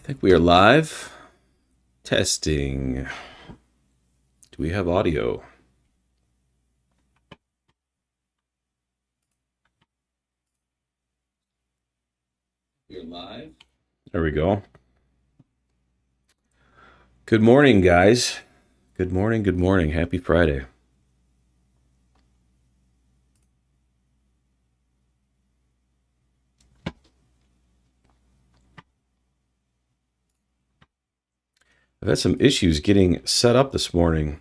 think we are live. Testing. Do we have audio? We're live. There we go. Good morning, guys. Good morning, good morning. Happy Friday. I've had some issues getting set up this morning.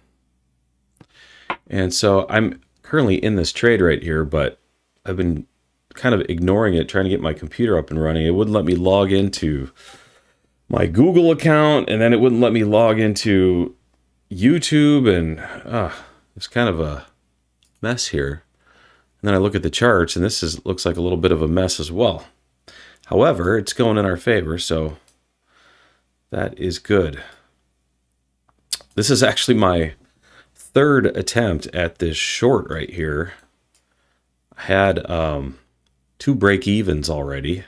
And so I'm currently in this trade right here, but I've been kind of ignoring it, trying to get my computer up and running. It wouldn't let me log into my Google account, and then it wouldn't let me log into YouTube, and it's kind of a mess here. And then I look at the charts, and this looks like a little bit of a mess as well. However, it's going in our favor, so that is good. This is actually my third attempt at this short right here. I had two break-evens already.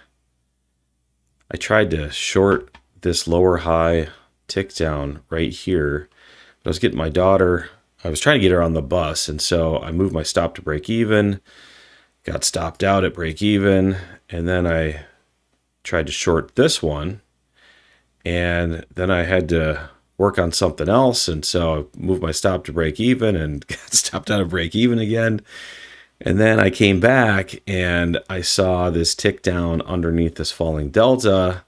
I tried to short this lower high tick down right here, but I was getting my daughter, I was trying to get her on the bus, and so I moved my stop to break even, got stopped out at break even, and then I tried to short this one, and then I had to work on something else, and so I moved my stop to break even and got stopped out of break even again. And then I came back and I saw this tick down underneath this falling delta,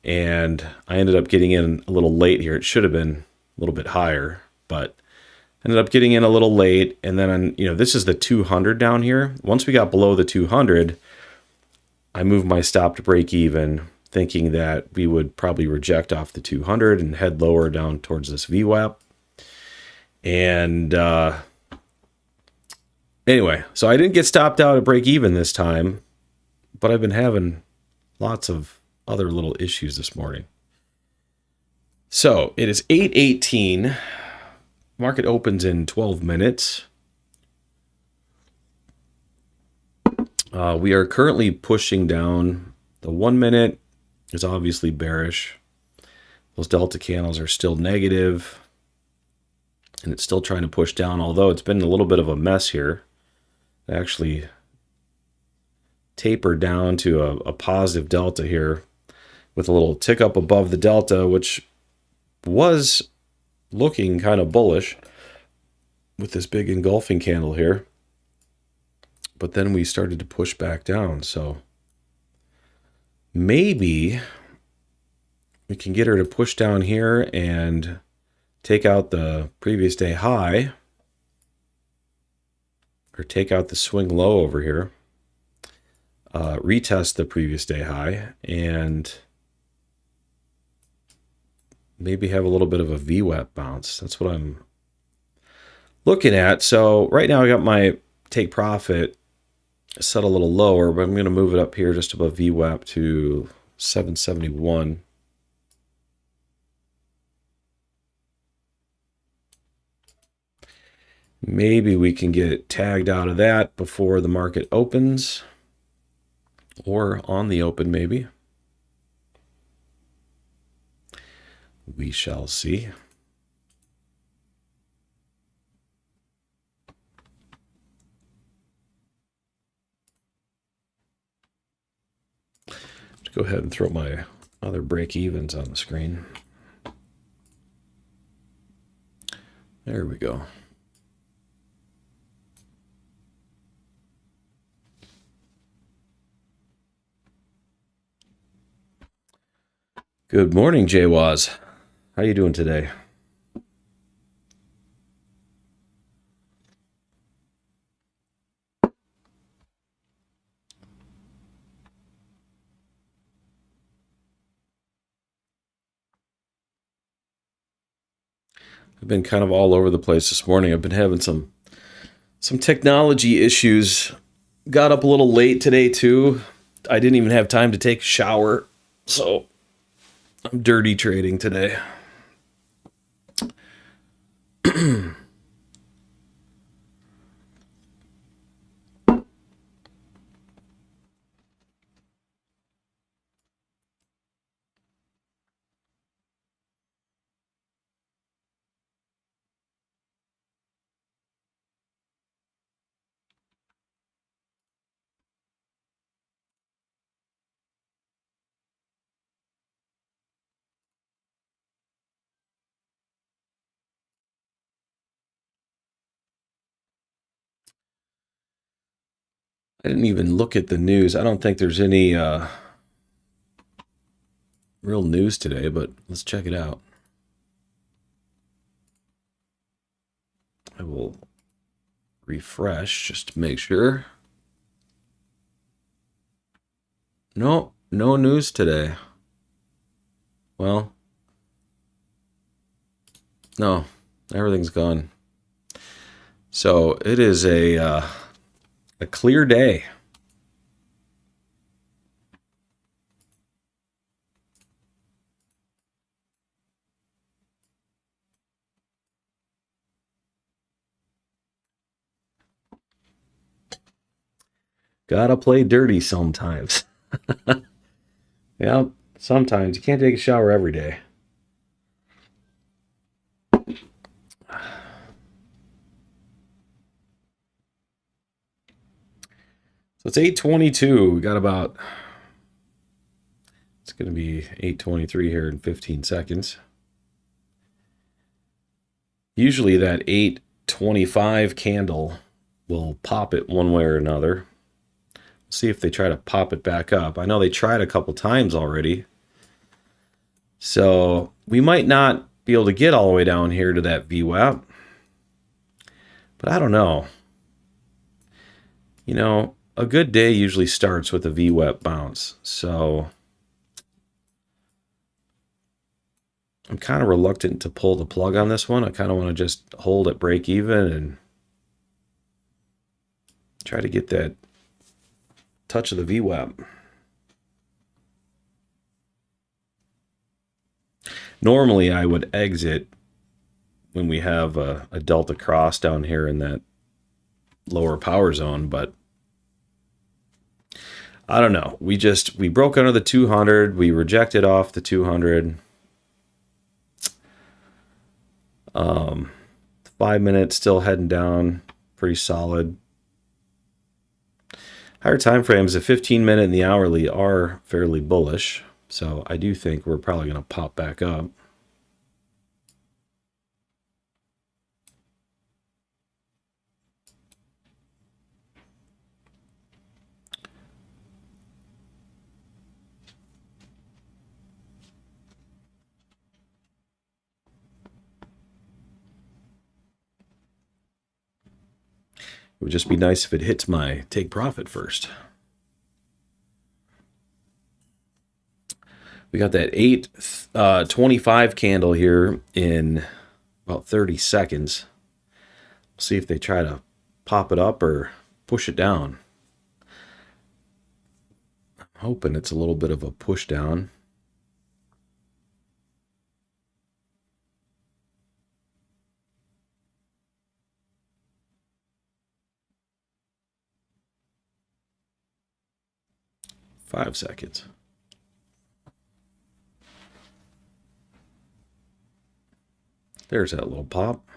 and I ended up getting in a little late here. It should have been a little bit higher, but ended up getting in a little late. And then, this is the 200 down here. Once we got below the 200, I moved my stop to break even, thinking that we would probably reject off the 200 and head lower down towards this VWAP. And anyway, so I didn't get stopped out at break even this time, but I've been having lots of other little issues this morning. So it is 8:18. Market opens in 12 minutes. We are currently pushing down. The 1 minute is obviously bearish. Those delta candles are still negative, and it's still trying to push down, although it's been a little bit of a mess here. It actually tapered down to a positive delta here with a little tick up above the delta, which was looking kind of bullish with this big engulfing candle here. But then we started to push back down, so maybe we can get her to push down here and take out the previous day high, or take out the swing low over here, retest the previous day high, and maybe have a little bit of a VWAP bounce. That's what I'm looking at. So right now I got my take profit set a little lower, but I'm going to move it up here just above VWAP to 771. Maybe we can get tagged out of that before the market opens, or on the open maybe. We shall see. Let's go ahead and throw my other break evens on the screen. There we go. Good morning, Jwaz. How you doing today? I've been kind of all over the place this morning. I've been having some technology issues. Got up a little late today too. I didn't even have time to take a shower, so I'm dirty trading today. I didn't even look at the news. I don't think there's any real news today, but let's check it out. I will refresh just to make sure. No, no news today. Well, no, everything's gone. So it is a clear day. Gotta play dirty sometimes. Yeah, sometimes. You can't take a shower every day. So it's 8:22. We got about, it's going to be 8:23 here in 15 seconds. Usually that 8:25 candle will pop it one way or another. We'll see if they try to pop it back up. I know they tried a couple times already. So we might not be able to get all the way down here to that VWAP. But I don't know. You know, a good day usually starts with a VWAP bounce. So I'm kind of reluctant to pull the plug on this one. I kind of want to just hold at break even and try to get that touch of the VWAP. Normally I would exit when we have a delta cross down here in that lower power zone, but I don't know. We broke under the 200. We rejected off the 200. 5 minutes still heading down, pretty solid. Higher time frames, the 15-minute and the hourly are fairly bullish, so I do think we're probably going to pop back up. It would just be nice if it hits my take profit first. We got that 8:25 candle here in about 30 seconds. We'll see if they try to pop it up or push it down. I'm hoping it's a little bit of a push down. Five seconds. There's that little pop.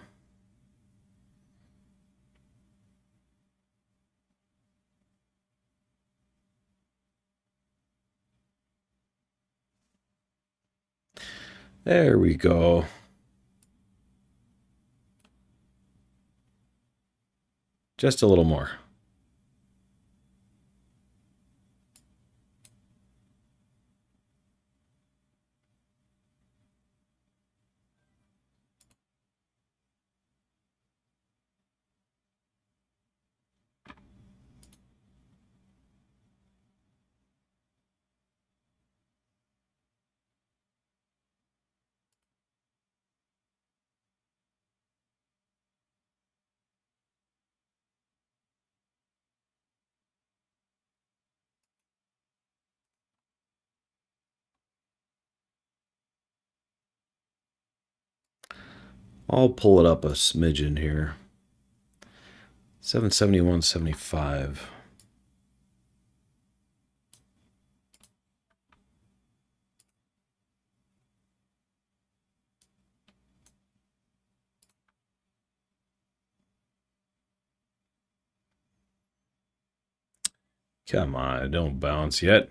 There we go. Just a little more. I'll pull it up a smidgen here. 771.75. Come on, don't bounce yet.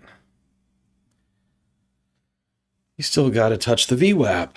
You still got to touch the VWAP.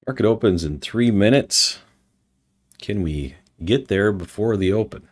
Market opens in 3 minutes. Can we get there before the open?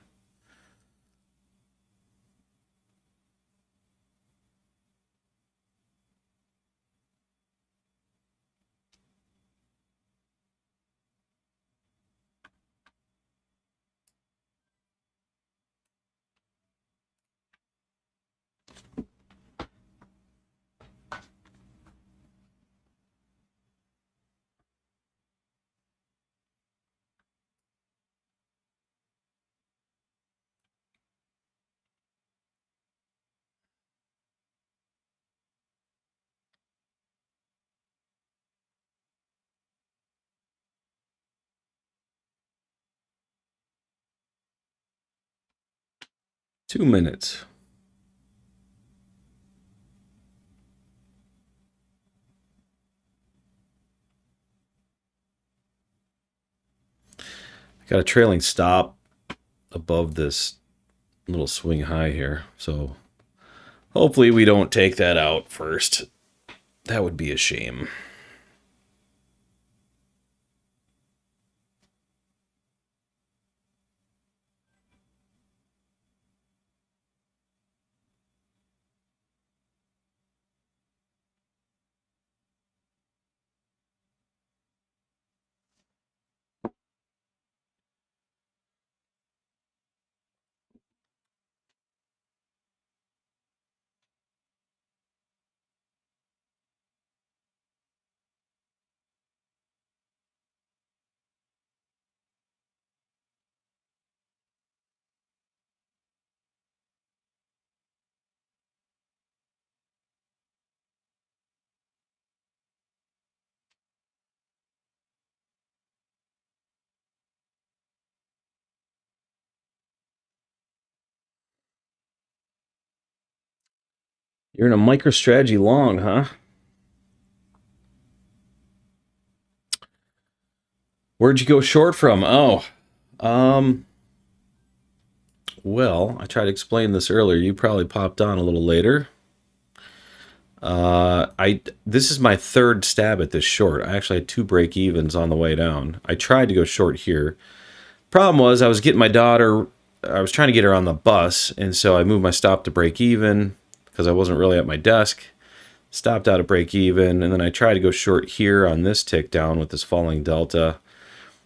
Two minutes. I got a trailing stop above this little swing high here, so hopefully we don't take that out first. That would be a shame. You're in a MicroStrategy long, huh? Where'd you go short from? Oh, well, I tried to explain this earlier. You probably popped on a little later. This is my third stab at this short. I actually had 2 break evens on the way down. I tried to go short here. Problem was I was getting my daughter, I was trying to get her on the bus, and so I moved my stop to break even because I wasn't really at my desk. Stopped out at break even, and then I tried to go short here on this tick down with this falling delta.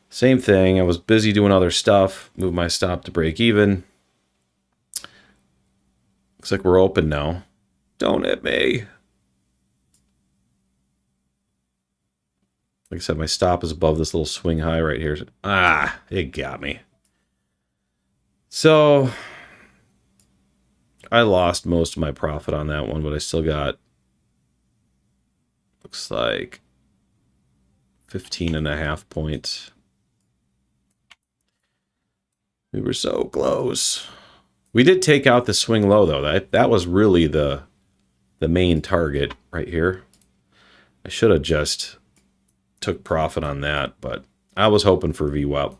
Same thing, I was busy doing other stuff, moved my stop to break even. Looks like we're open now. Don't hit me. Like I said, my stop is above this little swing high right here. Ah, it got me. So I lost most of my profit on that one, but I still got, looks like 15.5 points. We were so close. We did take out the swing low though. That was really the main target right here. I should have just took profit on that, but I was hoping for VWAP.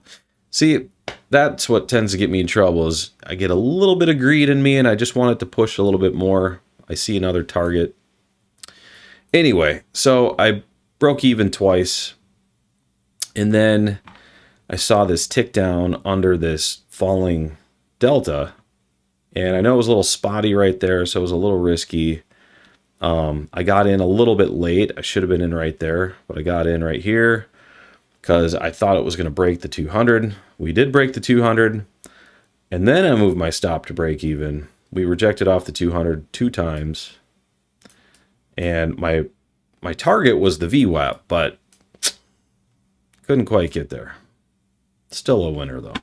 See, that's what tends to get me in trouble is I get a little bit of greed in me and I just want it to push a little bit more. I see another target. Anyway, so I broke even twice, and then I saw this tick down under this falling delta, and I know it was a little spotty right there, so it was a little risky. I got in a little bit late. I should have been in right there, but I got in right here because I thought it was going to break the 200. We did break the 200, and then I moved my stop to break even. We rejected off the 200 2 times, and my target was the VWAP, but couldn't quite get there. Still a winner though.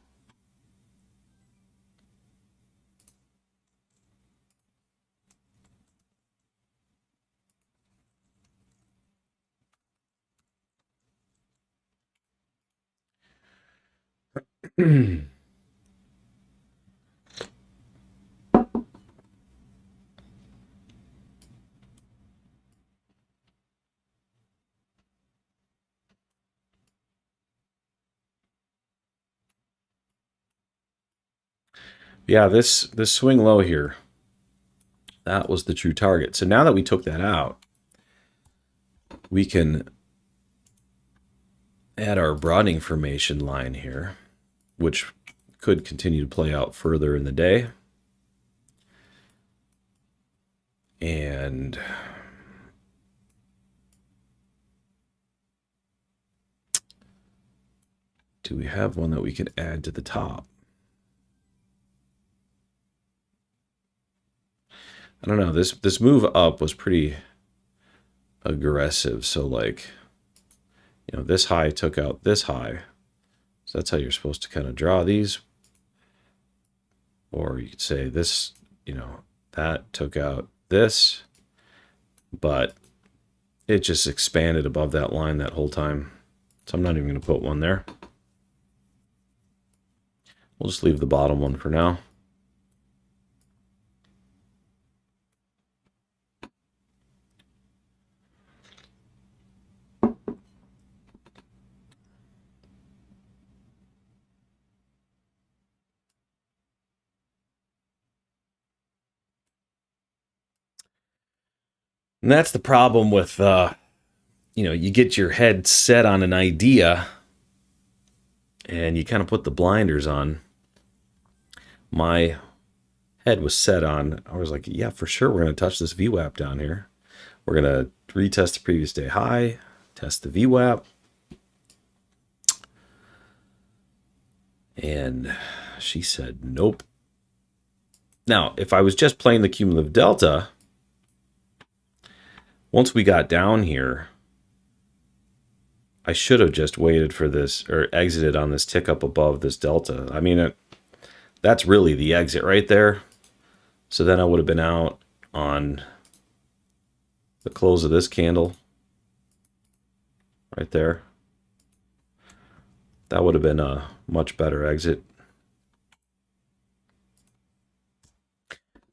Yeah, this swing low here, that was the true target. So now that we took that out, we can at our broadening formation line here, which could continue to play out further in the day. And do we have one that we could add to the top? I don't know. This move up was pretty aggressive. So like, you know, this high took out this high. So that's how you're supposed to kind of draw these. Or you could say this, you know, that took out this, but it just expanded above that line that whole time. So I'm not even going to put one there. We'll just leave the bottom one for now. And that's the problem with, you know, you get your head set on an idea and you kind of put the blinders on. My head was set on, I was like, yeah, for sure, we're going to touch this VWAP down here. We're going to retest the previous day high, test the VWAP. And she said, nope. Now, if I was just playing the cumulative delta, once we got down here, I should have just waited for this, or exited on this tick up above this delta. I mean, that's really the exit right there. So then I would have been out on the close of this candle right there. That would have been a much better exit.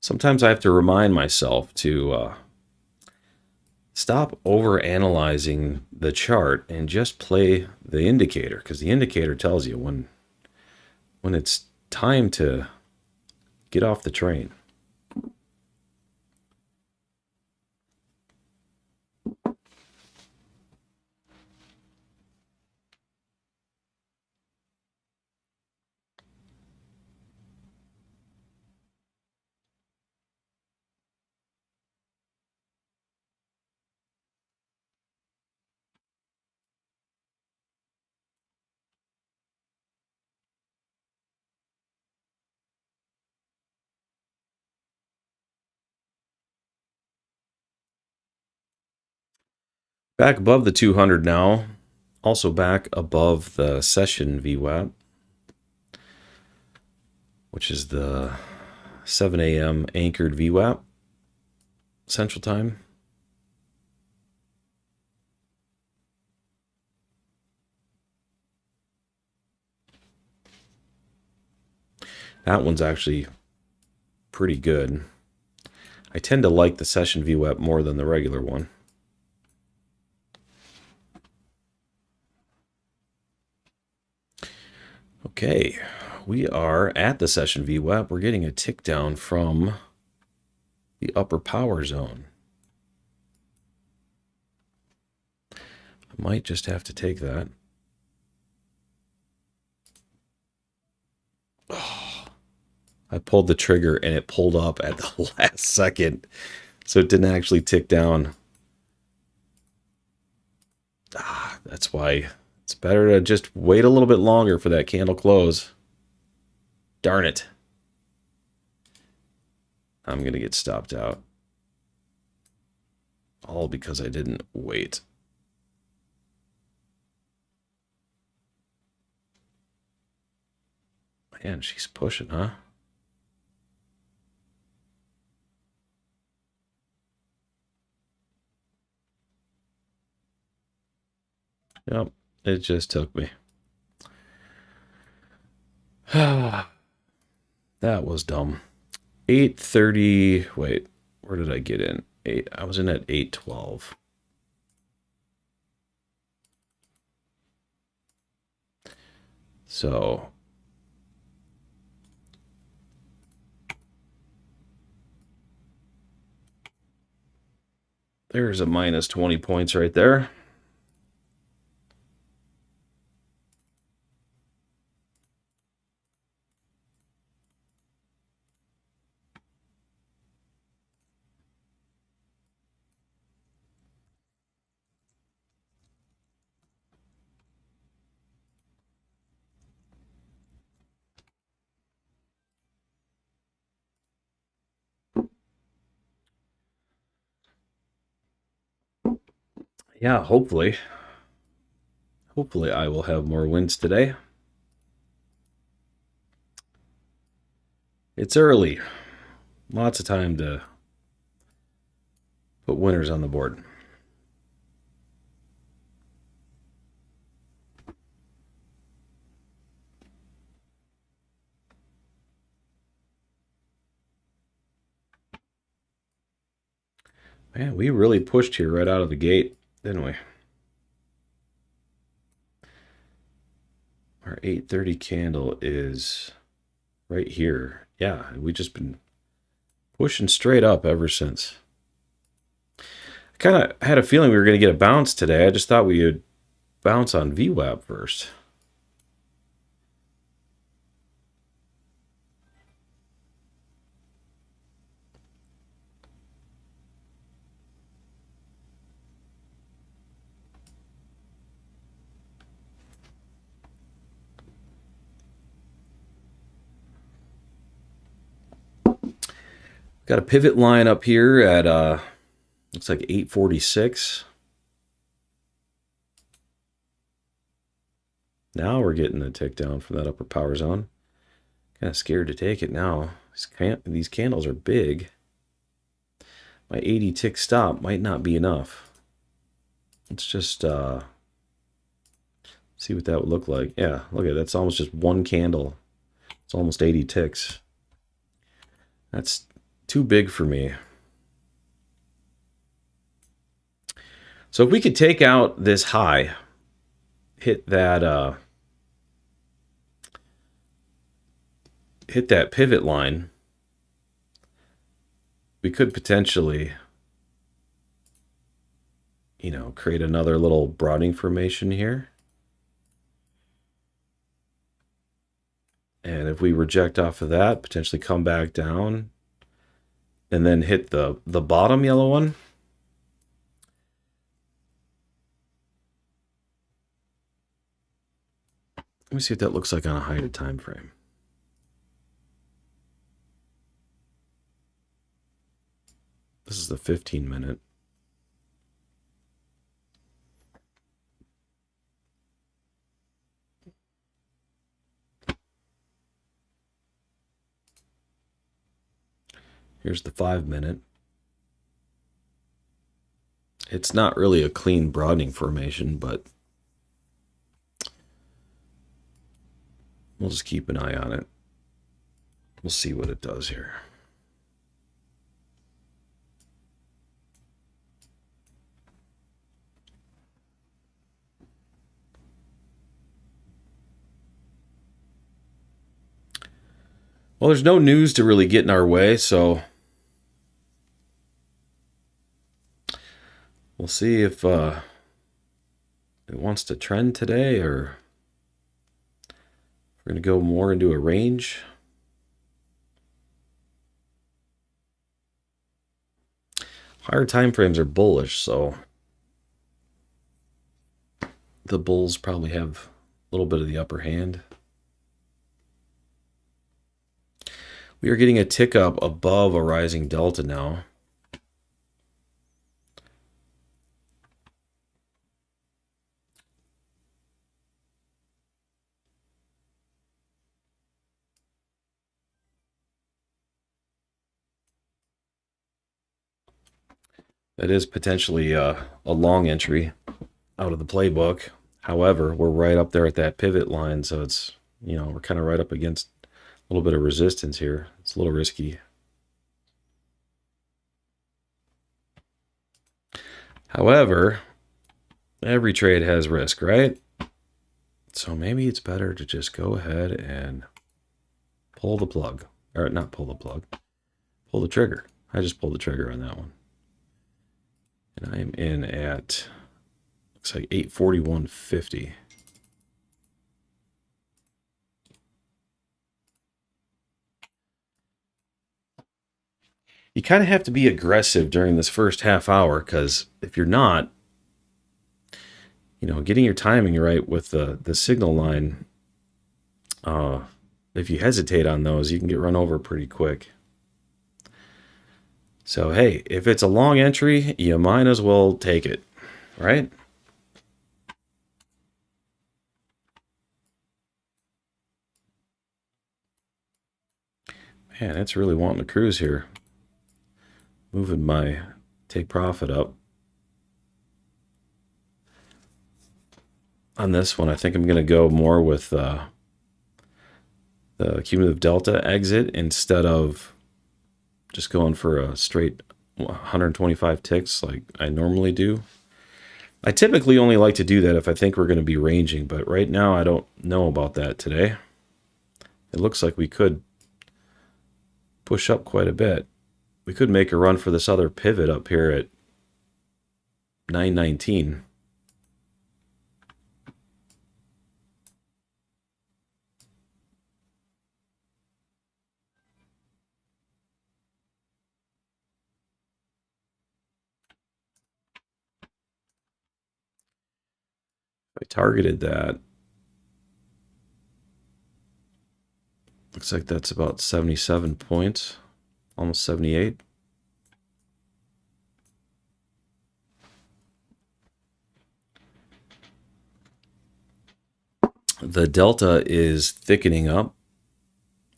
Sometimes I have to remind myself to stop over-analyzing the chart and just play the indicator, because the indicator tells you when it's time to get off the train. Back above the 200 now, also back above the session VWAP, which is the 7 a.m. anchored VWAP, Central Time. That one's actually pretty good. I tend to like the session VWAP more than the regular one. Okay, we are at the session VWAP. We're getting a tick down from the upper power zone. I might just have to take that. Oh, I pulled the trigger and it pulled up at the last second, so it didn't actually tick down. That's why it's better to just wait a little bit longer for that candle close. Darn it. I'm going to get stopped out. All because I didn't wait. Man, she's pushing, huh? Yep, it just took me. That was dumb. 8:30. Wait, where did I get in? I was in at 8:12. So there's a minus 20 points right there. Yeah, hopefully. Hopefully I will have more wins today. It's early. Lots of time to put winners on the board. Man, we really pushed here right out of the gate, didn't we? Our 8:30 candle is right here. Yeah, we just been pushing straight up ever since. I kind of had a feeling we were going to get a bounce today. I just thought we would bounce on VWAP first. Got a pivot line up here at looks like 846. Now we're getting a tick down from that upper power zone. Kind of scared to take it now. These candles are big. My 80 tick stop might not be enough. Let's just see what that would look like. Yeah, look at that's almost just one candle. It's almost 80 ticks. That's too big for me. So if we could take out this high, hit that pivot line, we could potentially, you know, create another little broadening formation here. And if we reject off of that, potentially come back down and then hit the bottom yellow one. Let me see what that looks like on a higher time frame. This is the 15-minute. Here's the 5-minute. It's not really a clean broadening formation, but we'll just keep an eye on it. We'll see what it does here. Well, there's no news to really get in our way, so we'll see if it wants to trend today, or we're going to go more into a range. Higher time frames are bullish, so the bulls probably have a little bit of the upper hand. We are getting a tick up above a rising delta now. That is potentially a long entry out of the playbook. However, we're right up there at that pivot line, so it's, you know, we're kind of right up against a little bit of resistance here. It's a little risky. However, every trade has risk, right? So maybe it's better to just go ahead and pull the plug. Or not pull the plug. Pull the trigger. I just pulled the trigger on that one. And I'm in at, looks like 841.50. You kind of have to be aggressive during this first half hour, because if you're not, you know, getting your timing right with the signal line, if you hesitate on those, you can get run over pretty quick. So, hey, if it's a long entry, you might as well take it. right? Man, it's really wanting to cruise here. Moving my take profit up. On this one, I think I'm going to go more with the cumulative delta exit instead of just going for a straight 125 ticks like I normally do. I typically only like to do that if I think we're going to be ranging, but right now I don't know about that today. It looks like we could push up quite a bit. We could make a run for this other pivot up here at 919. I targeted that. Looks like that's about 77 points, almost 78. The delta is thickening up.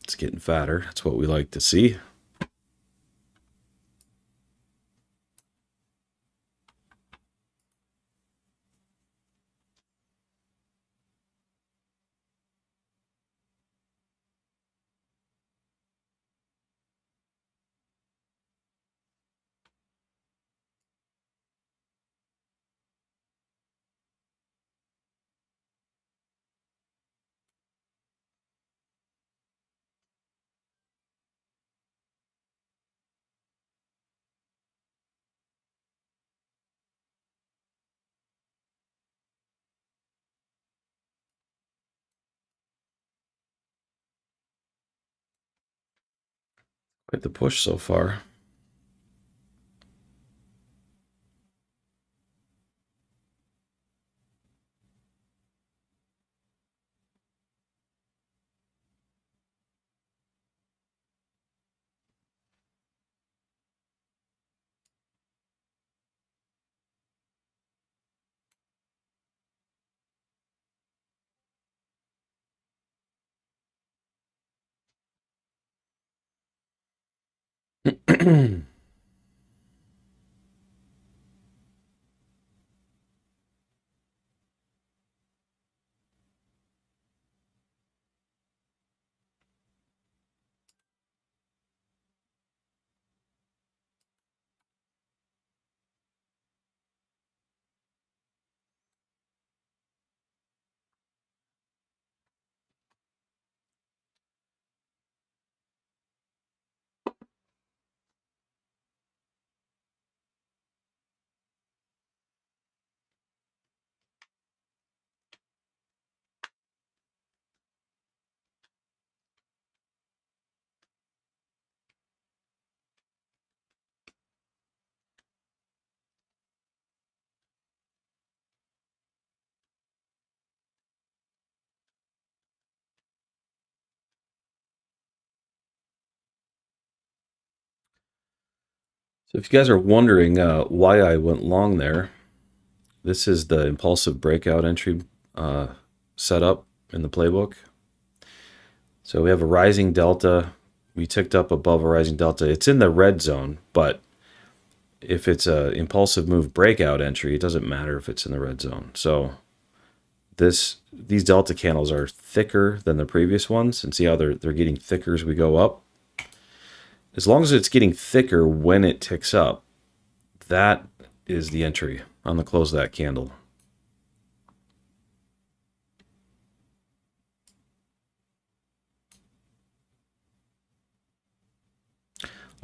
It's getting fatter. That's what we like to see. Quite the push so far. So if you guys are wondering why I went long there, this is the impulsive breakout entry setup in the playbook. So we have a rising delta. We ticked up above a rising delta. It's in the red zone, but if it's a impulsive move breakout entry, it doesn't matter if it's in the red zone. So these delta candles are thicker than the previous ones, and see how they're getting thicker as we go up. As long as it's getting thicker when it ticks up, that is the entry on the close of that candle.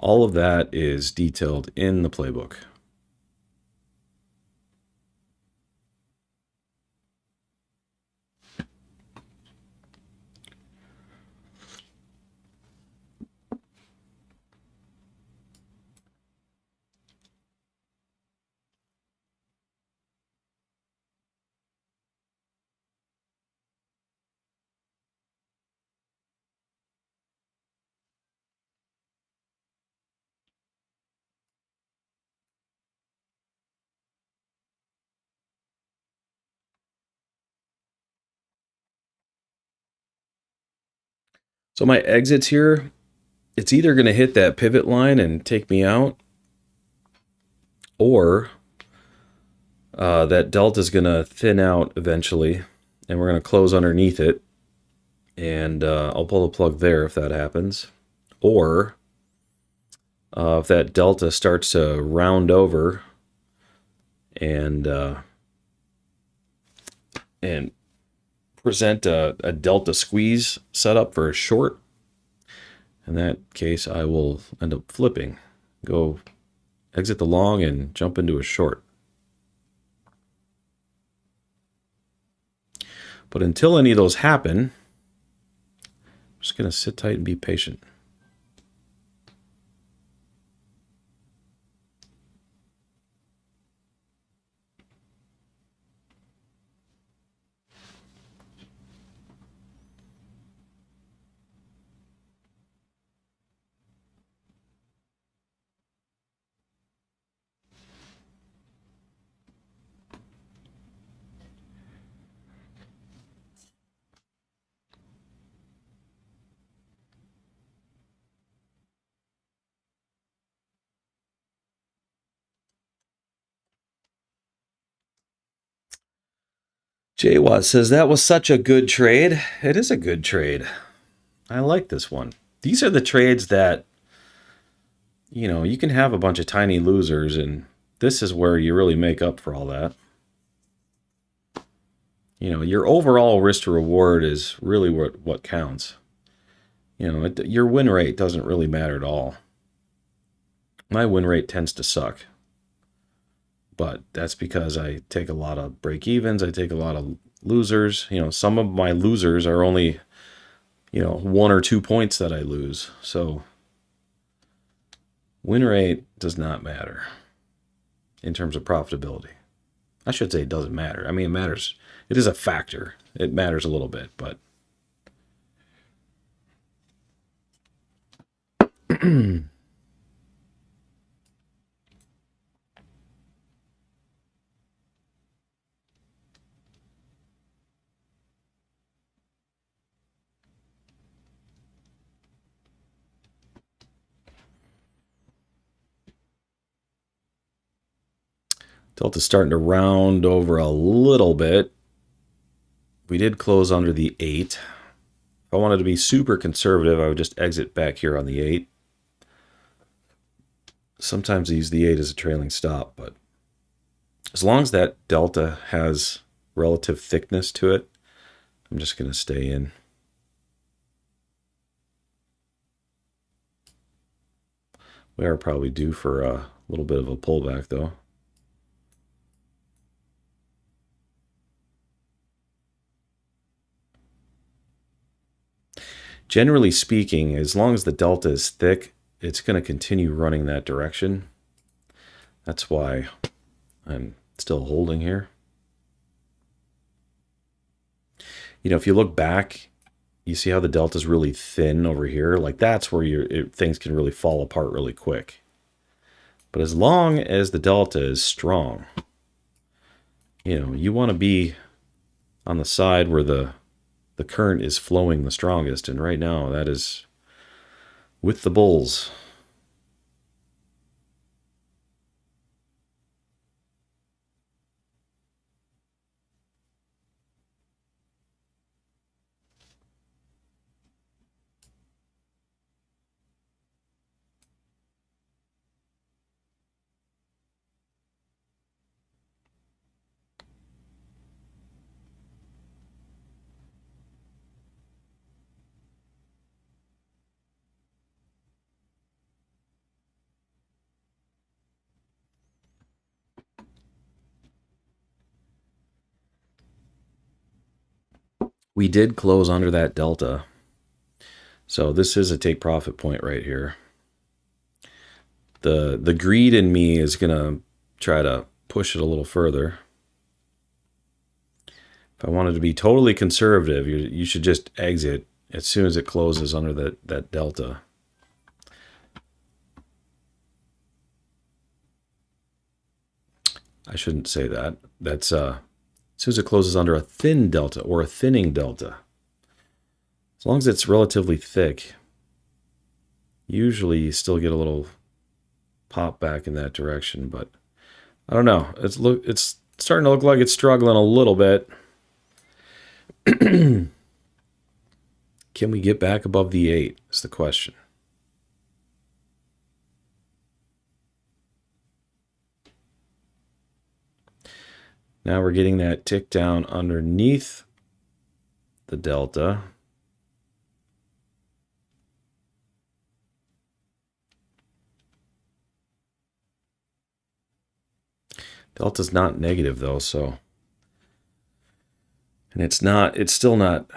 All of that is detailed in the playbook. So my exits here, it's either going to hit that pivot line and take me out, or that delta is going to thin out eventually, and we're going to close underneath it, and I'll pull the plug there if that happens. Or if that delta starts to round over and present a delta squeeze setup for a short, in that case I will end up flipping, go exit the long and jump into a short. But until any of those happen, I'm just going to sit tight and be patient. J-Watt says, that was such a good trade. It is a good trade. I like this one. These are the trades that, you know, you can have a bunch of tiny losers, and this is where you really make up for all that. You know, your overall risk to reward is really what counts. You know, your win rate doesn't really matter at all. My win rate tends to suck. But that's because I take a lot of break-evens, I take a lot of losers. You know, some of my losers are only, you know, 1 or 2 points that I lose. So win rate does not matter in terms of profitability. I should say it doesn't matter. I mean, it matters. It is a factor. It matters a little bit, but Delta's starting to round over a little bit. We did close under the 8. If I wanted to be super conservative, I would just exit back here on the 8. Sometimes I use the 8 as a trailing stop, but as long as that delta has relative thickness to it, I'm just going to stay in. We are probably due for a little bit of a pullback, though. Generally speaking, as long as the delta is thick, it's going to continue running that direction. That's why I'm still holding here. You know, if you look back, you see how the delta is really thin over here. Like, that's where things can really fall apart really quick. But as long as the delta is strong, you know, you want to be on the side where the current is flowing the strongest, and right now that is with the bulls. We did close under that delta, so this is a take profit point right here. The greed in me is gonna try to push it a little further. If I wanted to be totally conservative, you should just exit as soon as it closes under that delta. I shouldn't say that. That's as soon as it closes under a thin delta or a thinning delta. As long as it's relatively thick, usually you still get a little pop back in that direction, but I don't know. It's starting to look like it's struggling a little bit. Can we get back above the 8 is the question. Now we're getting that tick down underneath the delta. Delta's not negative though, so. And it's still not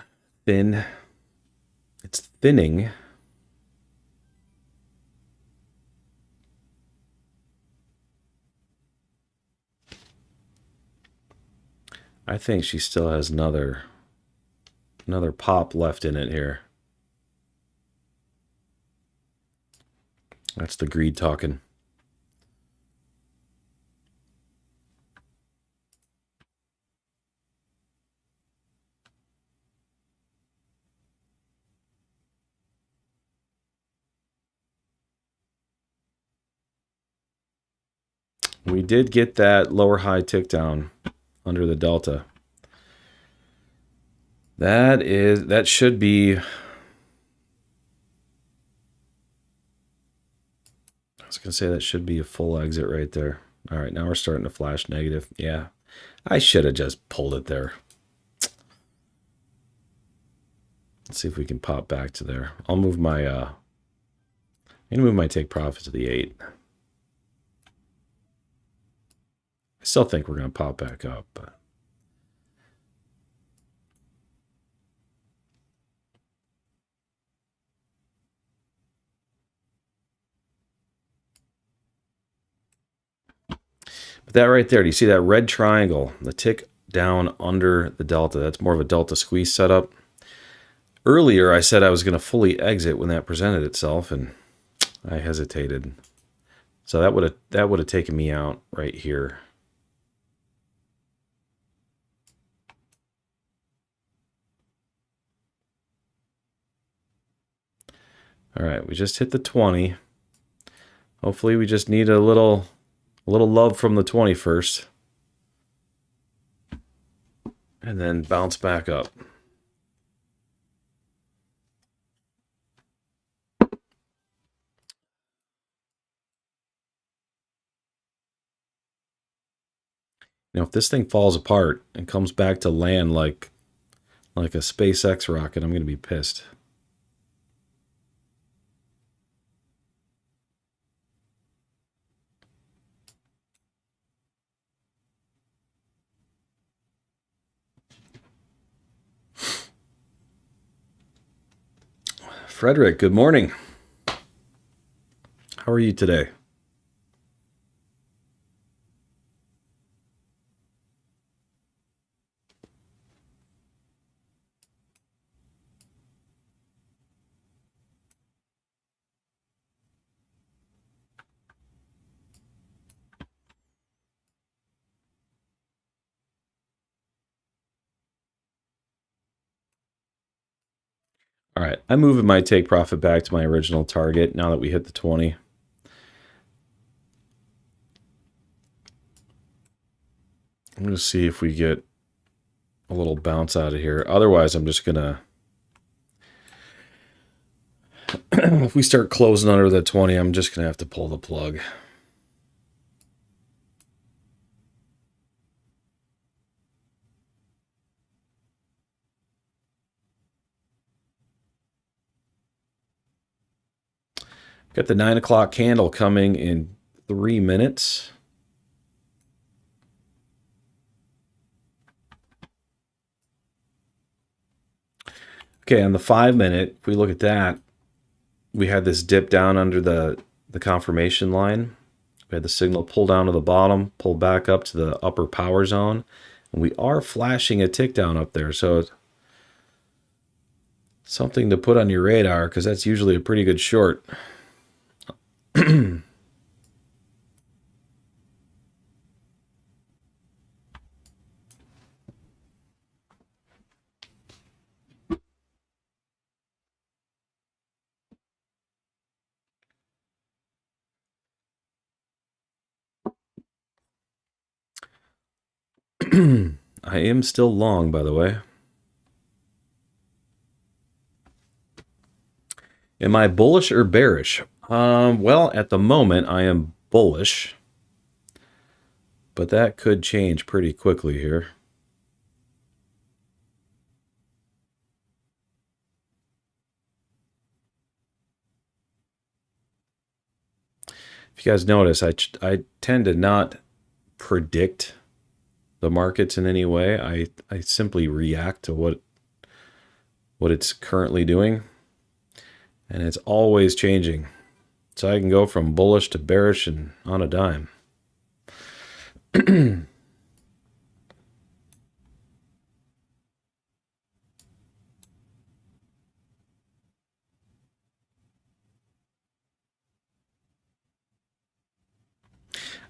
thin. It's thinning. I think she still has another pop left in it here. That's the greed talking. We did get that lower high tick down under the delta. That should be, I was gonna say that should be a full exit right there. All right, now we're starting to flash negative. Yeah, I should have just pulled it there. Let's see if we can pop back to there. I'll move my I'm gonna move my take profit to the 8. I still think we're gonna pop back up, but that right there, do you see that red triangle? The tick down under the delta. That's more of a delta squeeze setup. Earlier, I said I was going to fully exit when that presented itself, and I hesitated. So that would have taken me out right here. All right, we just hit the 20. Hopefully, we just need a little love from the 20 first, and then bounce back up. Now, if this thing falls apart and comes back to land like a SpaceX rocket, I'm going to be pissed. Frederick, good morning. How are you today? All right, I'm moving my take profit back to my original target now that we hit the 20. I'm going to see if we get a little bounce out of here. Otherwise, I'm just going to, if we start closing under the 20, I'm just going to have to pull the plug. Got the 9 o'clock candle coming in 3 minutes. Okay, on the 5 minute, if we look at that, we had this dip down under the confirmation line. We had the signal pull down to the bottom, pull back up to the upper power zone. And we are flashing a tick down up there. So it's something to put on your radar because that's usually a pretty good short. I am still long, by the way. Am I bullish or bearish? Well, at the moment, I am bullish. But that could change pretty quickly here. If you guys notice, I tend to not predict the markets in any way. I simply react to what it's currently doing. And it's always changing. So I can go from bullish to bearish and on a dime.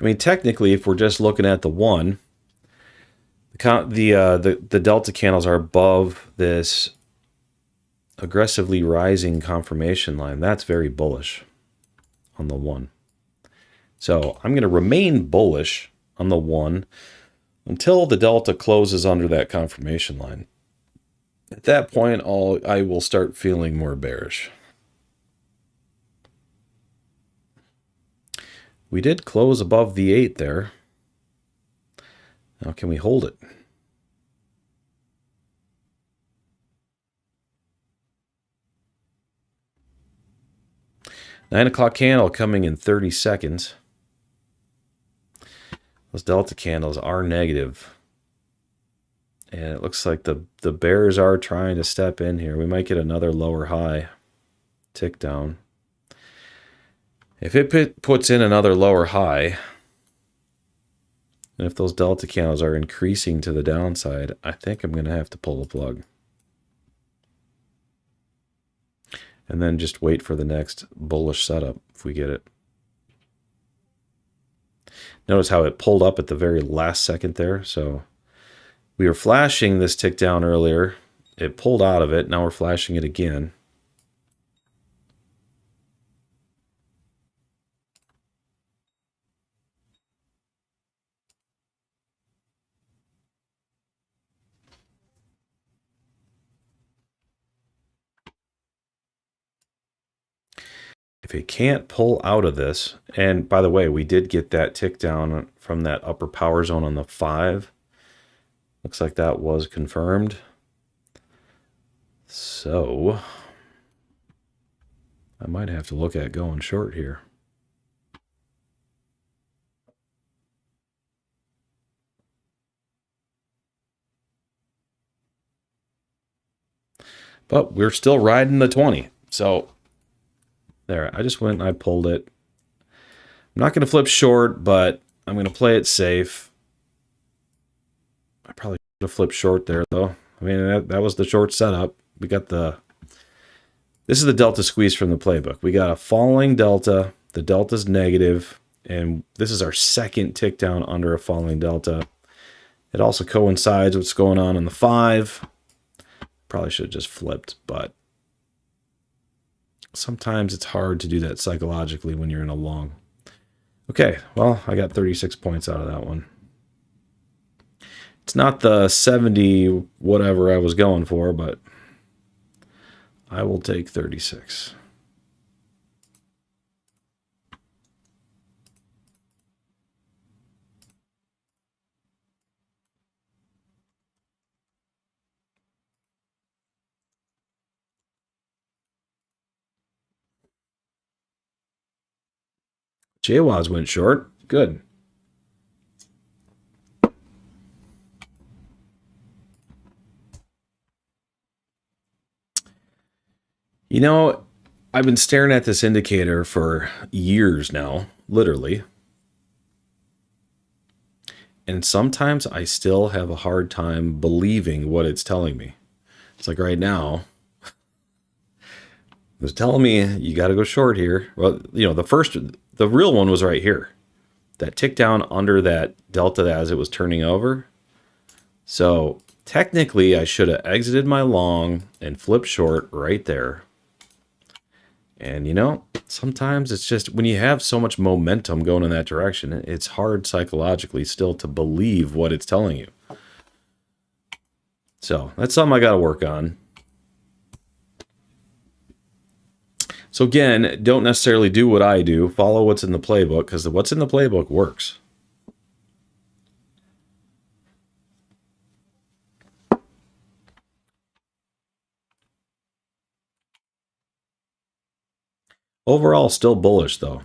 I mean, technically, if we're just looking at the one, the delta candles are above this aggressively rising confirmation line. That's very bullish on the one. So I'm going to remain bullish on the one until the delta closes under that confirmation line. At that point, I will start feeling more bearish. We did close above the 8 there. Now can we hold it? Nine o'clock candle coming in 30 seconds. Those delta candles are negative. And it looks like the bears are trying to step in here. We might get another lower high tick down. If it puts in another lower high, and if those delta candles are increasing to the downside, I think I'm going to have to pull the plug. And then just wait for the next bullish setup if we get it. Notice how it pulled up at the very last second there. So we were flashing this tick down earlier. It pulled out of it. Now we're flashing it again. If it can't pull out of this, and by the way, we did get that tick down from that upper power zone on the 5. Looks like that was confirmed. So I might have to look at going short here. But we're still riding the 20. So there, I just went and I pulled it. I'm not going to flip short, but I'm going to play it safe. I probably should have flipped short there, though. I mean, that was the short setup. We got this is the delta squeeze from the playbook. We got a falling delta. The delta's negative, and this is our second tick down under a falling delta. It also coincides with what's going on in the 5. Probably should have just flipped, but sometimes it's hard to do that psychologically when you're in a long. Okay, well, I got 36 points out of that one. It's not the 70 whatever I was going for, but I will take 36. JWAS went short. Good. You know, I've been staring at this indicator for years now, literally. And sometimes I still have a hard time believing what it's telling me. It's like right now, it was telling me you got to go short here. Well, you know, the real one was right here. That tick down under that delta as it was turning over. So technically I should have exited my long and flipped short right there. And you know, sometimes it's just when you have so much momentum going in that direction, it's hard psychologically still to believe what it's telling you. So that's something I got to work on. So again, don't necessarily do what I do. Follow what's in the playbook, because what's in the playbook works. Overall, still bullish though.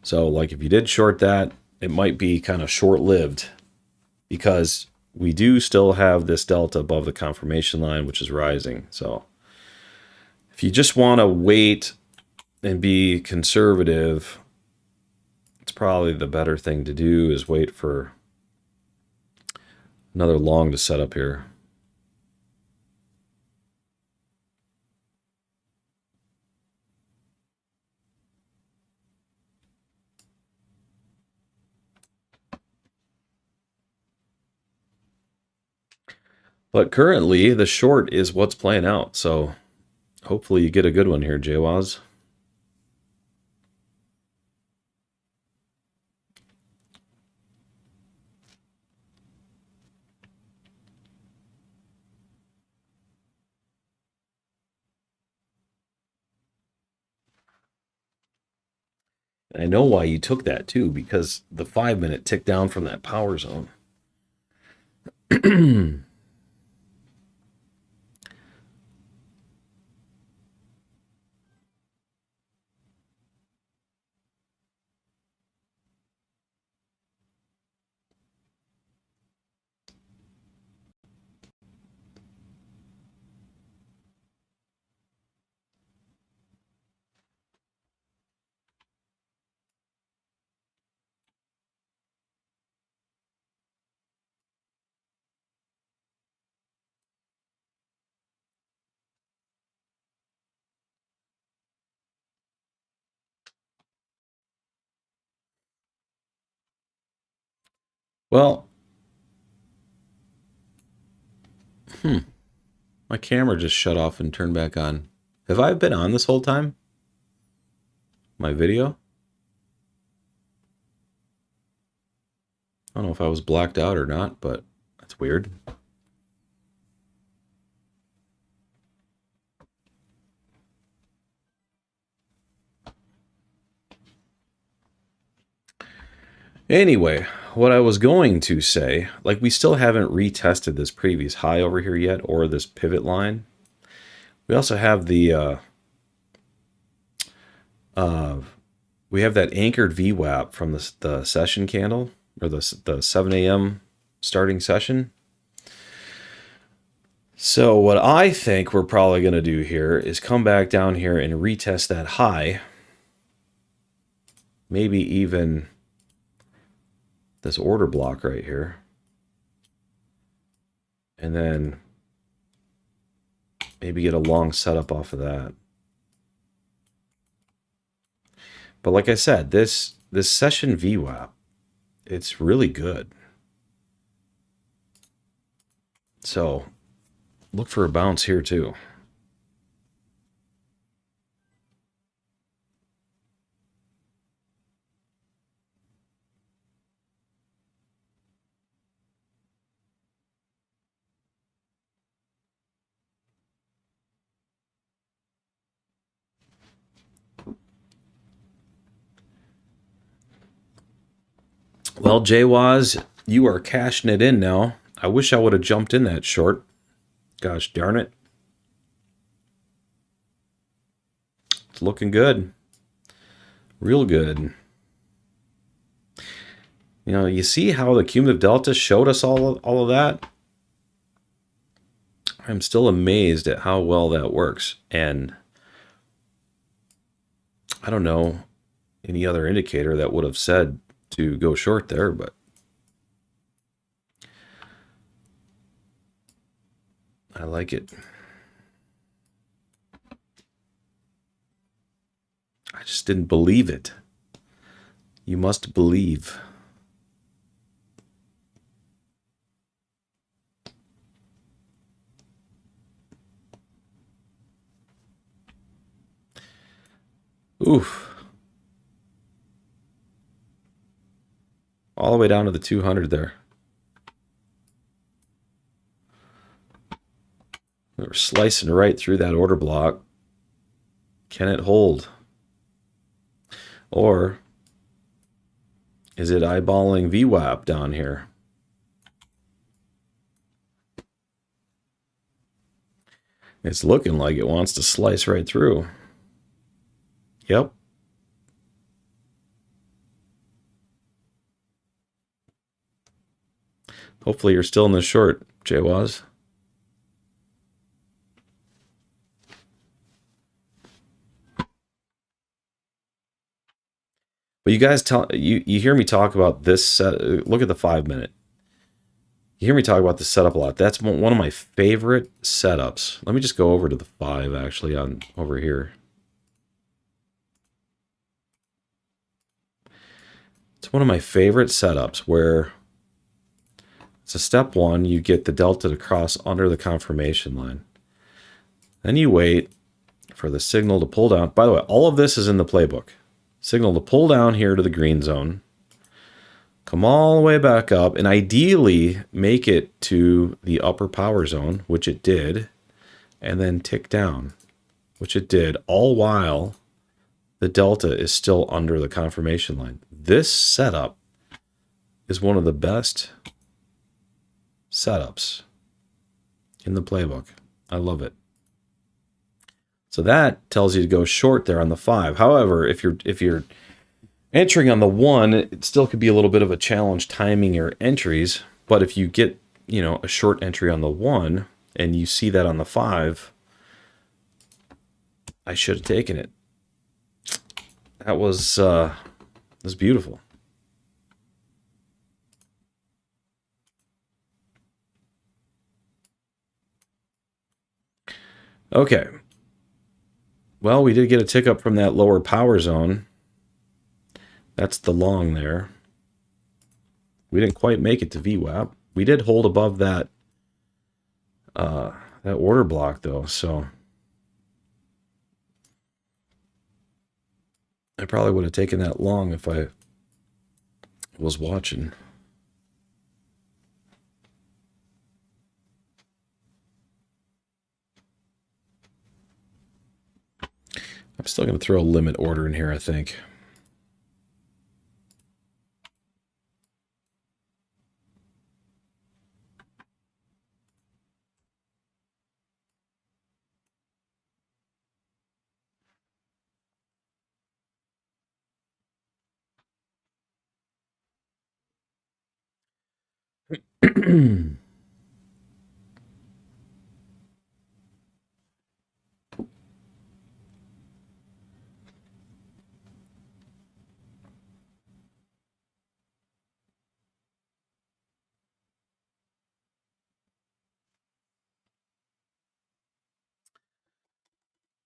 So like if you did short that, it might be kind of short-lived, because we do still have this delta above the confirmation line, which is rising. So if you just want to wait and be conservative, it's probably the better thing to do is wait for another long to set up here. But currently, the short is what's playing out. So hopefully you get a good one here, JWAZ. And I know why you took that too, because the 5-minute ticked down from that power zone. Well, my camera just shut off and turned back on. Have I been on this whole time? My video? I don't know if I was blacked out or not, but that's weird. Anyway, what I was going to say, like we still haven't retested this previous high over here yet, or this pivot line. We also have the we have that anchored VWAP from the session candle, or the 7 a.m. starting session. So what I think we're probably going to do here is come back down here and retest that high. Maybe even this order block right here. And then maybe get a long setup off of that. But like I said, this session VWAP, it's really good. So look for a bounce here too. Well, JWAZ, you are cashing it in now. I wish I would have jumped in that short. Gosh darn it. It's looking good. Real good. You know, you see how the cumulative delta showed us all of that? I'm still amazed at how well that works. And I don't know any other indicator that would have said to go short there, but I like it. I just didn't believe it. You must believe. Oof. All the way down to the 200 there. We're slicing right through that order block. Can it hold? Or is it eyeballing VWAP down here? It's looking like it wants to slice right through. Yep. Hopefully you're still in the short, JWaz. But you guys you hear me talk about this look at the 5 minute. You hear me talk about the setup a lot. That's one of my favorite setups. Let me just go over to the 5 actually on over here. It's one of my favorite setups where it's a step 1, you get the delta to cross under the confirmation line. Then you wait for the signal to pull down. By the way, all of this is in the playbook. Signal to pull down here to the green zone. Come all the way back up and ideally make it to the upper power zone, which it did, and then tick down, which it did, all while the delta is still under the confirmation line. This setup is one of the best setups in the playbook. I love it. So that tells you to go short there on the 5. However, if you're entering on the 1, it still could be a little bit of a challenge timing your entries. But if you get, you know, a short entry on the 1 and you see that on the 5, I should have taken it. That was beautiful. Okay. Well, we did get a tick up from that lower power zone. That's the long there. We didn't quite make it to VWAP. We did hold above that that order block though, so I probably would have taken that long if I was watching. I'm still going to throw a limit order in here, I think.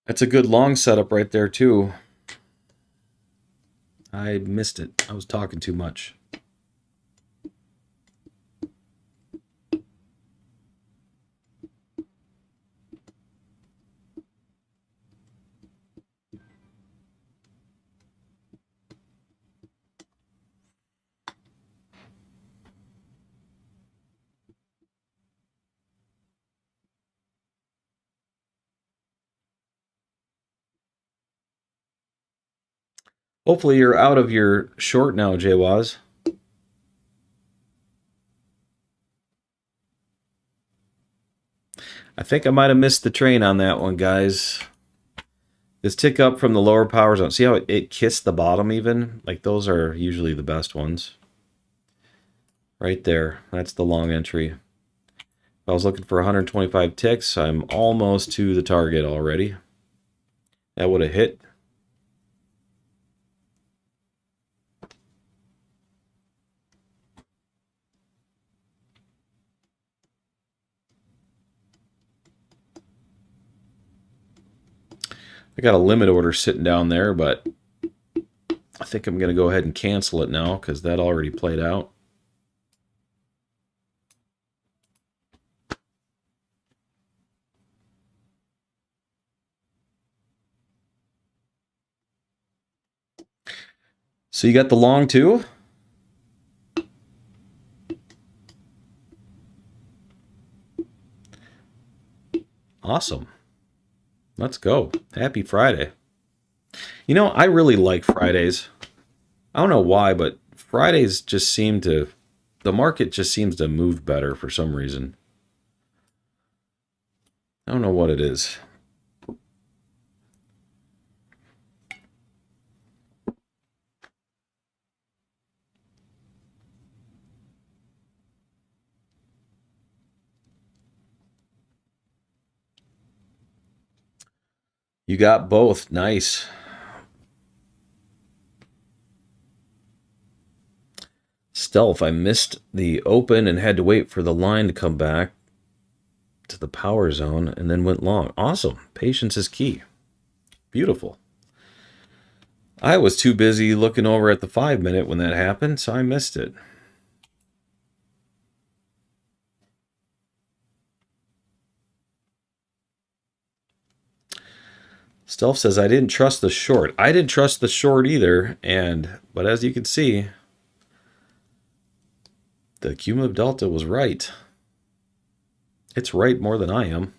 That's a good long setup right there, too. I missed it. I was talking too much. Hopefully you're out of your short now, JWaz. I think I might have missed the train on that one, guys. This tick up from the lower power zone. See how it kissed the bottom even? Like those are usually the best ones. Right there. That's the long entry. If I was looking for 125 ticks, I'm almost to the target already. That would have hit. I got a limit order sitting down there, but I think I'm going to go ahead and cancel it now because that already played out. So you got the long too? Awesome. Let's go. Happy Friday. You know, I really like Fridays. I don't know why, but Fridays just seem to, the market just seems to move better for some reason. I don't know what it is. You got both. Nice. Stealth. I missed the open and had to wait for the line to come back to the power zone and then went long. Awesome. Patience is key. Beautiful. I was too busy looking over at the 5-minute when that happened, so I missed it. Stealth says, I didn't trust the short. I didn't trust the short either, but as you can see, the cumulative delta was right. It's right more than I am.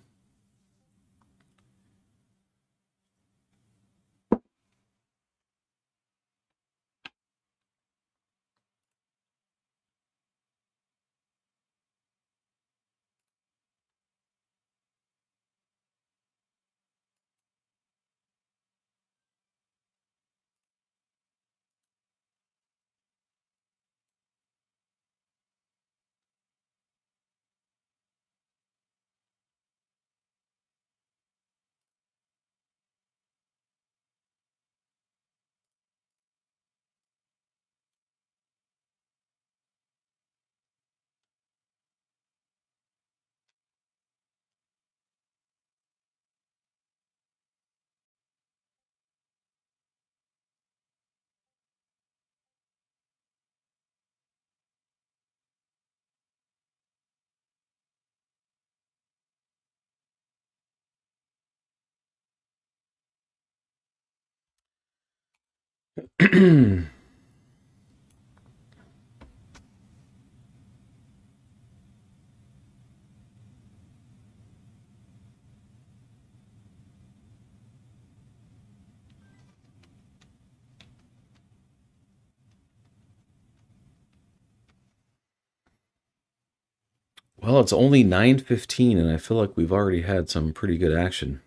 Well, it's only 9:15, and I feel like we've already had some pretty good action.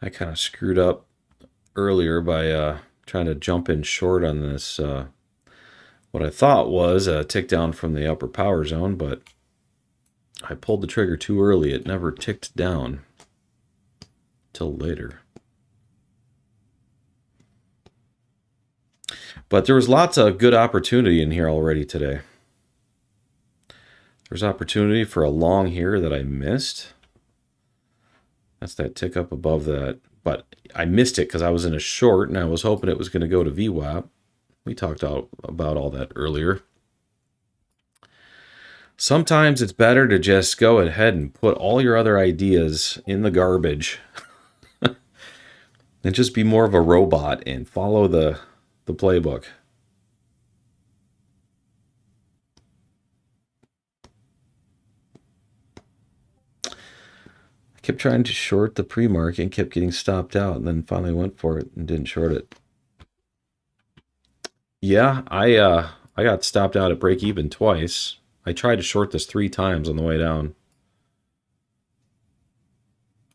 I kind of screwed up earlier by trying to jump in short on this, what I thought was a tick down from the upper power zone, but I pulled the trigger too early. It never ticked down till later. But there was lots of good opportunity in here already today. There's opportunity for a long here that I missed. That's that tick up above that. But I missed it because I was in a short and I was hoping it was going to go to VWAP. We talked about all that earlier. Sometimes it's better to just go ahead and put all your other ideas in the garbage and just be more of a robot and follow the playbook. I kept trying to short the pre-market and kept getting stopped out, and then finally went for it and didn't short it. Yeah, I got stopped out at break even twice. I tried to short this 3 times on the way down.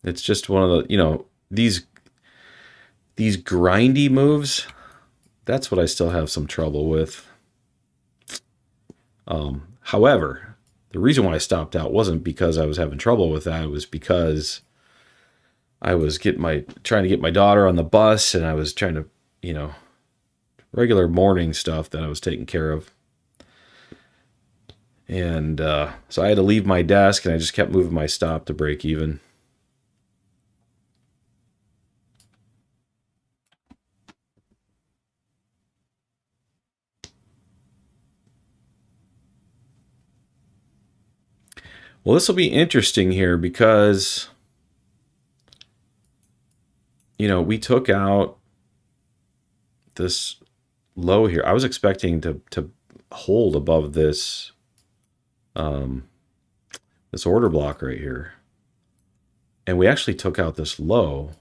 It's just one of the, these grindy moves. That's what I still have some trouble with. However, the reason why I stopped out wasn't because I was having trouble with that. It was because I was trying to get my daughter on the bus, and I was trying to, regular morning stuff that I was taking care of. And so I had to leave my desk, and I just kept moving my stop to break even. Well, this will be interesting here because, you know, we took out this low here. I was expecting to hold above this this order block right here. And we actually took out this low.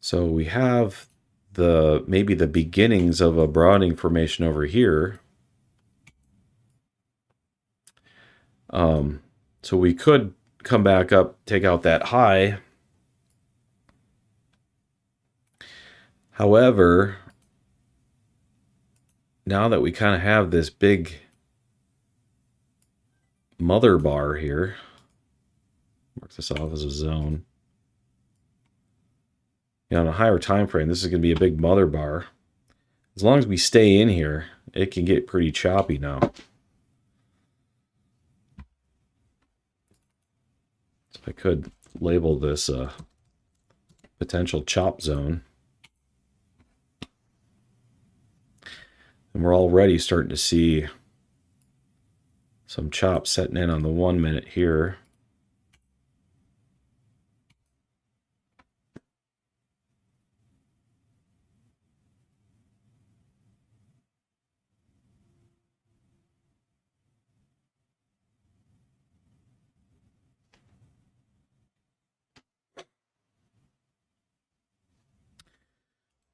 So we have maybe the beginnings of a broadening formation over here. So we could come back up, take out that high. However, now that we kind of have this big mother bar here, mark this off as a zone. You know, on a higher time frame, this is going to be a big mother bar. As long as we stay in here, it can get pretty choppy now. So I could label this potential chop zone. And we're already starting to see some chop setting in on the 1 minute here.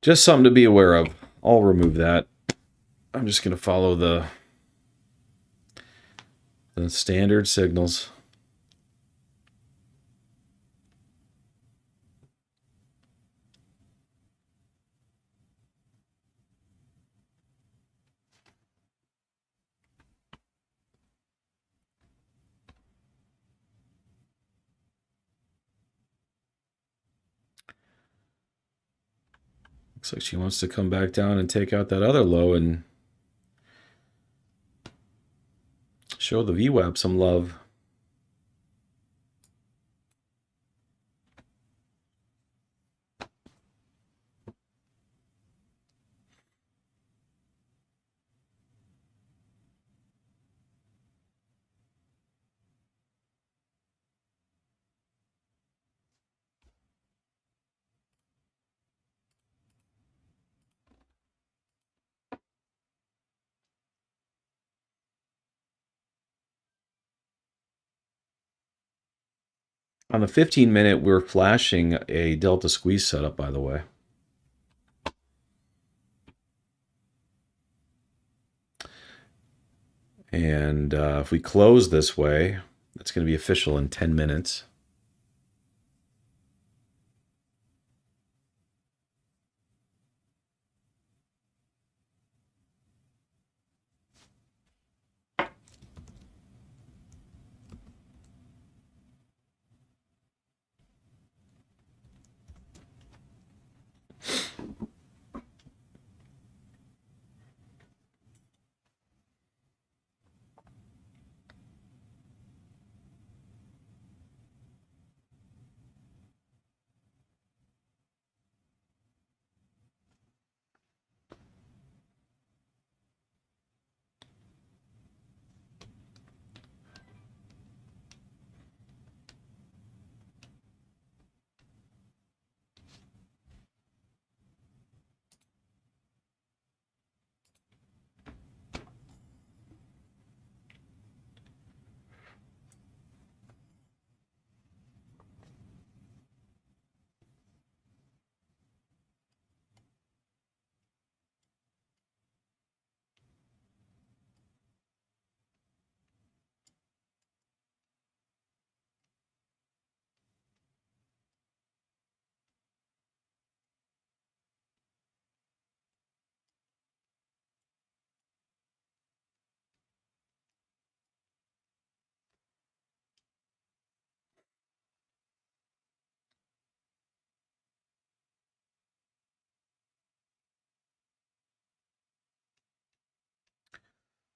Just something to be aware of. I'll remove that. I'm just going to follow the standard signals. Looks like she wants to come back down and take out that other low and show the VWAP some love. On the 15-minute, we're flashing a delta squeeze setup, by the way. And if we close this way, that's going to be official in 10 minutes.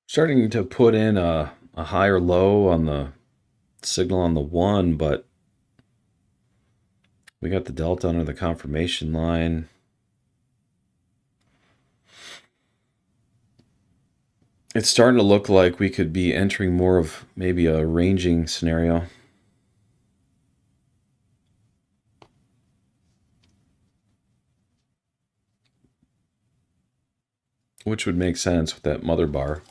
Starting to put in a higher low on the signal on the 1, but we got the delta under the confirmation line. It's starting to look like we could be entering more of maybe a ranging scenario. Which would make sense with that mother bar.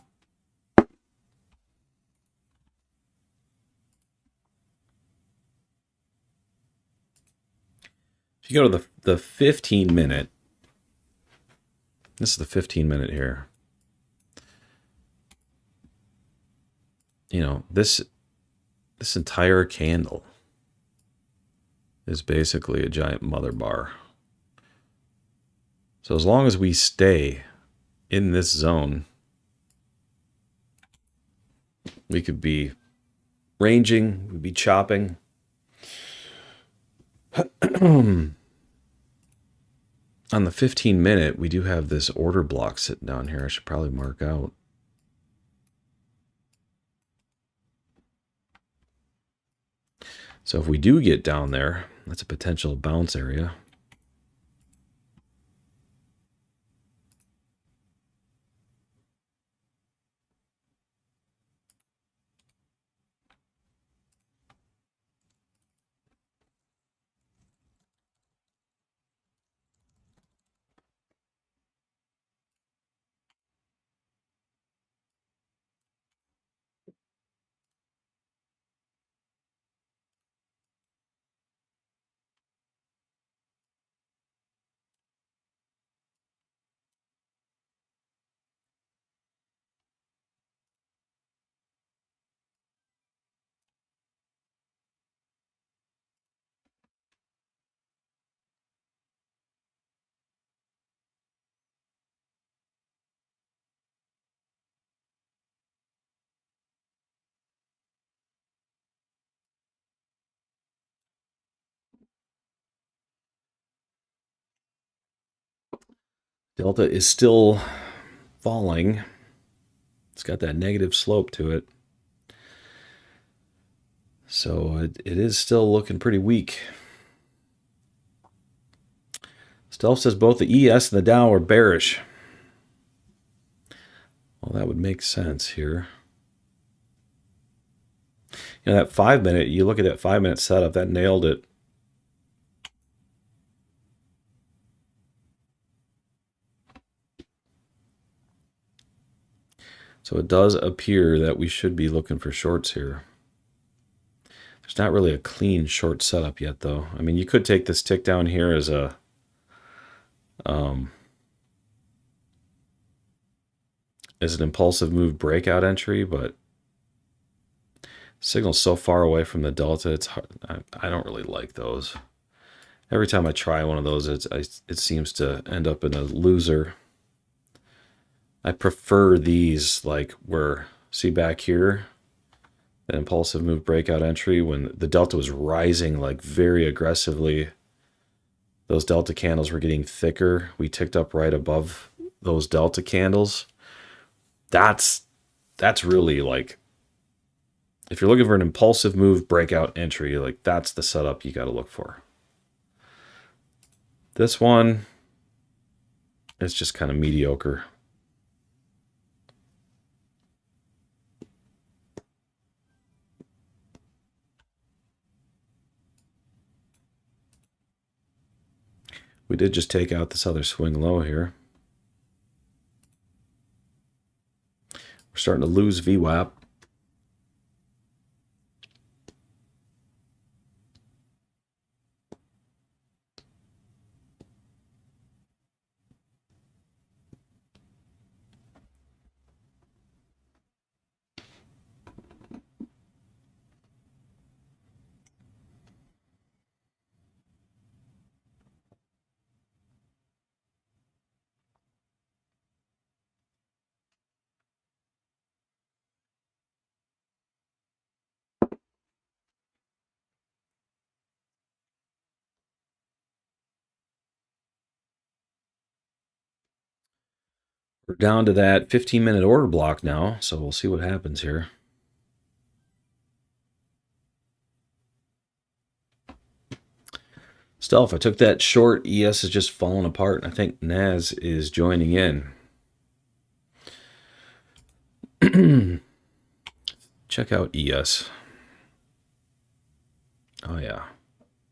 If you go to the 15 minute, this is the 15 minute here. You know, this entire candle is basically a giant mother bar. So as long as we stay in this zone, we could be ranging, we'd be chopping. On the 15 minute, we do have this order block sitting down here. I should probably mark out. So if we do get down there, that's a potential bounce area. Delta is still falling. It's got that negative slope to it. So it is still looking pretty weak. Stealth says both the ES and the Dow are bearish. Well, that would make sense here. You know, that 5 minute, you look at that 5 minute setup, that nailed it. So it does appear that we should be looking for shorts here. There's not really a clean short setup yet, though. I mean, you could take this tick down here as a as an impulsive move breakout entry, but signal's so far away from the delta, it's hard. I don't really like those. Every time I try one of those, it seems to end up in a loser. I prefer these, like where, see back here, the impulsive move breakout entry, when the delta was rising like very aggressively. Those delta candles were getting thicker. We ticked up right above those delta candles. That's really like, if you're looking for an impulsive move breakout entry, like that's the setup you got to look for. This one is just kind of mediocre. We did just take out this other swing low here. We're starting to lose VWAP. We're down to that 15-minute order block now, so we'll see what happens here. Still, if I took that short, ES is just falling apart, and I think NAS is joining in. Check out ES. Oh yeah.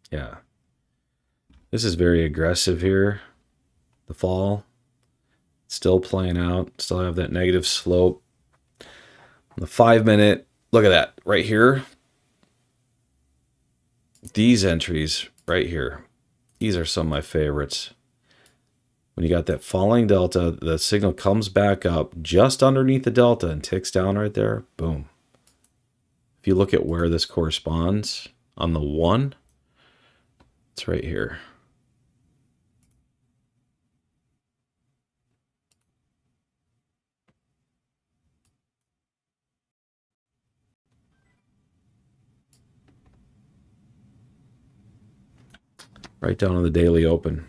Yeah. This is very aggressive here. The fall. Still playing out. Still have that negative slope. The 5 minute, look at that right here. These entries right here. These are some of my favorites. When you got that falling delta, the signal comes back up just underneath the delta and ticks down right there. Boom. If you look at where this corresponds on the 1, it's right here. Right down on the daily open.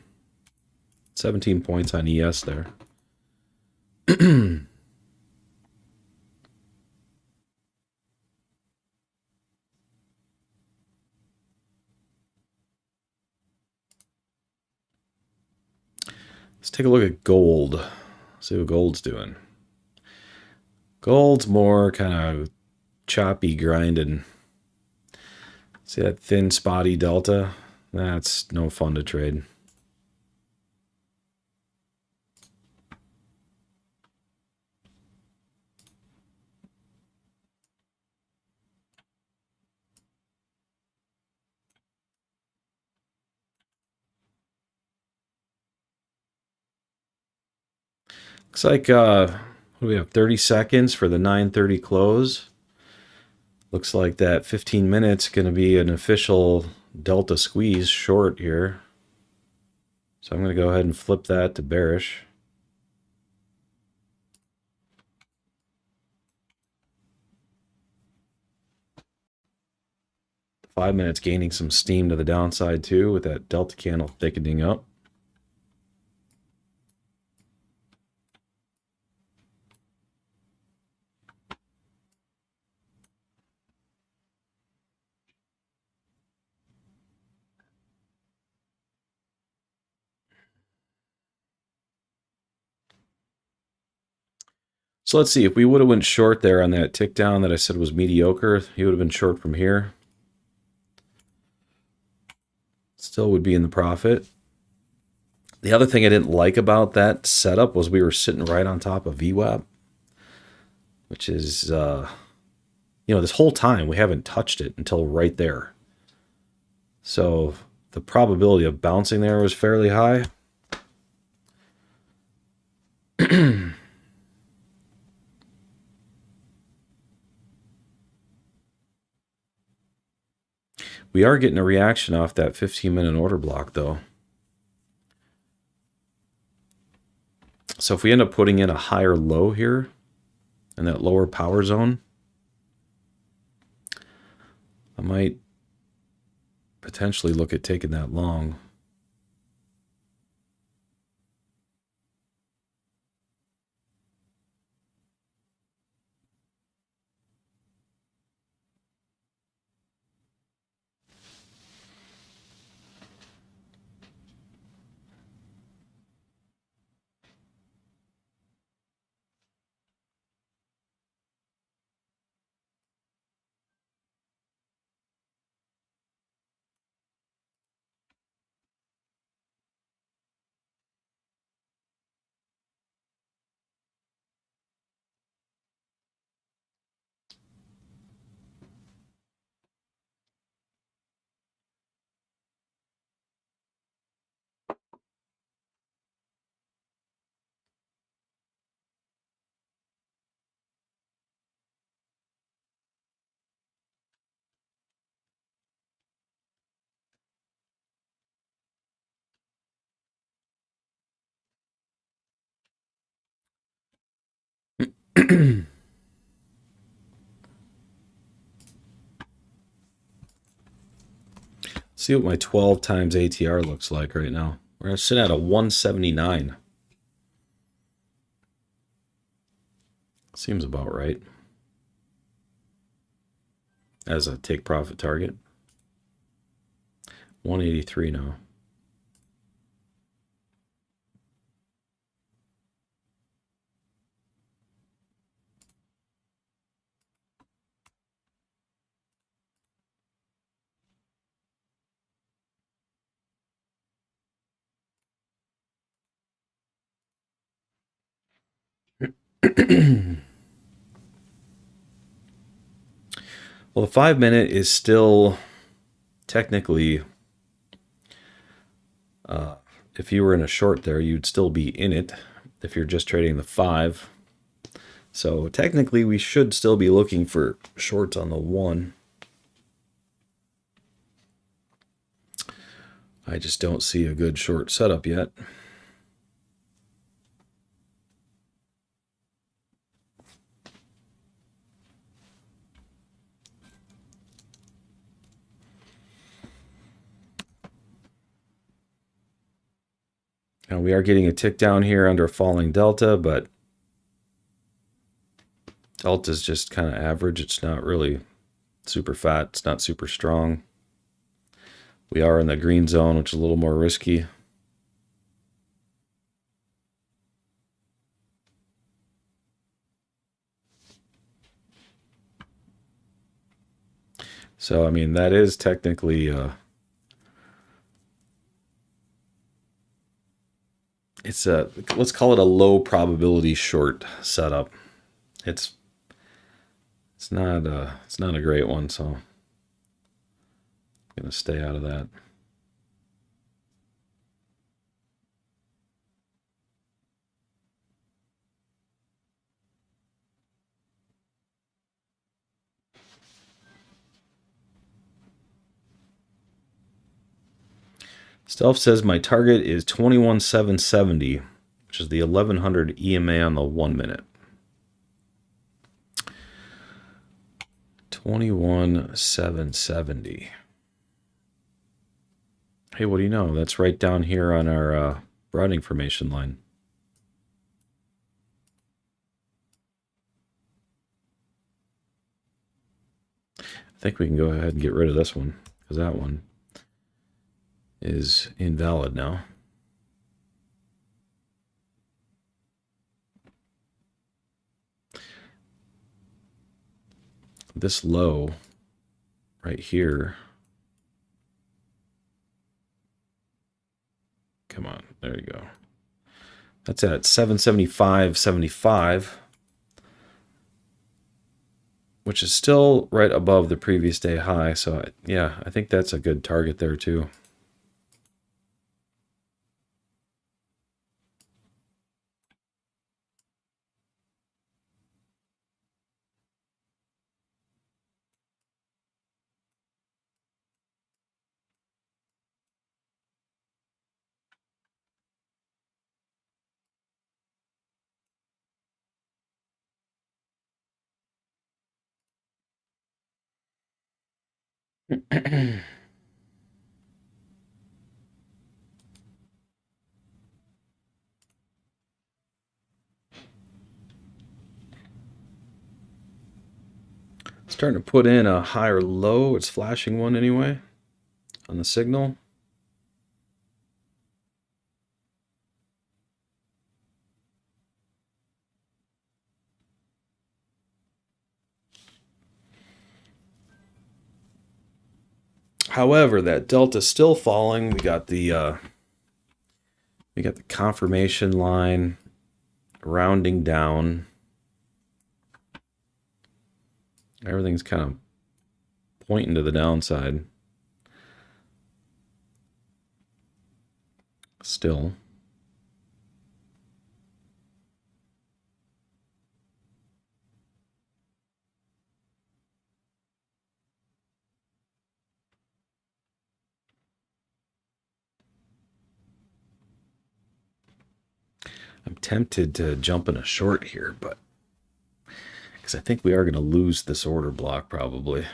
17 points on ES there. Let's take a look at gold. See what gold's doing. Gold's more kind of choppy, grinding. See that thin, spotty delta? That's no fun to trade. Looks like, what do we have, 30 seconds for the 9:30 close. Looks like that 15 minutes going to be an official delta squeeze short here. So I'm going to go ahead and flip that to bearish. The 5 minutes gaining some steam to the downside too with that delta candle thickening up. So let's see, if we would have went short there on that tick down that I said was mediocre, he would have been short from here. Still would be in the profit. The other thing I didn't like about that setup was we were sitting right on top of VWAP, which is, you know, this whole time we haven't touched it until right there. So the probability of bouncing there was fairly high. We are getting a reaction off that 15-minute order block, though. So if we end up putting in a higher low here in that lower power zone, I might potentially look at taking that long. See what my 12 times ATR looks like right now. We're sitting at a 179. Seems about right. As a take profit target. 183 now. Well, the 5 minute is still technically, if you were in a short there, you'd still be in it if you're just trading the 5. So technically, we should still be looking for shorts on the 1. I just don't see a good short setup yet. Now we are getting a tick down here under falling delta, but delta is just kind of average. It's not really super fat. It's not super strong. We are in the green zone, which is a little more risky. So, I mean, that is technically, it's a, let's call it a low probability short setup. It's not a great one, so I'm gonna stay out of that. Stealth says my target is 21,770, which is the 1100 EMA on the 1 minute. 21,770. Hey, what do you know? That's right down here on our routing formation line. I think we can go ahead and get rid of this one, because that one is invalid now. This low right here. Come on, there you go. That's at 775.75, which is still right above the previous day high. So yeah, I think that's a good target there too. Starting to put in a higher low. It's flashing one anyway on the signal. However, that delta's still falling. We got the confirmation line rounding down. Everything's kind of pointing to the downside. Still. I'm tempted to jump in a short here, but because I think we are going to lose this order block probably.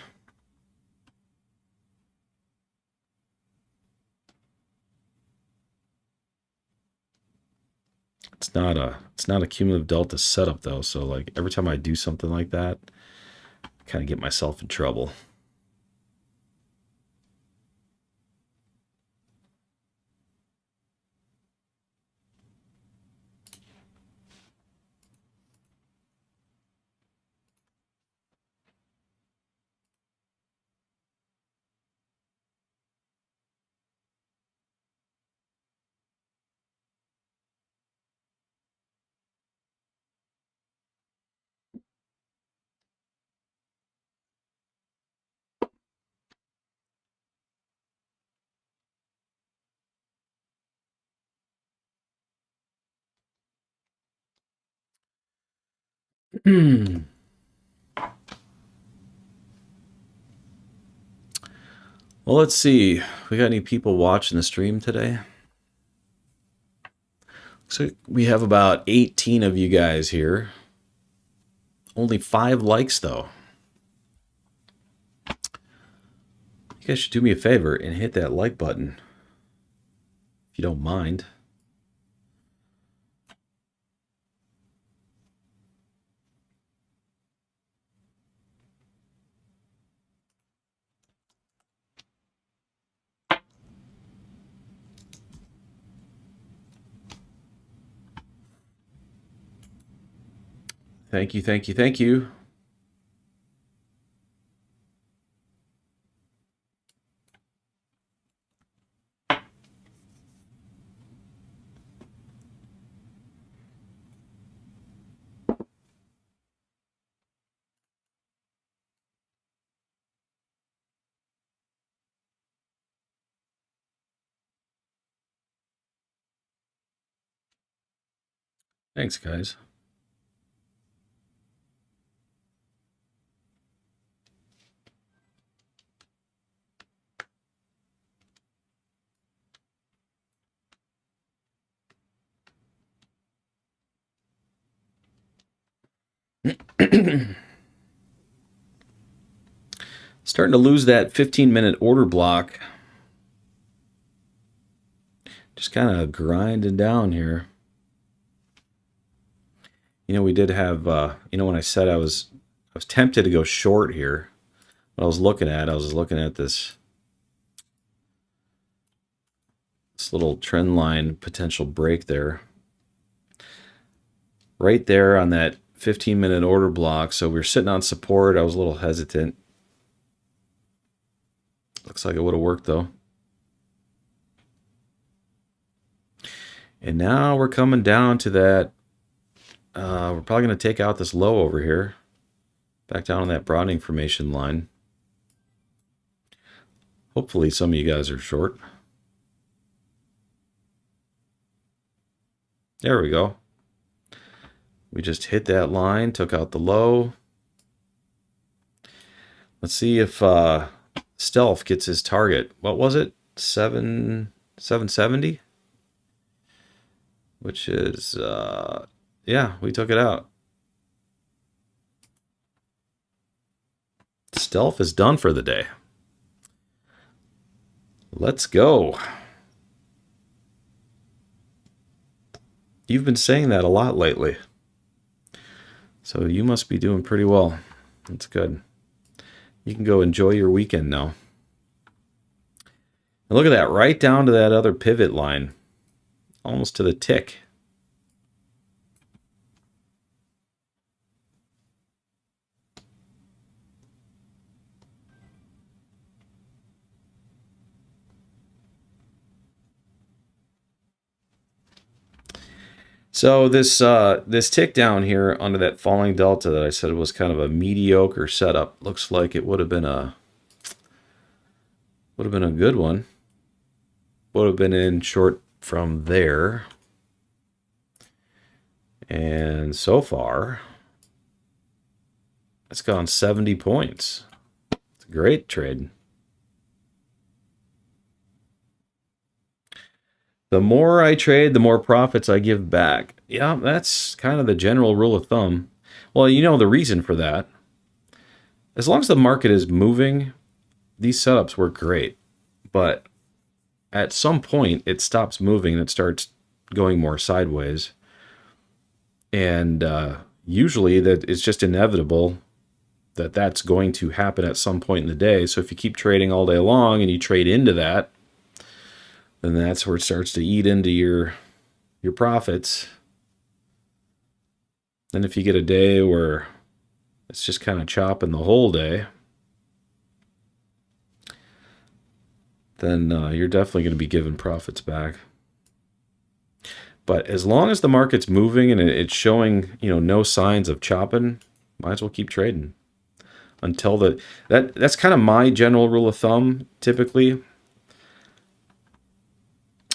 It's not a cumulative delta setup though, so like every time I do something like that, I kind of get myself in trouble. Well, let's see. We got any people watching the stream today? So we have about 18 of you guys here. Only 5 likes, though. You guys should do me a favor and hit that like button, if you don't mind. Thank you, thank you, thank you. Thanks, guys. Starting to lose that 15-minute order block. Just kind of grinding down here. You know, we did have, you know, when I said I was tempted to go short here. What I was looking at this little trend line potential break there. Right there on that 15-minute order block. So we were sitting on support. I was a little hesitant. Looks like it would have worked, though. And now we're coming down to that. We're probably going to take out this low over here. Back down on that broadening formation line. Hopefully some of you guys are short. There we go. We just hit that line, took out the low. Let's see if Stealth gets his target. What was it? 770? Which is, yeah, we took it out. Stealth is done for the day. Let's go. You've been saying that a lot lately. So you must be doing pretty well. That's good. You can go enjoy your weekend now. And look at that, right down to that other pivot line. Almost to the tick. So this tick down here under that falling delta that I said was kind of a mediocre setup, looks like it would have been a good one. Would have been in short from there. And so far, it's gone 70 points. It's a great trade. The more I trade, the more profits I give back. Yeah, that's kind of the general rule of thumb. Well, you know the reason for that. As long as the market is moving, these setups work great. But at some point, it stops moving and it starts going more sideways. And usually that it's just inevitable that that's going to happen at some point in the day. So if you keep trading all day long and you trade into that, then that's where it starts to eat into your profits. Then if you get a day where it's just kind of chopping the whole day, then you're definitely going to be giving profits back. But as long as the market's moving and it's showing, you know, no signs of chopping, might as well keep trading until that's kind of my general rule of thumb. Typically,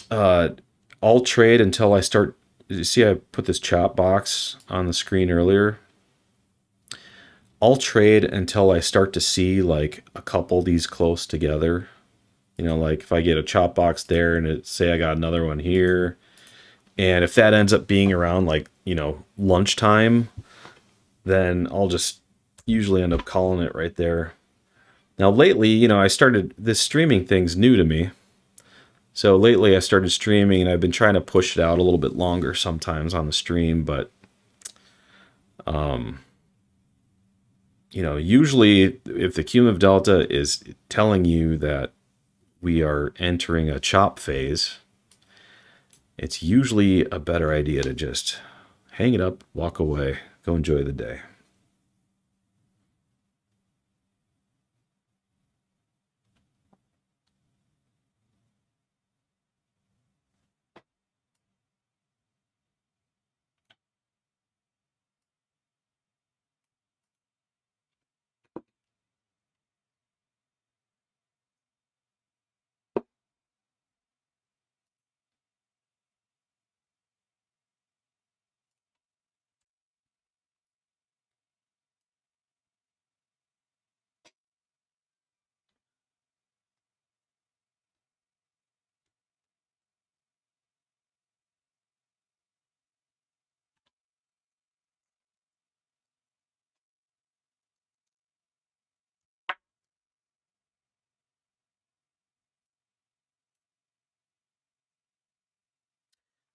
I'll trade until I start. You see, I put this chop box on the screen earlier. I'll trade until I start to see like a couple of these close together. You know, like if I get a chop box there and say I got another one here, and if that ends up being around like, you know, lunchtime, then I'll just usually end up calling it right there. Now lately, you know, I started, this streaming thing's new to me. So lately I started streaming and I've been trying to push it out a little bit longer sometimes on the stream, but you know, usually if the cumulative delta is telling you that we are entering a chop phase, it's usually a better idea to just hang it up, walk away, go enjoy the day.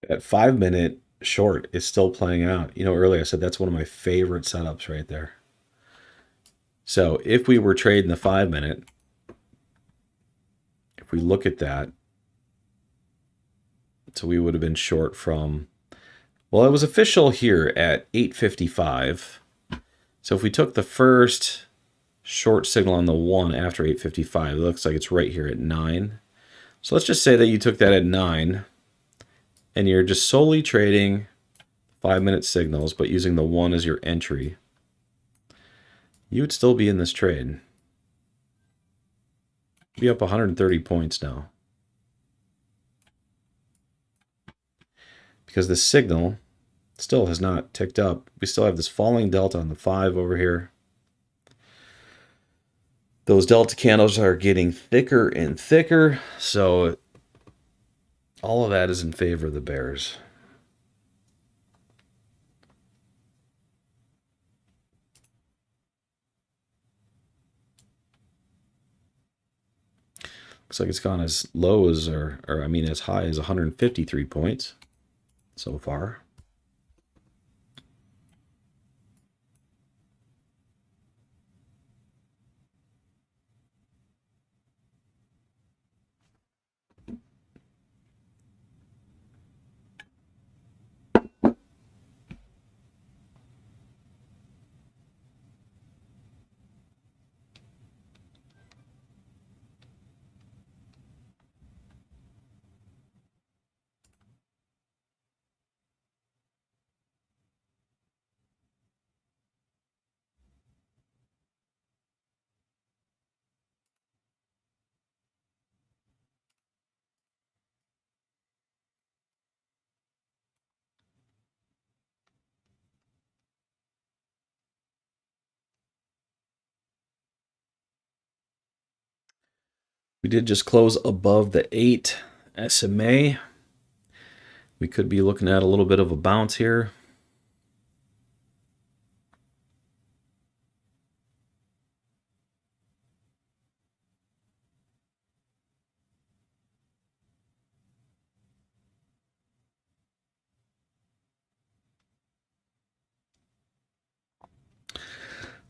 That 5 minute short is still playing out. You know, earlier I said that's one of my favorite setups right there. So if we were trading the 5 minute, if we look at that, so we would have been short from, well, it was official here at 8:55. So if we took the first short signal on the 1 after 8:55, it looks like it's right here at 9. So let's just say that you took that at 9 and you're just solely trading 5-minute signals, but using the 1 as your entry. You would still be in this trade. Be up 130 points now. Because the signal still has not ticked up. We still have this falling delta on the 5 over here. Those delta candles are getting thicker and thicker, so all of that is in favor of the bears. Looks like it's gone as low as, or I mean as high as 153 points so far. We did just close above the 8 SMA. We could be looking at a little bit of a bounce here.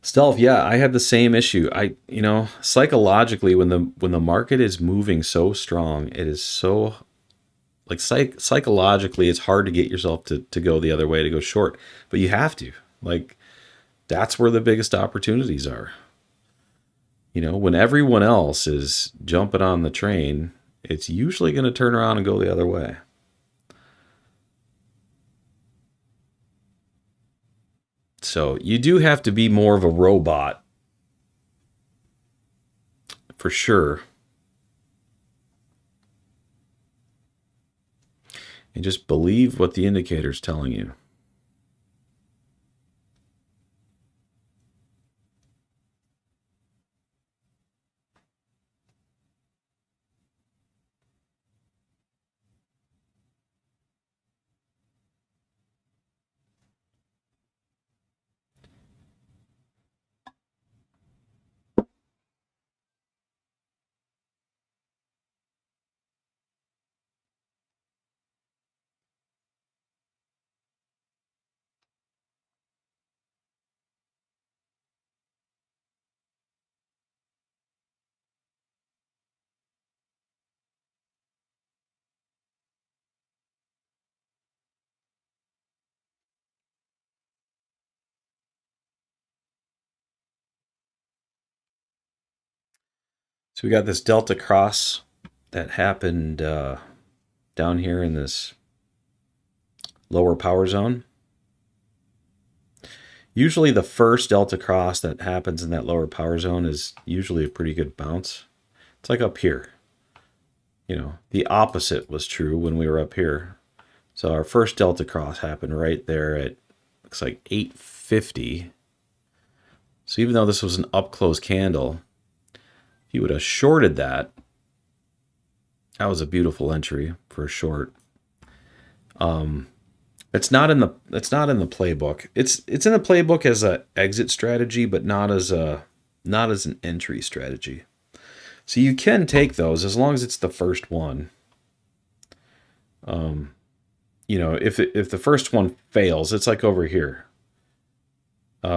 Stealth, yeah, I had the same issue. You know, psychologically, when the market is moving so strong, it is so, like, psychologically, it's hard to get yourself to go the other way, to go short, but you have to. Like, that's where the biggest opportunities are. You know, when everyone else is jumping on the train, it's usually going to turn around and go the other way. So you do have to be more of a robot, for sure. And just believe what the indicator's telling you. So we got this delta cross that happened down here in this lower power zone. Usually the first delta cross that happens in that lower power zone is usually a pretty good bounce. It's like up here. You know, the opposite was true when we were up here. So our first delta cross happened right there at, looks like 850. So even though this was an up close candle, if you would have shorted that, that was a beautiful entry for a short. It's not in the playbook. It's in the playbook as a exit strategy, but not as an entry strategy. So you can take those as long as it's the first one. You know, if the first one fails, it's like over here.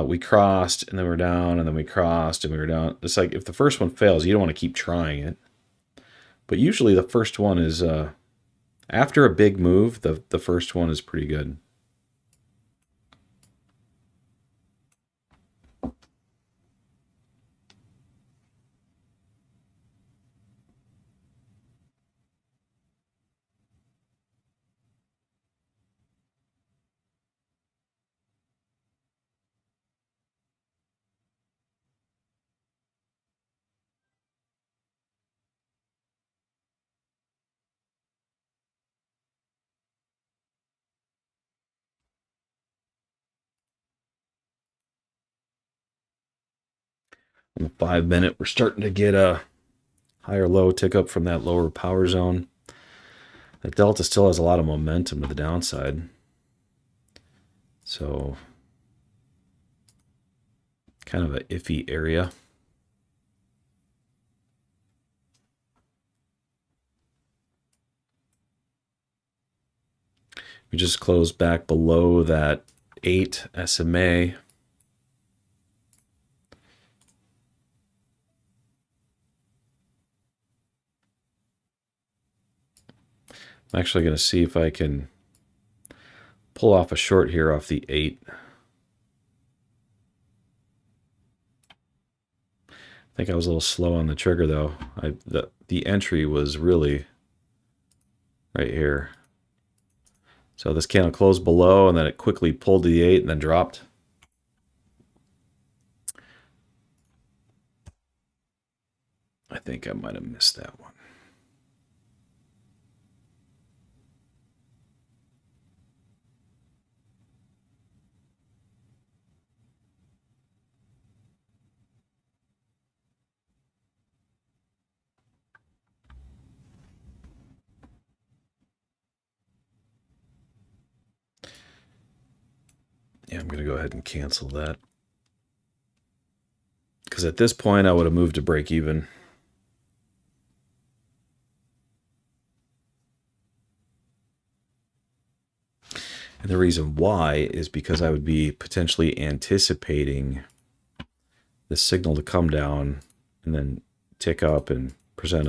We crossed and then we're down, and then we crossed and we were down. It's like if the first one fails, you don't want to keep trying it. But usually the first one is after a big move, the first one is pretty good. On the 5-minute, we're starting to get a higher low tick up from that lower power zone. That delta still has a lot of momentum to the downside. So kind of an iffy area. We just closed back below that 8 SMA. I'm actually going to see if I can pull off a short here off the 8. I think I was a little slow on the trigger though. The entry was really right here. So this candle closed below and then it quickly pulled to the 8 and then dropped. I think I might have missed that one. Yeah, I'm going to go ahead and cancel that. Because at this point, I would have moved to break even. And the reason why is because I would be potentially anticipating the signal to come down and then tick up and present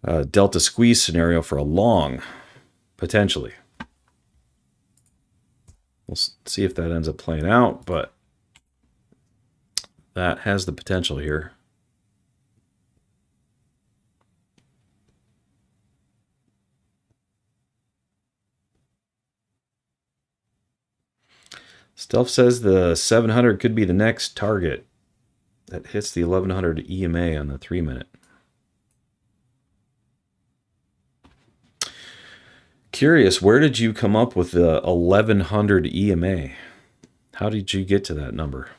a delta squeeze scenario for a long, potentially. We'll see if that ends up playing out, but that has the potential here. Stealth says the 700 could be the next target that hits the 1100 EMA on the 3-minute. Curious, where did you come up with the 1100 EMA? How did you get to that number?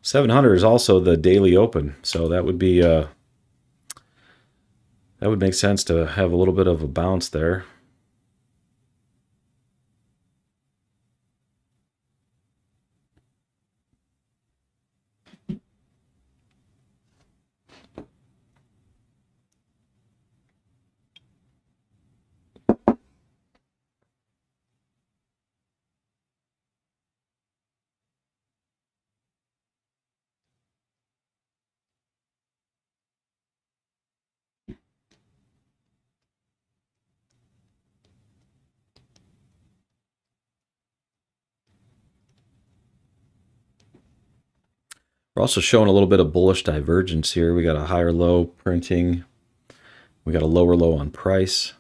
$700 is also the daily open, so that would be that would make sense to have a little bit of a bounce there. We're also showing a little bit of bullish divergence here. We got a higher low printing. We got a lower low on price.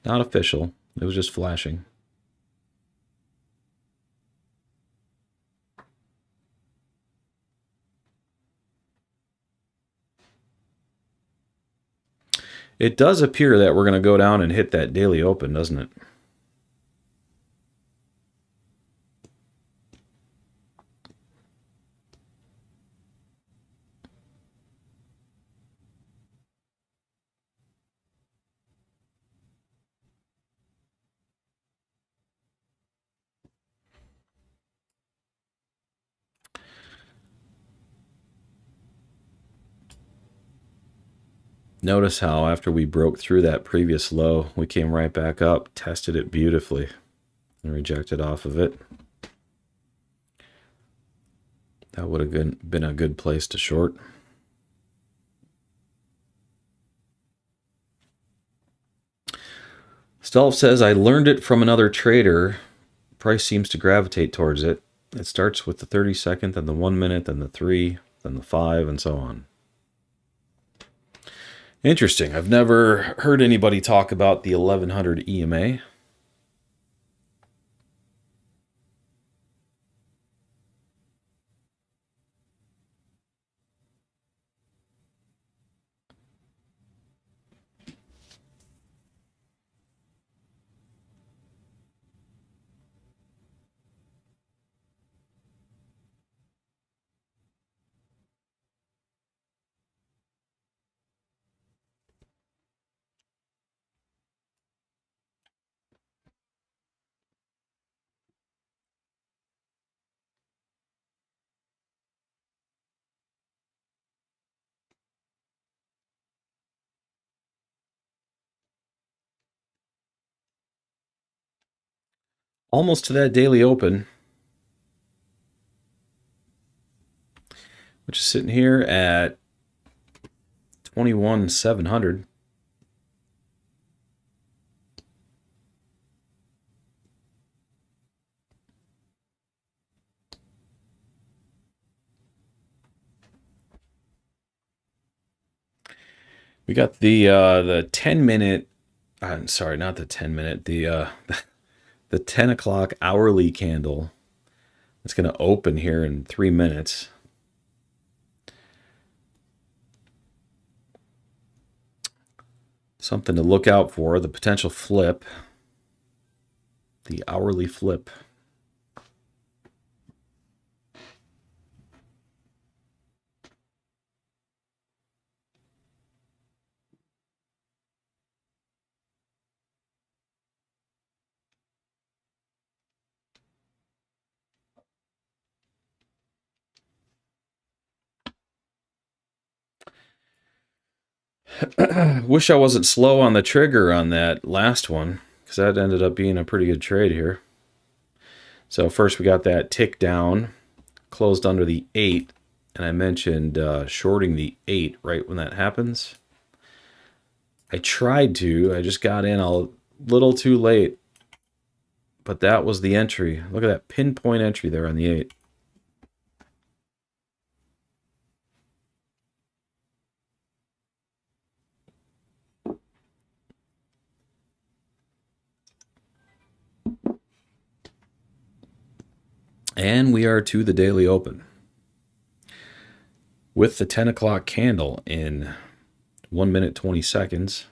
Not official. It was just flashing. It does appear that we're going to go down and hit that daily open, doesn't it? Notice how after we broke through that previous low, we came right back up, tested it beautifully, and rejected off of it. That would have been a good place to short. Stolf says, I learned it from another trader. Price seems to gravitate towards it. It starts with the 30-second, then the 1 minute, then the 3, then the 5, and so on. Interesting. I've never heard anybody talk about the 1100 EMA. Almost to that daily open, which is sitting here at 21,700. We got the 10-minute. I'm sorry, not the 10-minute. The 10 o'clock hourly candle. It's going to open here in 3 minutes. Something to look out for, the potential flip. The hourly flip. Wish I wasn't slow on the trigger on that last one, because that ended up being a pretty good trade here. So first we got that tick down, closed under the 8, and I mentioned shorting the 8 right when that happens. I tried to, I just got in a little too late, but that was the entry. Look at that pinpoint entry there on the 8. And we are to the daily open with the 10 o'clock candle in 1 minute 20 seconds.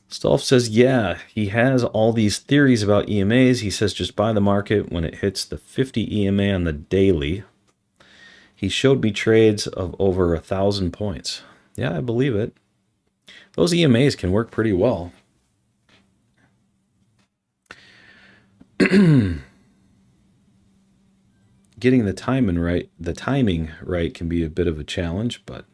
Stolf says, yeah, he has all these theories about EMAs. He says just buy the market when it hits the 50 EMA on the daily. He showed me trades of over 1,000 points. Yeah, I believe it. Those EMAs can work pretty well. Getting the timing right can be a bit of a challenge, but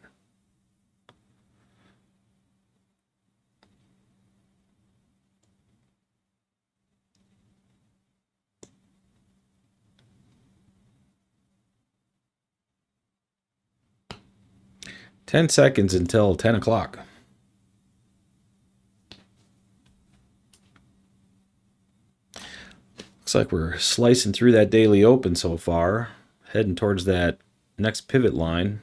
$10 seconds until 10 o'clock. Looks like we're slicing through that daily open so far, heading towards that next pivot line.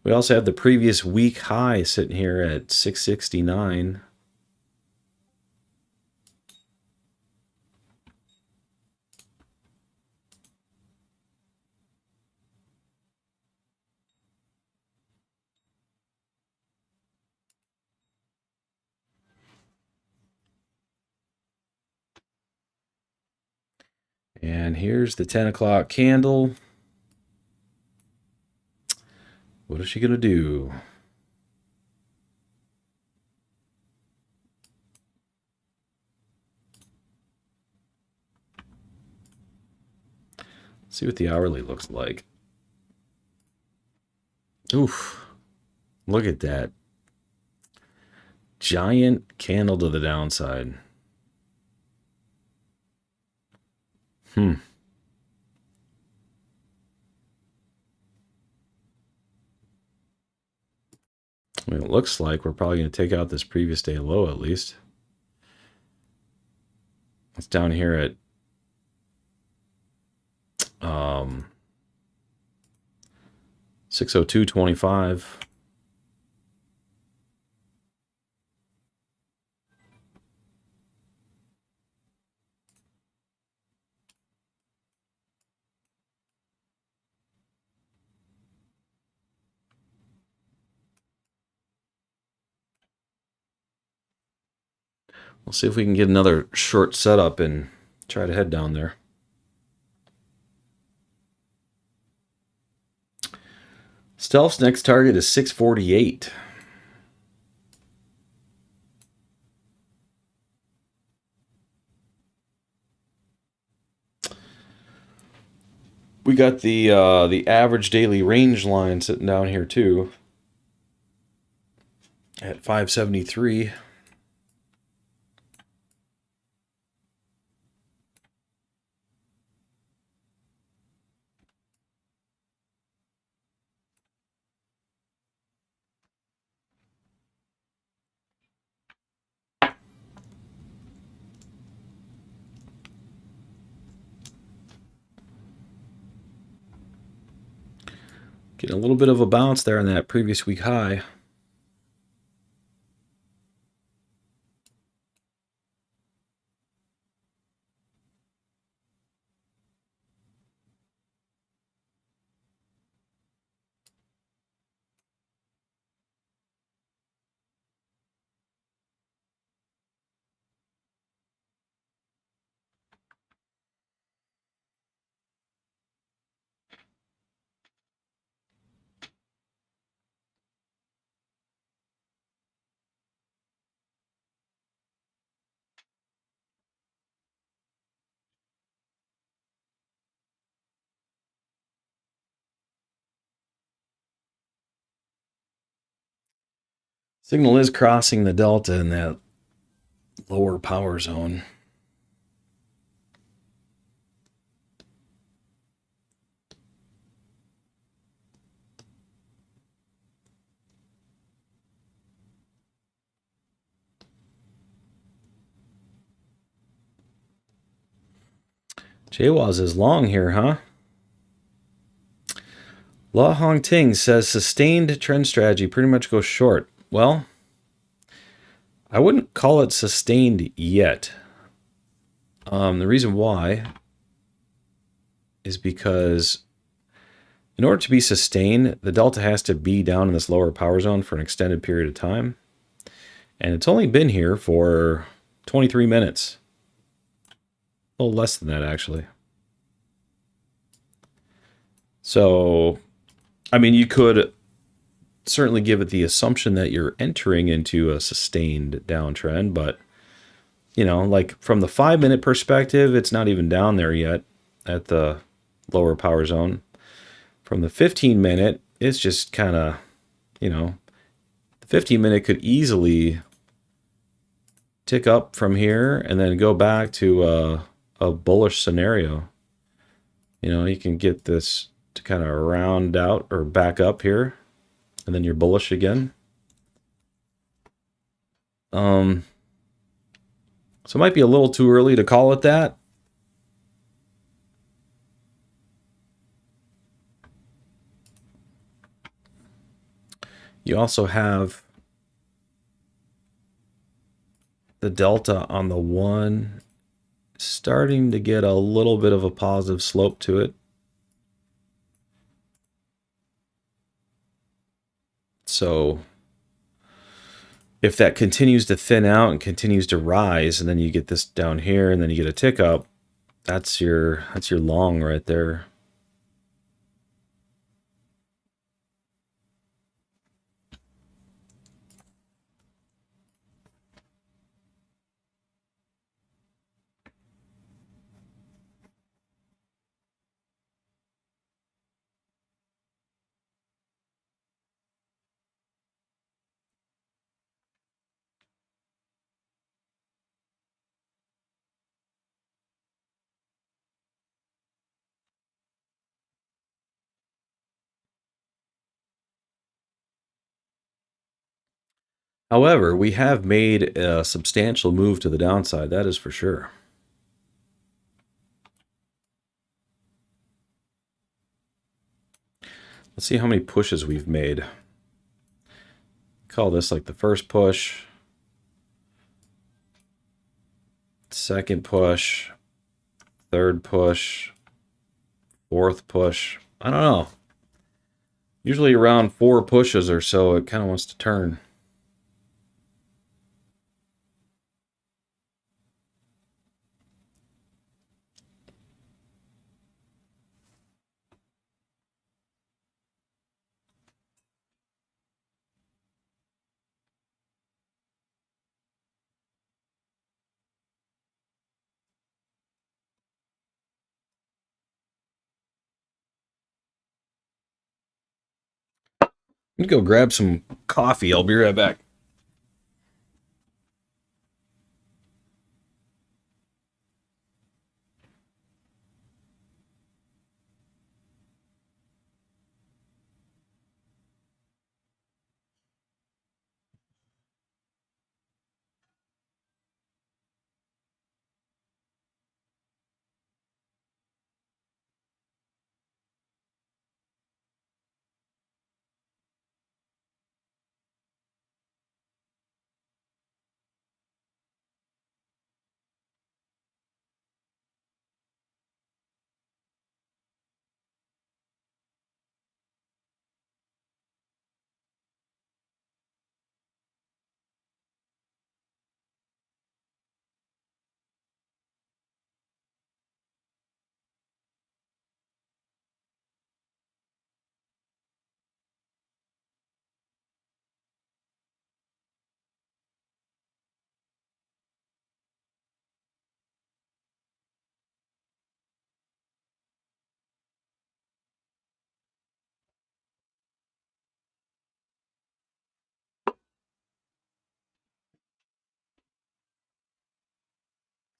We also have the previous week high sitting here at 669. And here's the 10 o'clock candle. What is she going to do? Let's see what the hourly looks like. Oof. Look at that. Giant candle to the downside. I mean, it looks like we're probably going to take out this previous day low at least. It's down here at 602.25. We'll see if we can get another short setup and try to head down there. Stealth's next target is 648. We got the average daily range line sitting down here too at 573. Getting a little bit of a bounce there on that previous week high. Signal is crossing the delta in that lower power zone. JWAZ is long here, huh? La Hong Ting says sustained trend strategy pretty much goes short. Well, I wouldn't call it sustained yet. The reason why is because In order to be sustained, the delta has to be down in this lower power zone for an extended period of time. And it's only been here for 23 minutes. A little less than that, actually. So, I mean, you could certainly give it the assumption that you're entering into a sustained downtrend, but, you know, like from the 5-minute perspective, it's not even down there yet at the lower power zone. From the 15-minute, it's just kind of, you know, the 15-minute could easily tick up from here and then go back to a bullish scenario. You know, you can get this to kind of round out or back up here, and then you're bullish again. So it might be a little too early to call it that. You also have the delta on the 1 starting to get a little bit of a positive slope to it. So if that continues to thin out and continues to rise, and then you get this down here, and then you get a tick up, that's your long right there. However, we have made a substantial move to the downside, that is for sure. Let's see how many pushes we've made. Call this like the first push, second push, third push, fourth push. I don't know. Usually around 4 pushes or so, it kind of wants to turn. I'm gonna go grab some coffee. I'll be right back.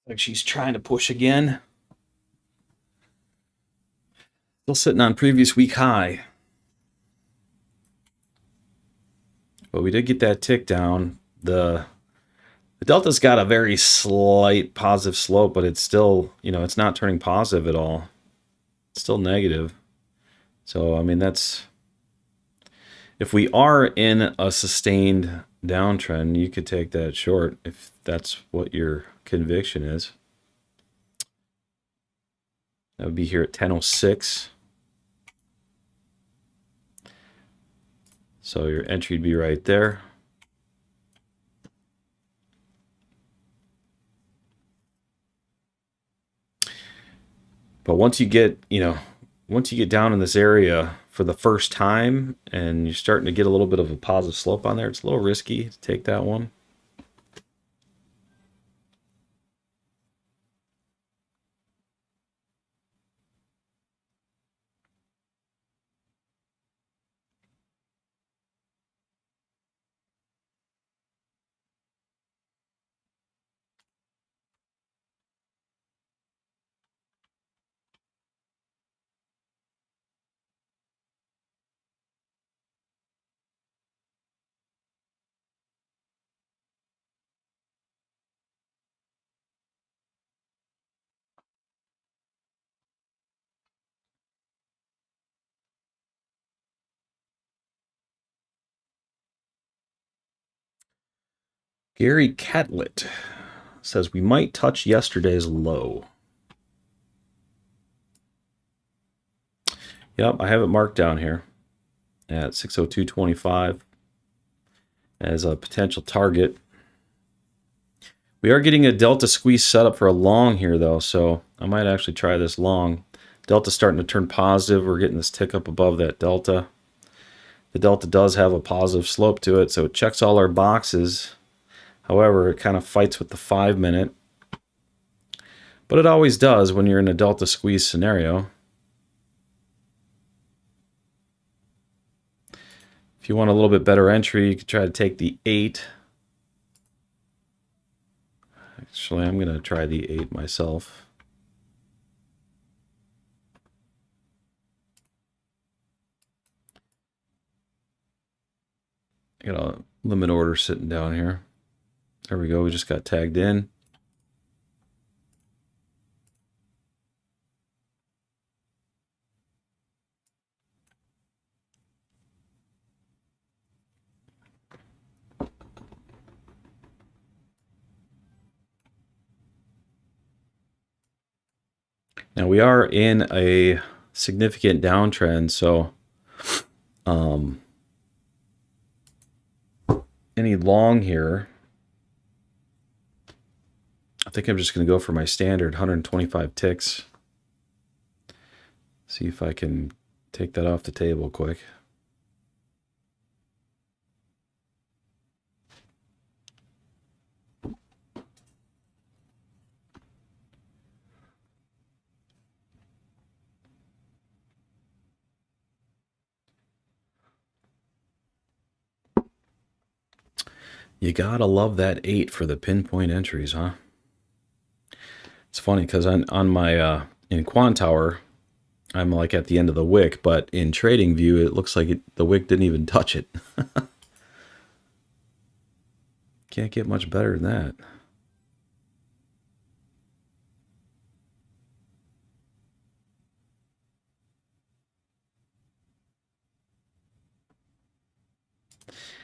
Like she's trying to push again. Still sitting on previous week high. But we did get that tick down. The delta's got a very slight positive slope, but it's still, you know, it's not turning positive at all. It's still negative. So, I mean, that's... If we are in a sustained downtrend, you could take that short if that's what your conviction is. That would be here at 10:06. So your entry would be right there. But once you get, once you get down in this area for the first time and you're starting to get a little bit of a positive slope on there, it's a little risky to take that one. Gary Catlett says we might touch yesterday's low. Yep, I have it marked down here at 602.25 as a potential target. We are getting a delta squeeze setup for a long here though, so I might actually try this long. Delta's starting to turn positive. We're getting this tick up above that delta. The delta does have a positive slope to it, so it checks all our boxes. However, it kind of fights with the 5-minute. But it always does when you're in a delta squeeze scenario. If you want a little bit better entry, you could try to take the 8. Actually, I'm going to try the 8 myself. I got a limit order sitting down here. There we go. We just got tagged in. Now we are in a significant downtrend, so any long here, I think I'm just going to go for my standard 125 ticks. See if I can take that off the table quick. You gotta love that 8 for the pinpoint entries, huh? It's funny because on my in Quantower, I'm like at the end of the wick, but in TradingVIew, it looks like the wick didn't even touch it. Can't get much better than that.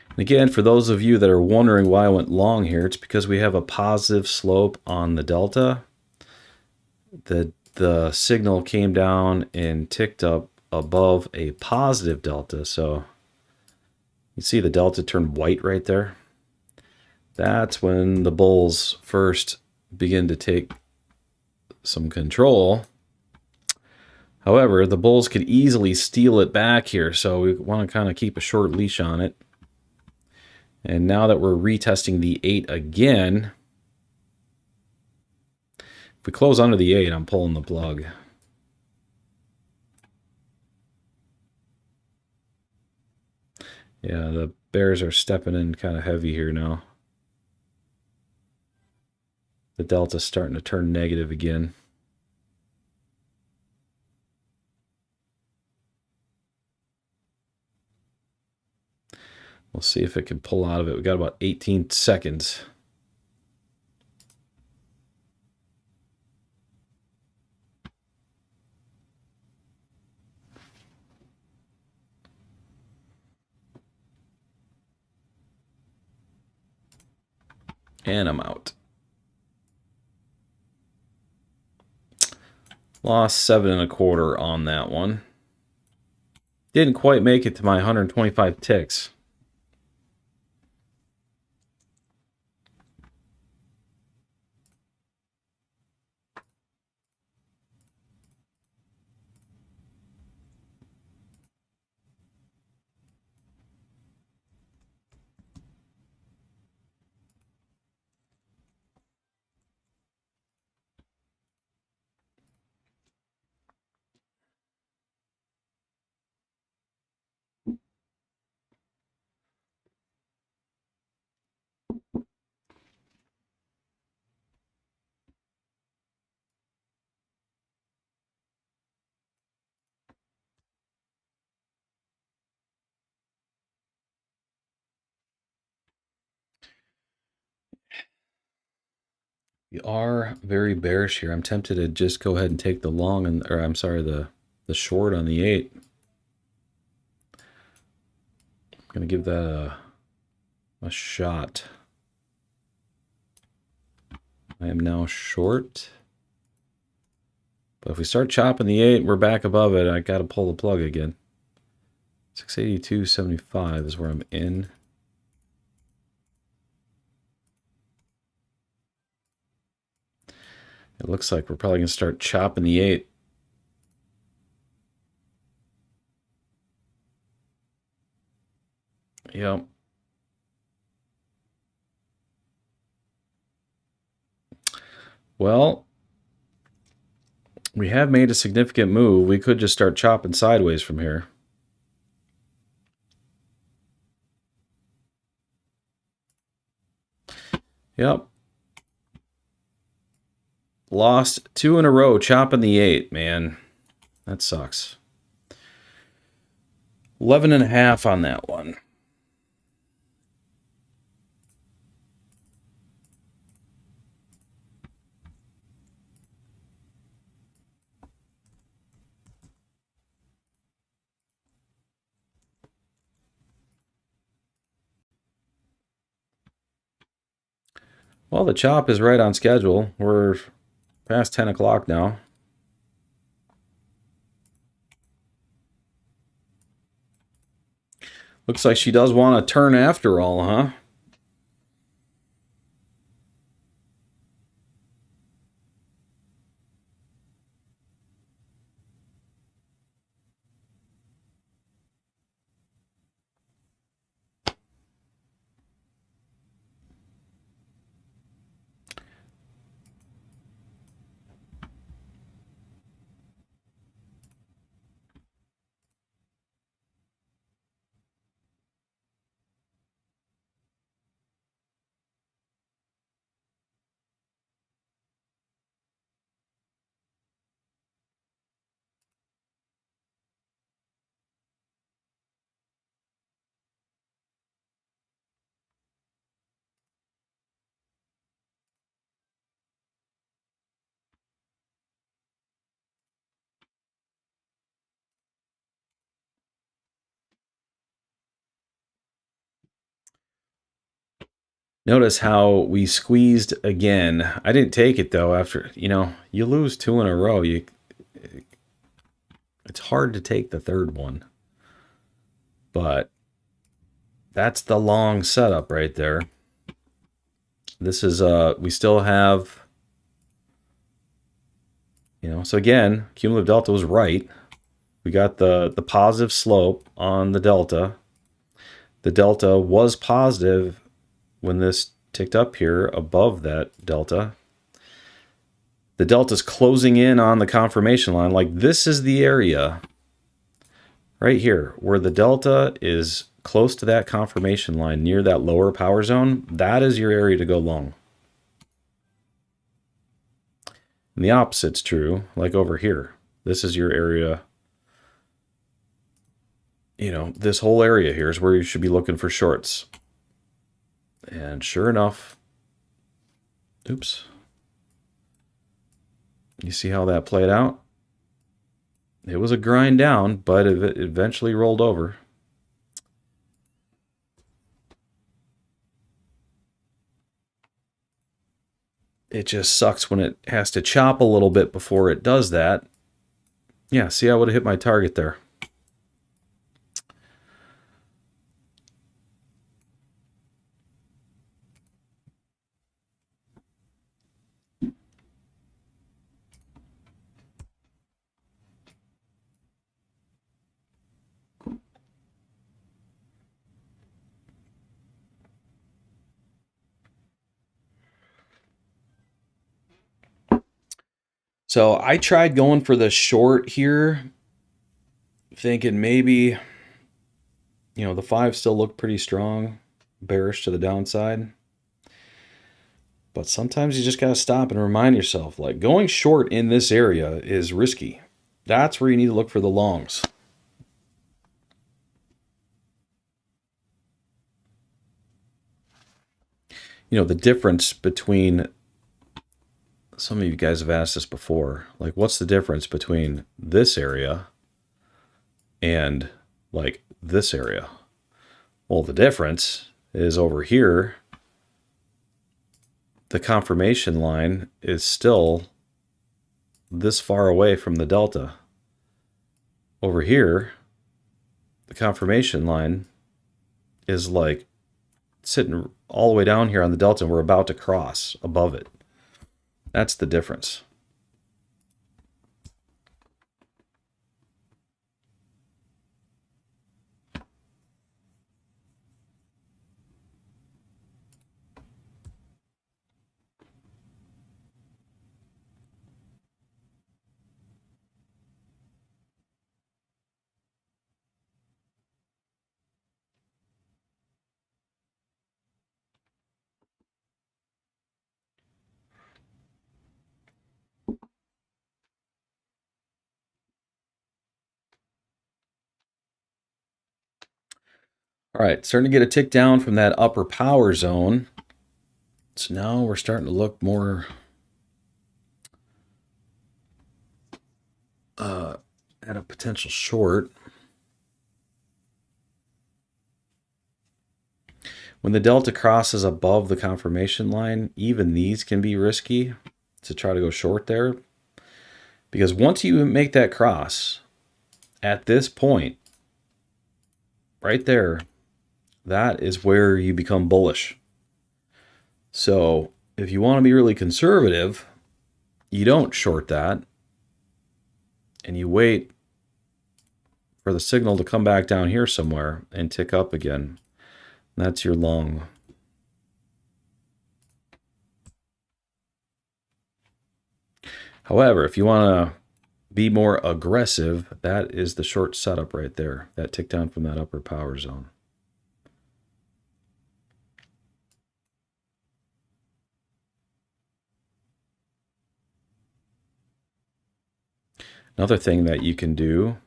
And again, for those of you that are wondering why I went long here, it's because we have a positive slope on the delta. The signal came down and ticked up above a positive delta. So you see the delta turn white right there. That's when the bulls first begin to take some control. However, the bulls could easily steal it back here, so we want to kind of keep a short leash on it. And now that we're retesting the 8 again, if we close under the 8, I'm pulling the plug. Yeah, the bears are stepping in kind of heavy here now. The delta's starting to turn negative again. We'll see if it can pull out of it. We got about 18 seconds. And I'm out. Lost 7 1/4 on that one. Didn't quite make it to my 125 ticks. We are very bearish here. I'm tempted to just go ahead and take the long, and or I'm sorry, the short on the 8. I'm going to give that a shot. I am now short. But if we start chopping the 8, we're back above it. I got to pull the plug again. 682.75 is where I'm in. It looks like we're probably going to start chopping the 8. Yep. Well, we have made a significant move. We could just start chopping sideways from here. Yep. Lost 2 in a row, chopping the 8, man. That sucks. 11.5 on that one. Well, the chop is right on schedule. We're past 10 o'clock now. Looks like she does want to turn after all, huh? Notice how we squeezed again. I didn't take it though. After, you lose 2 in a row. It's hard to take the third one. But that's the long setup right there. This is we still have, so again, cumulative delta was right. We got the positive slope on the delta. The delta was positive when this ticked up here above that delta. The delta's closing in on the confirmation line. Like, this is the area right here where the delta is close to that confirmation line near that lower power zone. That is your area to go long. And the opposite's true, like over here. This is your area. This whole area here is where you should be looking for shorts. And sure enough, oops. You see how that played out? It was a grind down, but it eventually rolled over. It just sucks when it has to chop a little bit before it does that. Yeah, see, I would have hit my target there. So I tried going for the short here, thinking maybe, the 5 still looked pretty strong, bearish to the downside. But sometimes you just got to stop and remind yourself, like, going short in this area is risky. That's where you need to look for the longs. The difference between some of you guys have asked this before, like what's the difference between this area and like this area? Well, the difference is over here, the confirmation line is still this far away from the delta. Over here, the confirmation line is like sitting all the way down here on the delta, and we're about to cross above it. That's the difference. All right, starting to get a tick down from that upper power zone. So now we're starting to look more at a potential short. When the delta crosses above the confirmation line, even these can be risky to try to go short there. Because once you make that cross at this point, right there, that is where you become bullish. So if you want to be really conservative, you don't short that and you wait for the signal to come back down here somewhere and tick up again. That's your long. However, if you want to be more aggressive, that is the short setup right there. That tick down from that upper power zone. Another thing that you can do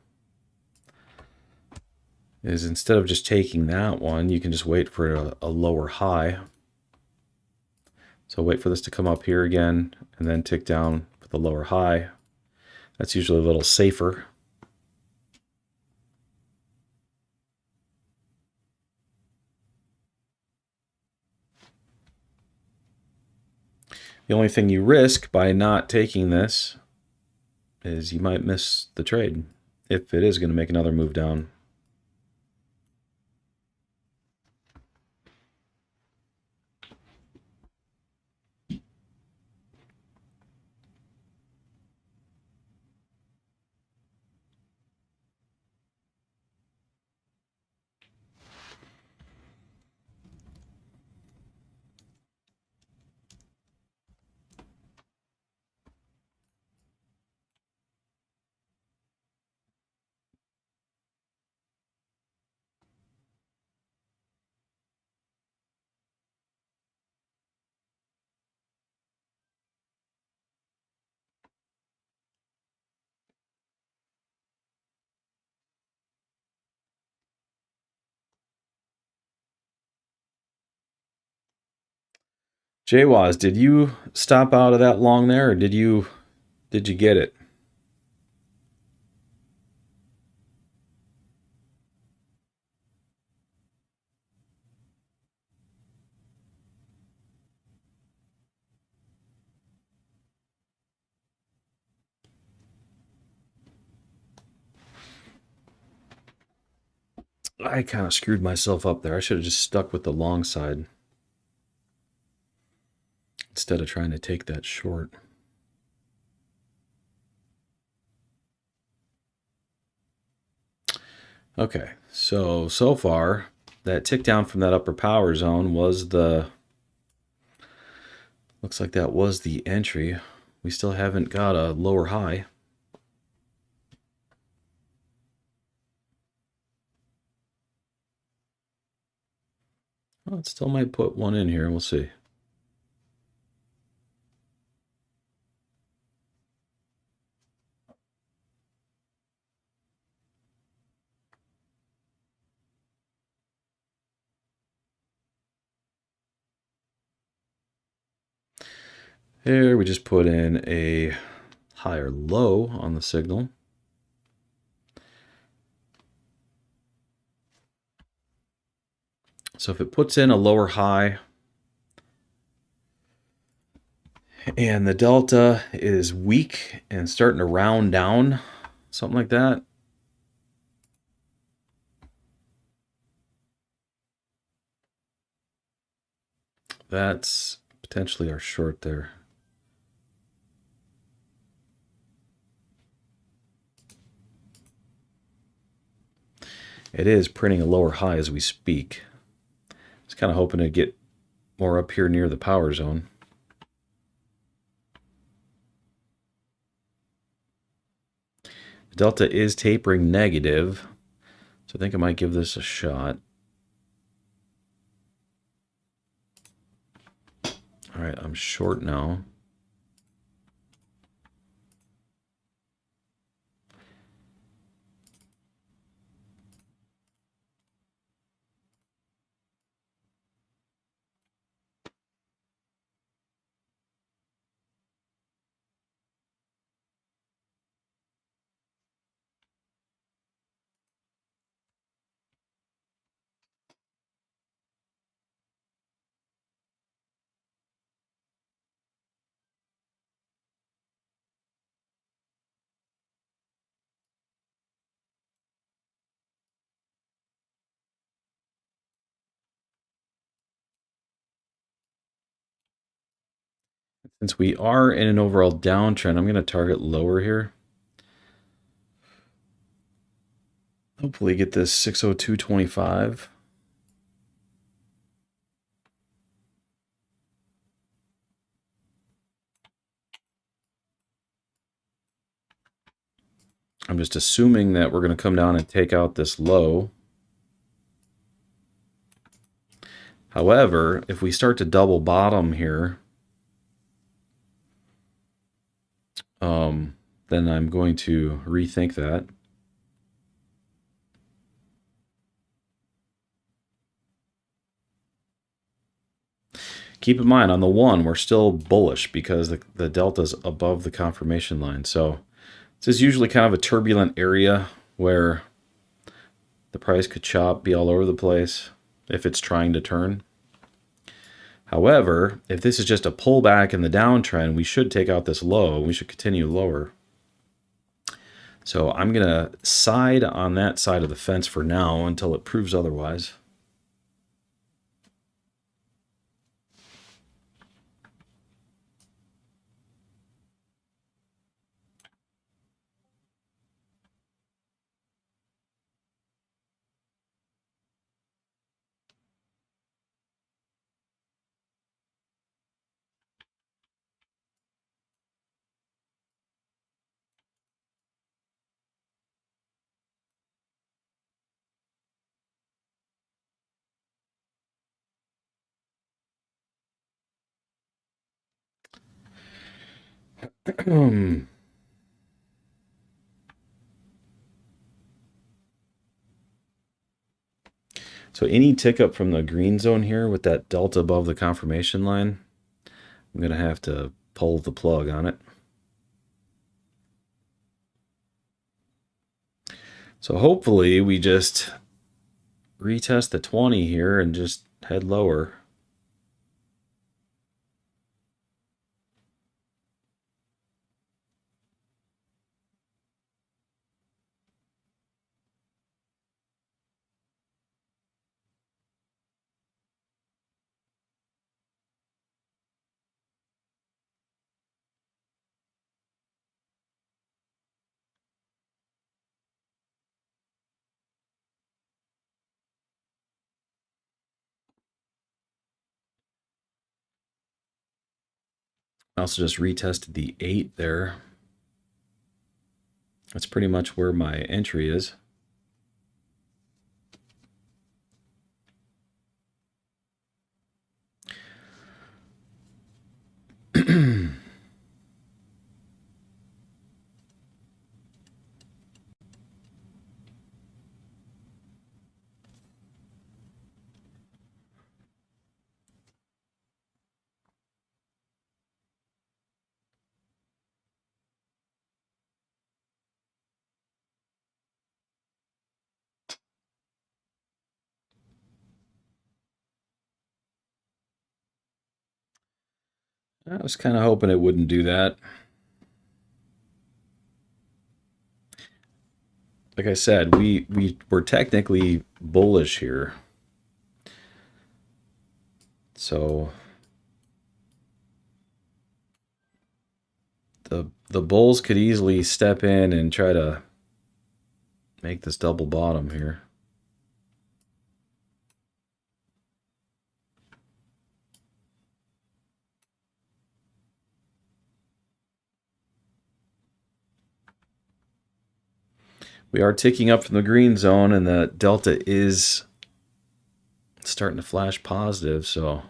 is instead of just taking that one, you can just wait for a lower high. So wait for this to come up here again and then tick down for the lower high. That's usually a little safer. The only thing you risk by not taking this is you might miss the trade if it is going to make another move down. JWAS, did you stop out of that long there, or did you get it? I kind of screwed myself up there. I should have just stuck with the long side instead of trying to take that short. Okay, so far, that tick down from that upper power zone was looks like that was the entry. We still haven't got a lower high. Well, it still might put one in here. We'll see. Here we just put in a higher low on the signal. So if it puts in a lower high and the delta is weak and starting to round down, something like that, that's potentially our short there. It is printing a lower high as we speak. It's kind of hoping to get more up here near the power zone. The delta is tapering negative, so I think I might give this a shot. All right, I'm short now. Since we are in an overall downtrend, I'm going to target lower here. Hopefully get this 602.25. I'm just assuming that we're going to come down and take out this low. However, if we start to double bottom here, then I'm going to rethink that. Keep in mind, on the one, we're still bullish because the delta's above the confirmation line. So this is usually kind of a turbulent area where the price could chop, be all over the place if it's trying to turn. However, if this is just a pullback in the downtrend, we should take out this low. We should continue lower. So I'm going to side on that side of the fence for now until it proves otherwise. So any tick up from the green zone here with that delta above the confirmation line, I'm going to have to pull the plug on it. So hopefully we just retest the 20 here and just head lower. I also just retested the 8 there. That's pretty much where my entry is. I was kind of hoping it wouldn't do that. Like I said, we were technically bullish here. So the bulls could easily step in and try to make this double bottom here. We are ticking up from the green zone, and the delta is starting to flash positive, so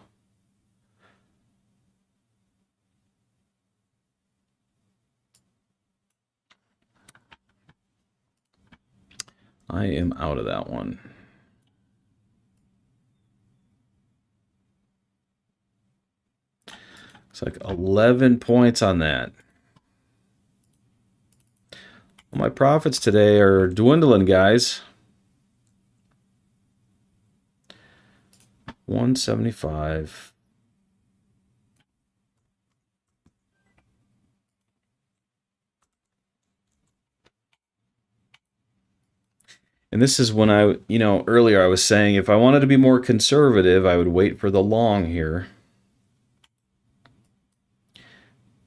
I am out of that one. It's like 11 points on that. Well, my profits today are dwindling, guys. 175. And this is when earlier I was saying if I wanted to be more conservative, I would wait for the long here.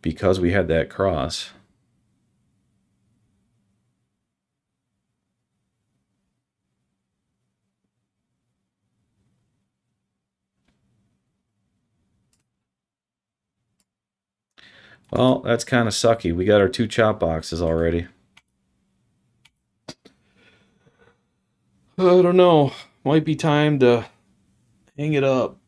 Because we had that cross. Well, that's kind of sucky. We got our 2 chop boxes already. I don't know. Might be time to hang it up.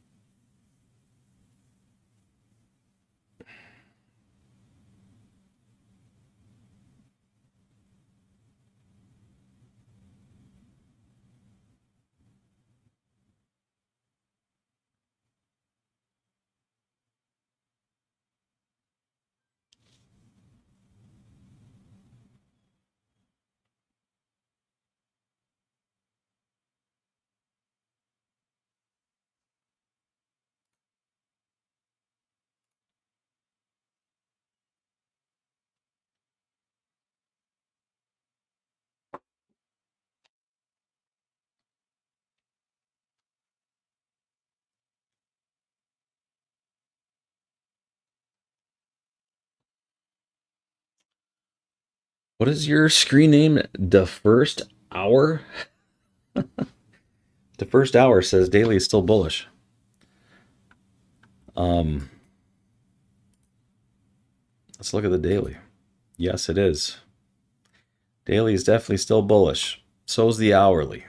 What is your screen name? The First Hour? The First Hour says daily is still bullish. Let's look at the daily. Yes, it is. Daily is definitely still bullish. So is the hourly.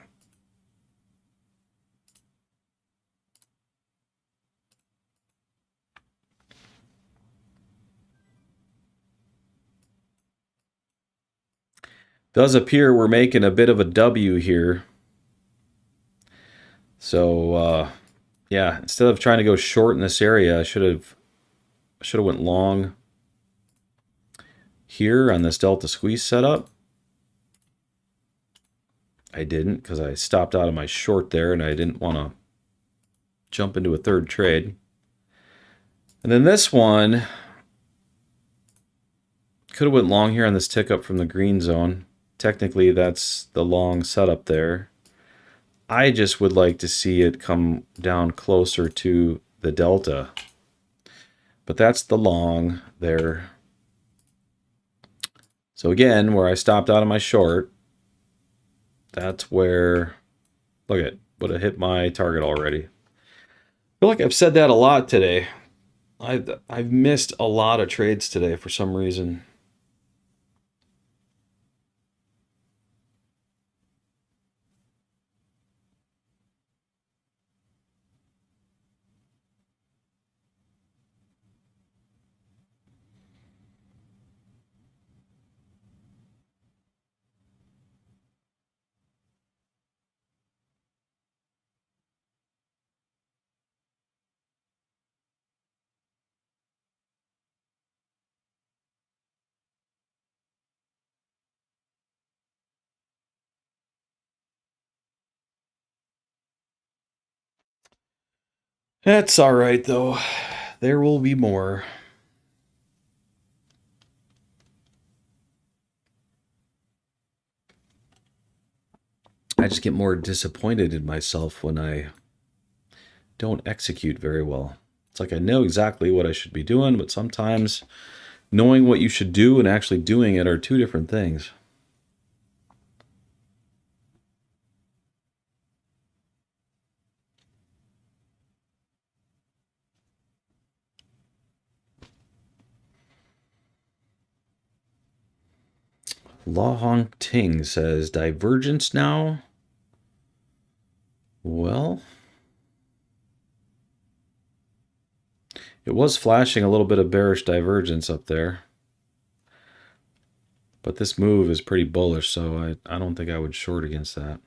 Does appear we're making a bit of a W here. So yeah, instead of trying to go short in this area, I should have went long here on this delta squeeze setup. I didn't because I stopped out of my short there and I didn't want to jump into a third trade. And then this one could have went long here on this tick up from the green zone. Technically, that's the long setup there. I just would like to see it come down closer to the delta. But that's the long there. So again, where I stopped out of my short, that's where, look at, would have hit my target already. I feel like I've said that a lot today. I've missed a lot of trades today for some reason. That's all right, though. There will be more. I just get more disappointed in myself when I don't execute very well. It's like I know exactly what I should be doing, but sometimes knowing what you should do and actually doing it are two different things. Law Hong Ting says divergence now. Well, it was flashing a little bit of bearish divergence up there. But this move is pretty bullish, so I don't think I would short against that.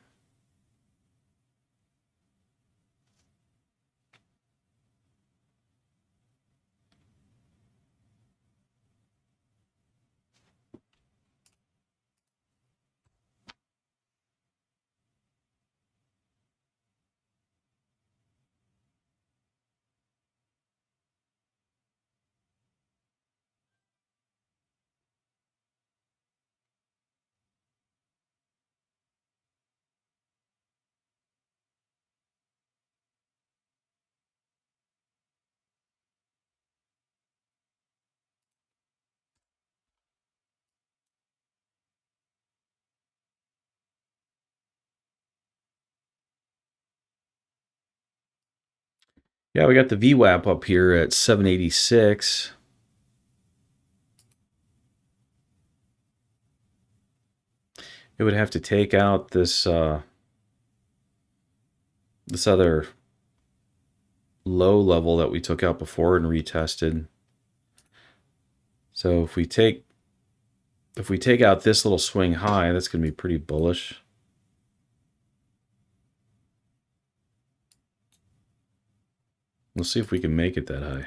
Yeah, we got the VWAP up here at 786. It would have to take out this this other low level that we took out before and retested. So if we take out this little swing high, that's going to be pretty bullish. We'll see if we can make it that high.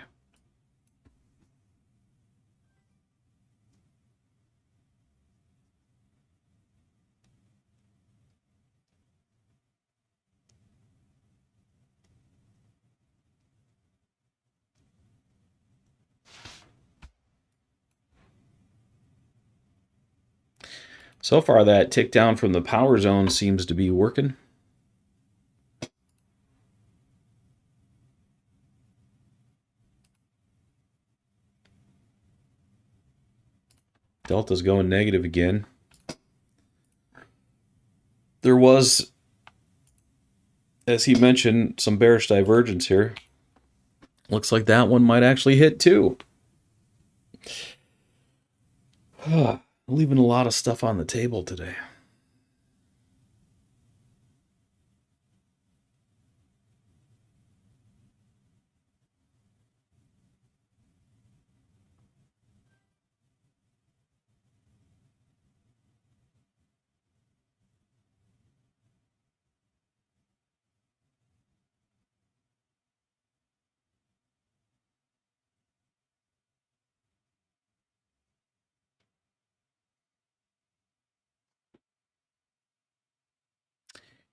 So far, that tick down from the power zone seems to be working. Delta's going negative again. There was, as he mentioned, some bearish divergence here. Looks like that one might actually hit too. Leaving a lot of stuff on the table today.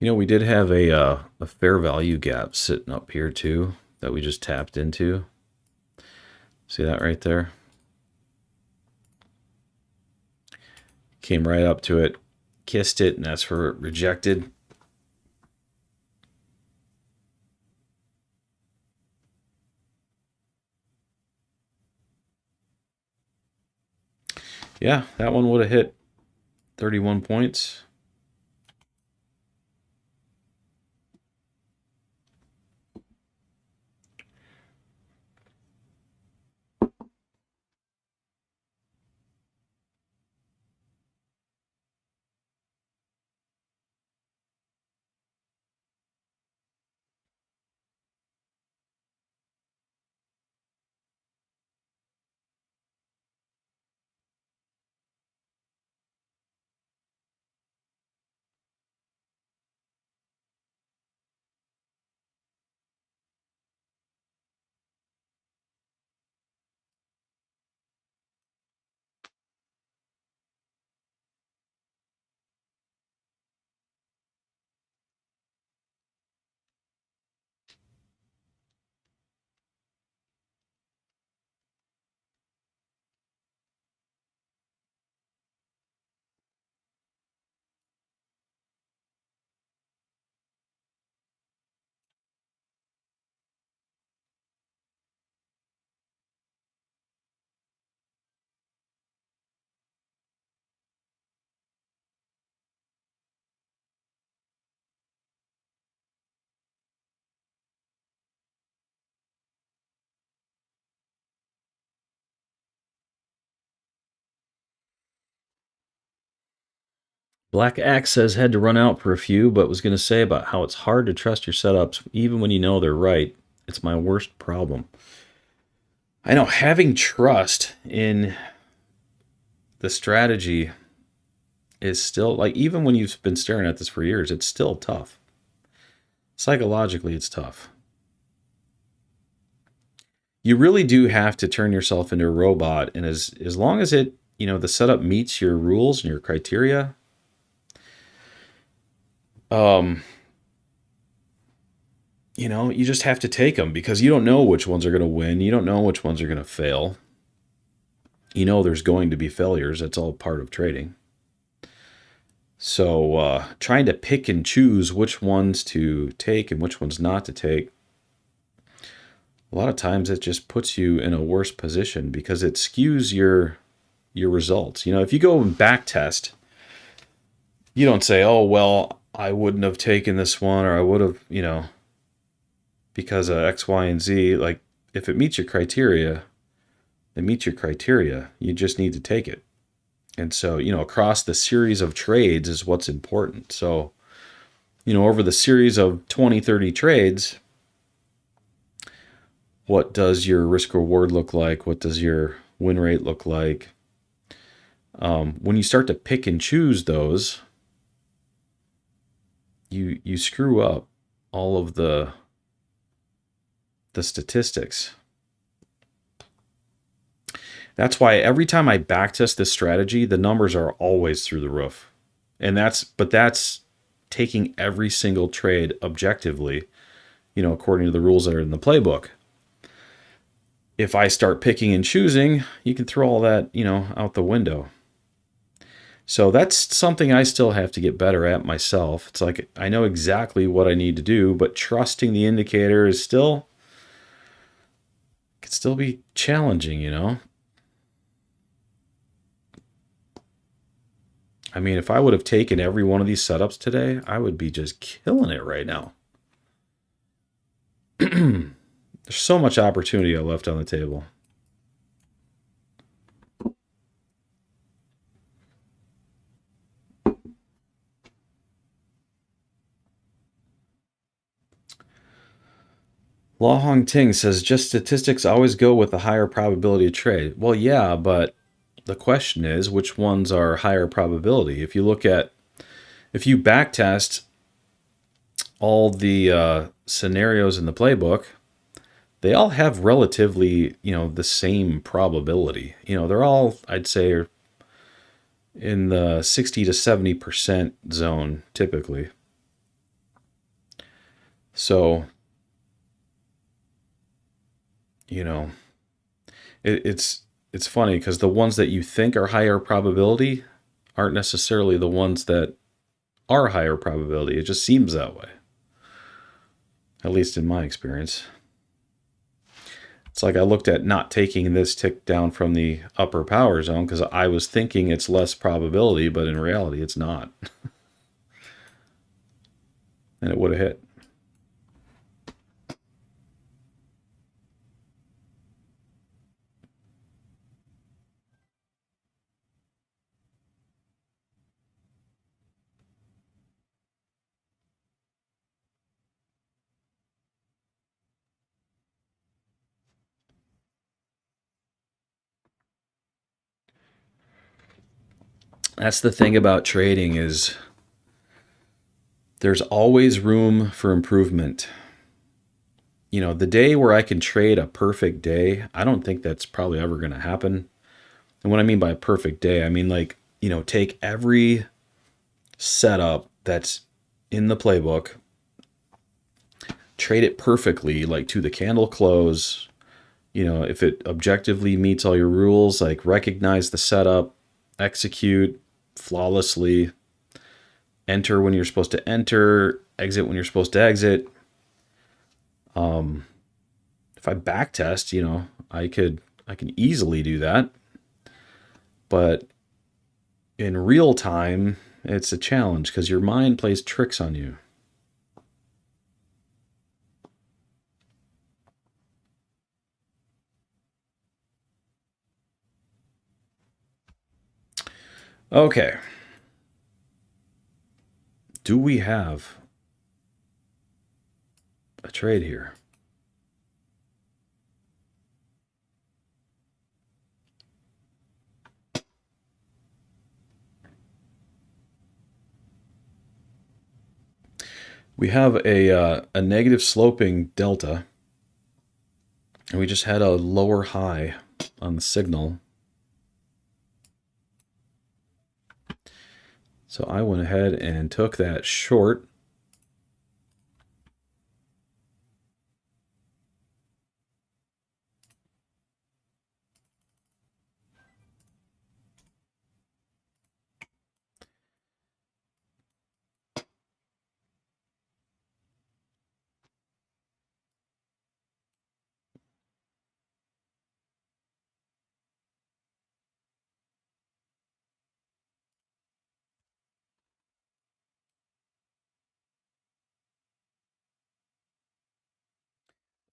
You know, we did have a fair value gap sitting up here too that we just tapped into. See that right there? Came right up to it, kissed it, and that's where it rejected. Yeah, that one would have hit 31 points. Black Axe says had to run out for a few, but was going to say about how it's hard to trust your setups even when you know they're right. It's my worst problem. I know having trust in the strategy is still, like, even when you've been staring at this for years, it's still tough. Psychologically, it's tough. You really do have to turn yourself into a robot, and as long as it, the setup meets your rules and your criteria, you just have to take them because you don't know which ones are going to win. You don't know which ones are going to fail. There's going to be failures. That's all part of trading. So trying to pick and choose which ones to take and which ones not to take, a lot of times it just puts you in a worse position because it skews your results. If you go and back test, you don't say, oh, well, I wouldn't have taken this one, or I would have, because of X, Y, and Z. Like, if it meets your criteria, it meets your criteria. You just need to take it. And so, across the series of trades is what's important. So, over the series of 20, 30 trades, what does your risk reward look like? What does your win rate look like? When you start to pick and choose those, you screw up all of the statistics. That's why every time I backtest this strategy, the numbers are always through the roof. And that's taking every single trade objectively, according to the rules that are in the playbook. If I start picking and choosing, you can throw all that, out the window. So that's something I still have to get better at myself. It's like I know exactly what I need to do, but trusting the indicator is could still be challenging, I mean, if I would have taken every one of these setups today, I would be just killing it right now. There's so much opportunity I left on the table. Law Hong Ting says, just statistics always go with the higher probability of trade. Well, yeah, but the question is, which ones are higher probability? If you backtest all the scenarios in the playbook, they all have relatively, the same probability. They're all, I'd say, in the 60 to 70% zone typically. So, it's funny because the ones that you think are higher probability aren't necessarily the ones that are higher probability. It just seems that way, at least in my experience. It's like I looked at not taking this tick down from the upper power zone because I was thinking it's less probability, but in reality it's not. And it would have hit. That's the thing about trading is there's always room for improvement. The day where I can trade a perfect day, I don't think that's probably ever going to happen. And what I mean by a perfect day, I mean like, take every setup that's in the playbook, trade it perfectly, like to the candle close. If it objectively meets all your rules, like recognize the setup, execute flawlessly, enter when you're supposed to enter, exit when you're supposed to exit. If I backtest, I can easily do that. But in real time, it's a challenge because your mind plays tricks on you. Okay. do we have a trade here? We have a negative sloping delta, and we just had a lower high on the signal. So I went ahead and took that short.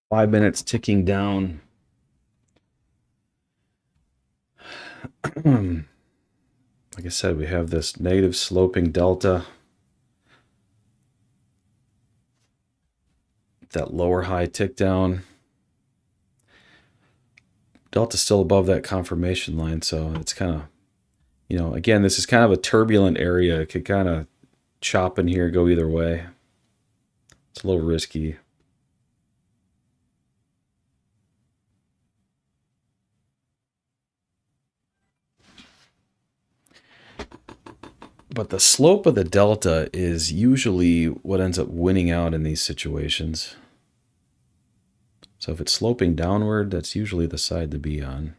Five minutes ticking down. Like I said, we have this negative sloping delta. That lower high tick down. Delta's still above that confirmation line, so it's kind of, you know, again, this is kind of a turbulent area. It could kind of chop in here, go either way. It's a little risky. But the slope of the delta is usually what ends up winning out in these situations. So if it's sloping downward, that's usually the side to be on.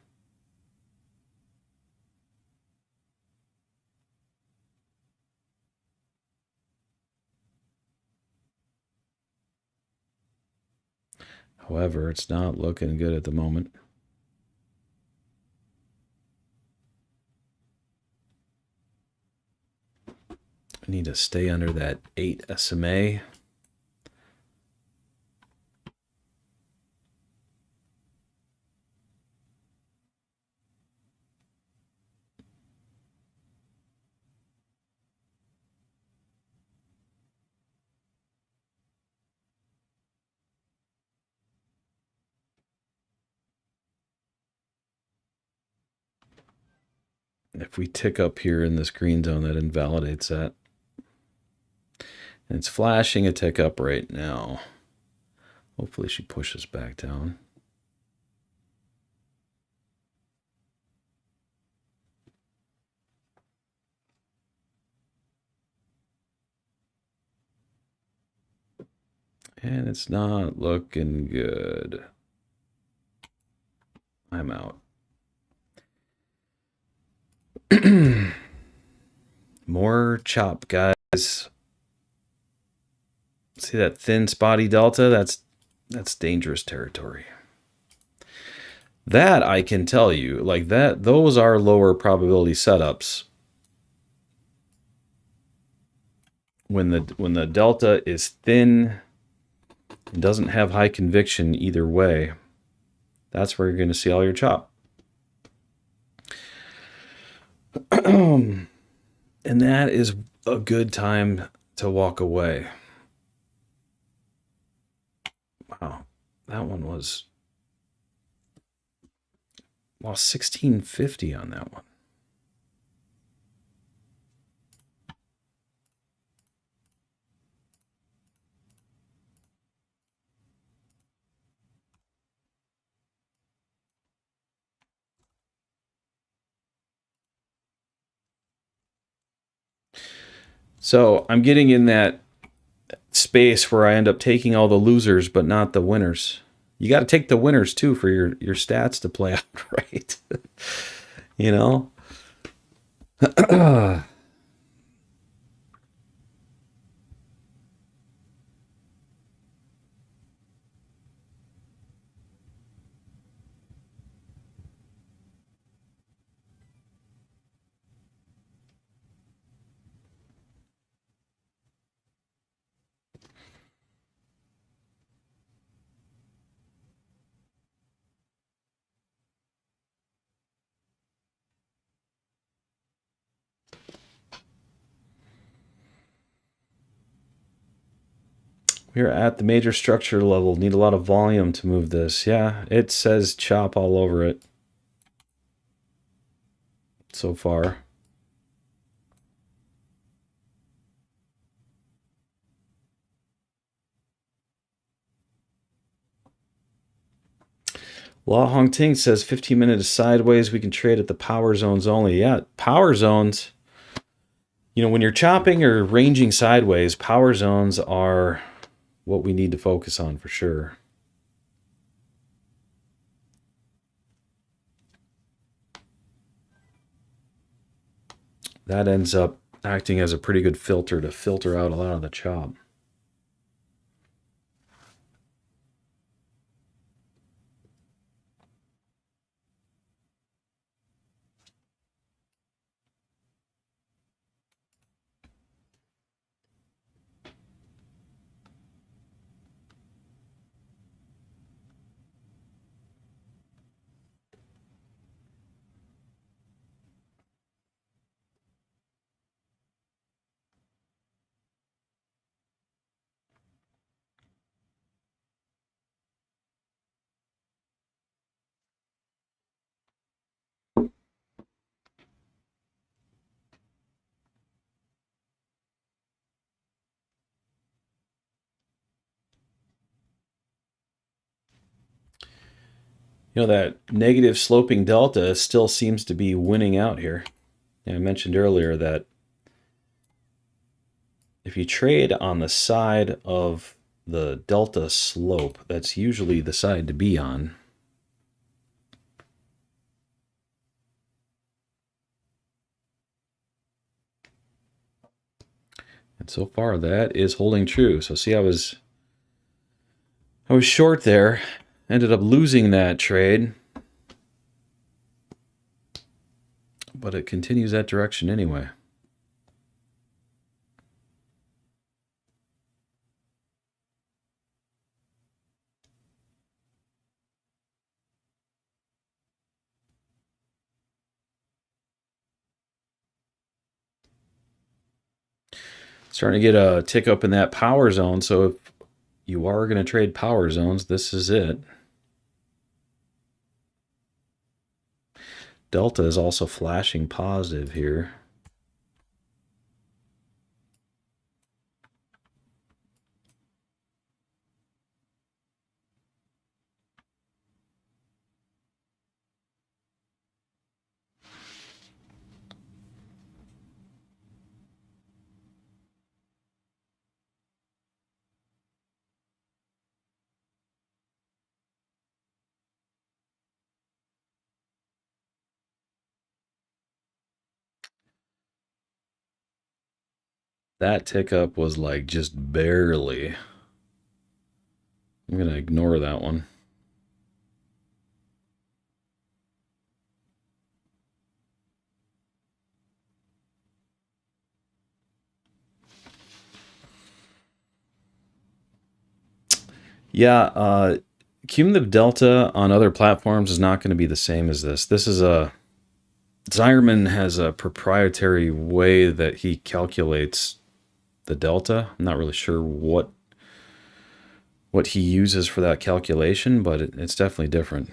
However, it's not looking good at the moment. I need to stay under that 8 SMA. If we tick up here in this green zone, that invalidates that. And it's flashing a tick up right now. Hopefully she pushes back down. And it's not looking good. I'm out. More chop, guys. See that thin spotty delta? That's dangerous territory. That I can tell you, like that, those are lower probability setups. When the delta is thin, it doesn't have high conviction either way. That's where you're going to see all your chop. And that is a good time to walk away. Wow, that one was, lost 1650 on that one. So I'm getting in that space where I end up taking all the losers, but not the winners. You got to take the winners too for your stats to play out right. You know? We're at the major structure level. Need a lot of volume to move this. Yeah, it says chop all over it so far. Law Hong Ting says 15 minutes sideways. We can trade at the power zones only. Yeah, power zones. You know, when you're chopping or ranging sideways, power zones are what we need to focus on for sure. That ends up acting as a pretty good filter to filter out a lot of the chop. You know, that negative sloping delta still seems to be winning out here. And I mentioned earlier that if you trade on the side of the delta slope, that's usually the side to be on. And so far that is holding true. So see, I was short there, ended up losing that trade, but it continues that direction anyway. Starting to get a tick up in that power zone. So if you are going to trade power zones, this is it. Delta is also flashing positive here. That tick up was like just barely. I'm going to ignore that one. Yeah, Cumulative Delta on other platforms is not going to be the same as this. This is a... Zeiierman has a proprietary way that he calculates the delta. I'm not really sure what he uses for that calculation, but it's definitely different.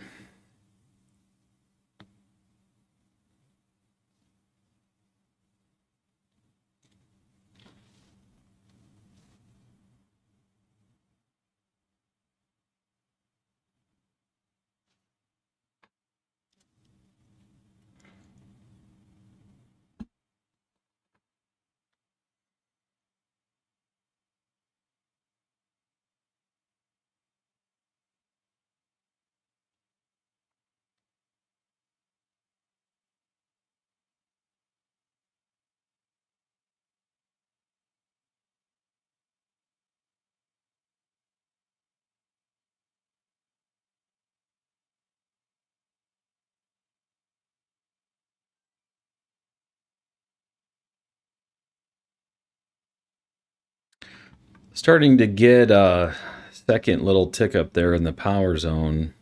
Starting to get a second little tick up there in the power zone.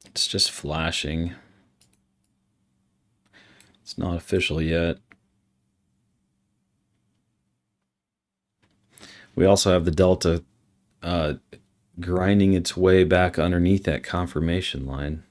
It's just flashing. It's not official yet. We also have the Delta grinding its way back underneath that confirmation line.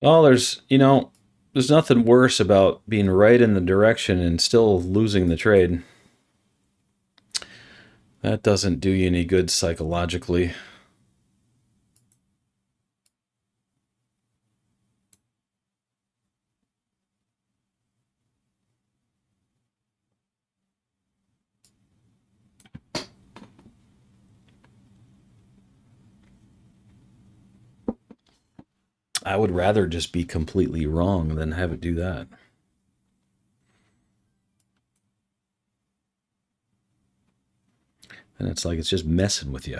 Well, there's nothing worse about being right in the direction and still losing the trade. That doesn't do you any good psychologically. I would rather just be completely wrong than have it do that. And it's like it's just messing with you.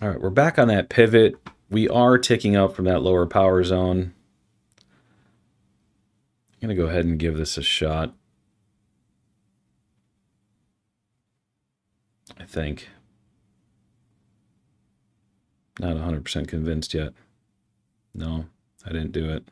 All right, we're back on that pivot. We are ticking up from that lower power zone. I'm going to go ahead and give this a shot. I think. Not 100% convinced yet. No, I didn't do it.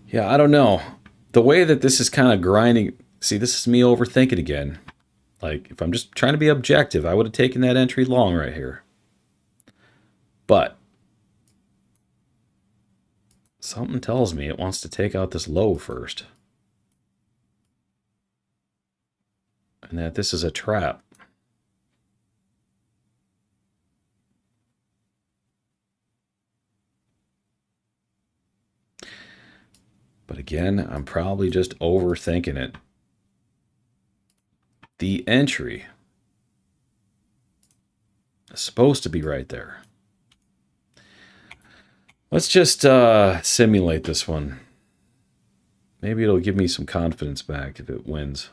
Yeah, I don't know. The way that this is kind of grinding, see, this is me overthinking again. Like, if I'm just trying to be objective, I would have taken that entry long right here. But something tells me it wants to take out this low first. And that this is a trap. But again, I'm probably just overthinking it. The entry is supposed to be right there. Let's just simulate this one. Maybe it'll give me some confidence back if it wins.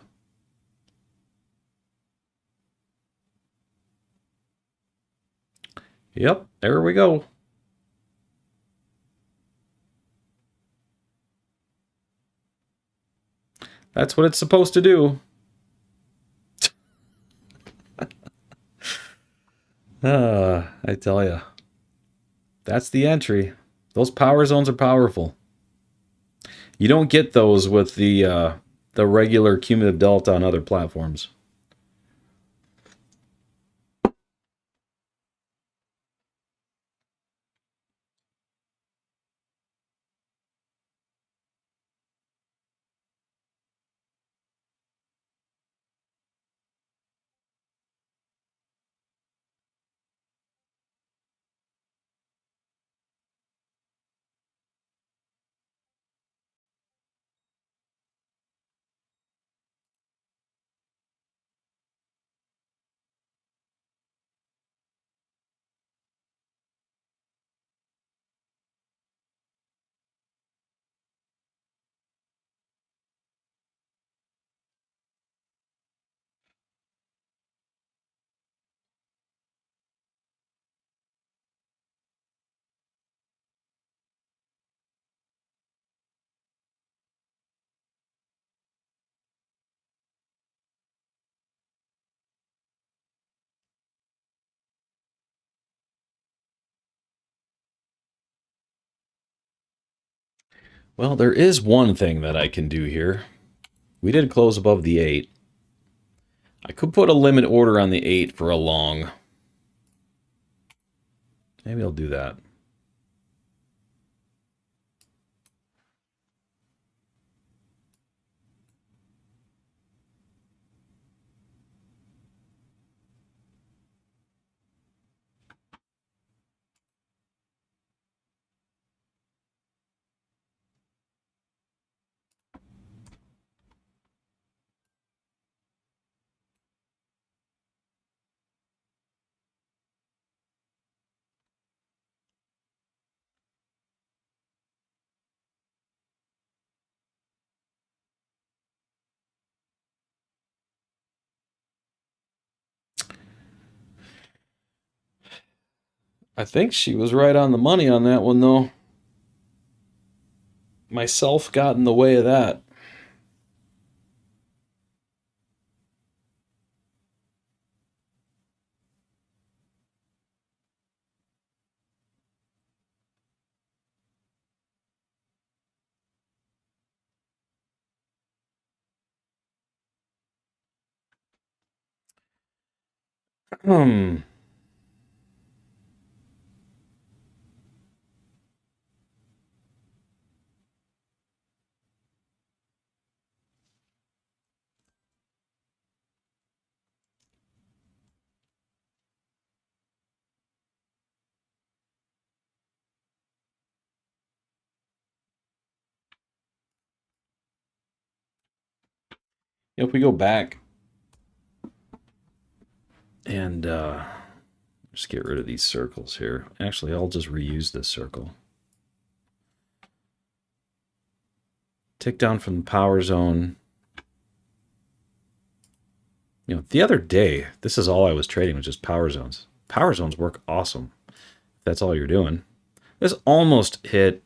Yep, there we go. That's what it's supposed to do. I tell you. That's the entry. Those power zones are powerful. You don't get those with the regular cumulative delta on other platforms. Well, there is one thing that I can do here. We did close above the 8. I could put a limit order on the 8 for a long. Maybe I'll do that. I think she was right on the money on that one, though. Myself got in the way of that. Hmm. If we go back and just get rid of these circles here. Actually, I'll just reuse this circle. Tick down from the power zone. You know, the other day, this is all I was trading was just power zones. Power zones work awesome. If that's all you're doing. This almost hit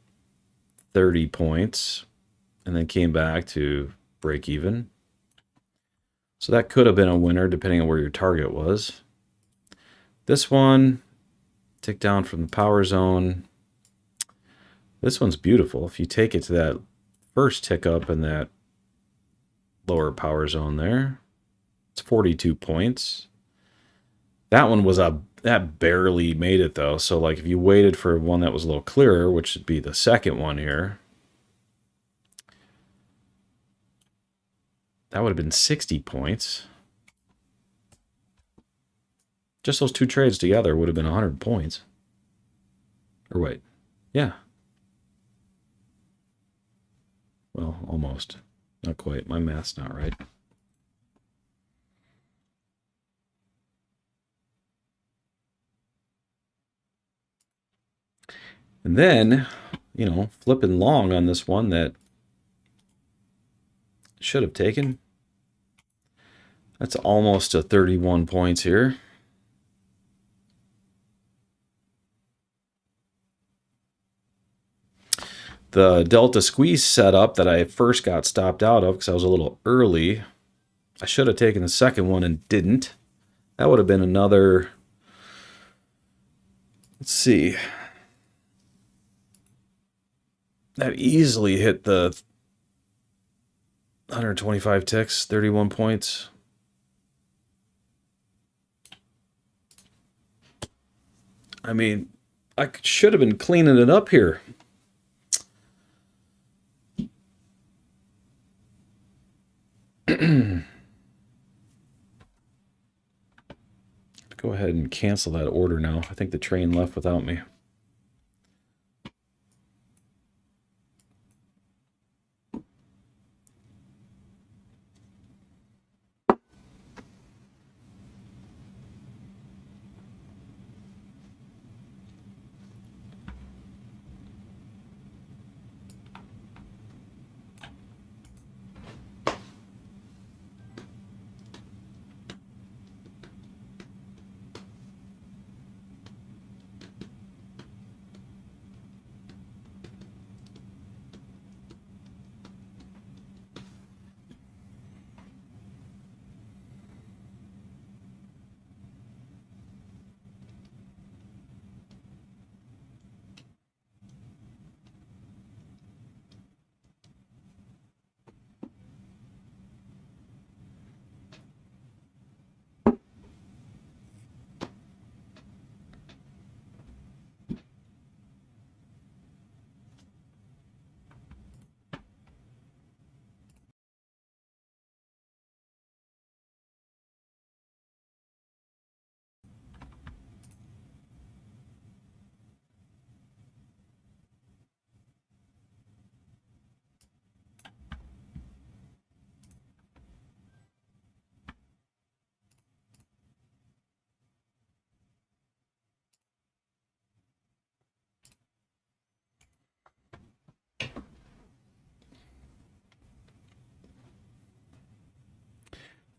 30 points and then came back to break even. So that could have been a winner depending on where your target was. This one, tick down from the power zone. This one's beautiful. If you take it to that first tick up in that lower power zone there, it's 42 points. That one was that barely made it though. So like if you waited for one that was a little clearer, which would be the second one here, that would have been 60 points. Just those two trades together would have been 100 points. Or wait, yeah. Well, almost. Not quite. My math's not right. And then, you know, flipping long on this one that should have taken. That's almost a 31 points here. The Delta squeeze setup that I first got stopped out of because I was a little early. I should have taken the second one and didn't. That would have been another, let's see. That easily hit the 125 ticks, 31 points. I mean, I should have been cleaning it up here. Go ahead and cancel that order now. I think the train left without me.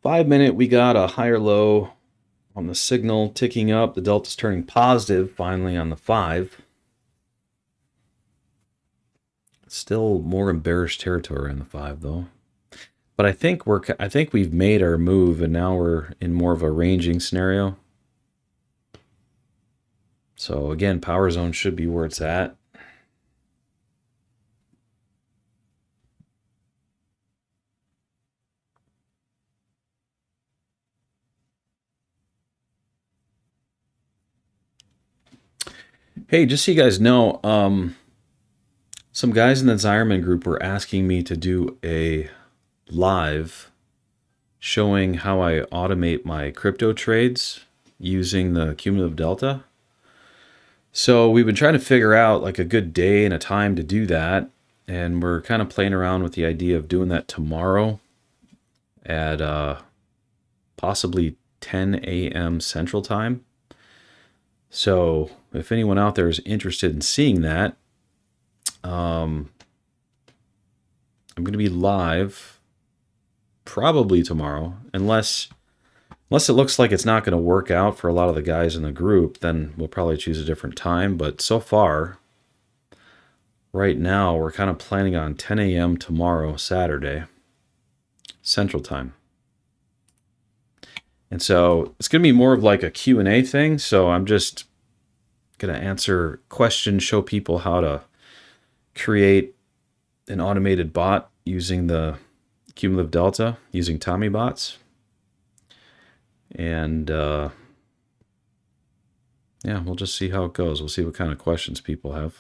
5-minute, we got a higher low on the signal ticking up. The delta's turning positive finally on the 5. Still more in bearish territory on the 5 though. But I think we've made our move, and now we're in more of a ranging scenario. So again, power zone should be where it's at. Hey, just so you guys know, some guys in the Zeiierman group were asking me to do a live showing how I automate my crypto trades using the Cumulative Delta. So we've been trying to figure out like a good day and a time to do that, and we're kind of playing around with the idea of doing that tomorrow at possibly 10 a.m. Central Time. So if anyone out there is interested in seeing that, I'm going to be live probably tomorrow, unless it looks like it's not going to work out for a lot of the guys in the group, then we'll probably choose a different time. But so far, right now, we're kind of planning on 10 a.m. tomorrow, Saturday, Central Time. And so it's going to be more of like a Q&A thing. So I'm just going to answer questions, show people how to create an automated bot using the Cumulative Delta, using TOMMYBOTS. And yeah, we'll just see how it goes. We'll see what kind of questions people have.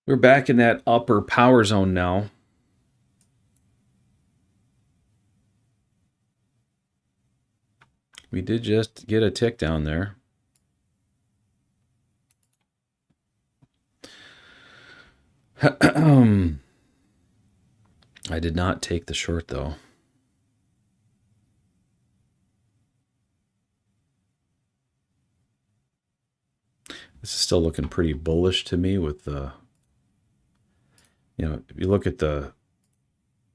We're back in that upper power zone now. We did just get a tick down there. I did not take the short though. This is still looking pretty bullish to me with the, if you look at the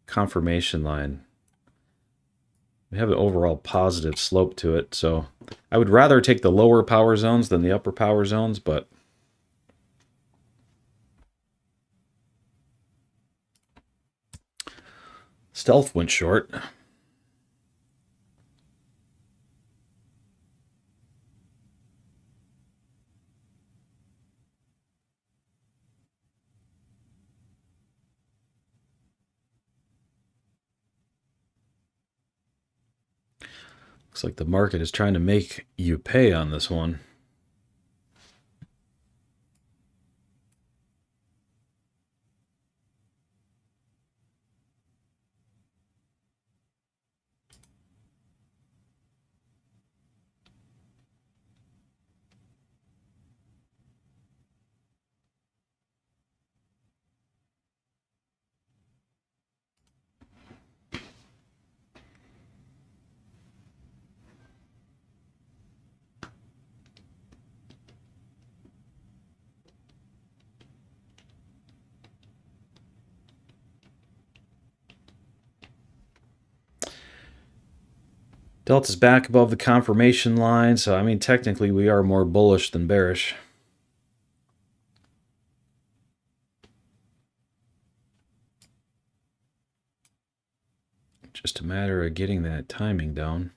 confirmation line, we have an overall positive slope to it. So I would rather take the lower power zones than the upper power zones, but Stealth went short. Looks like the market is trying to make you pay on this one. Delta's back above the confirmation line, so I mean, technically we are more bullish than bearish. Just a matter of getting that timing down.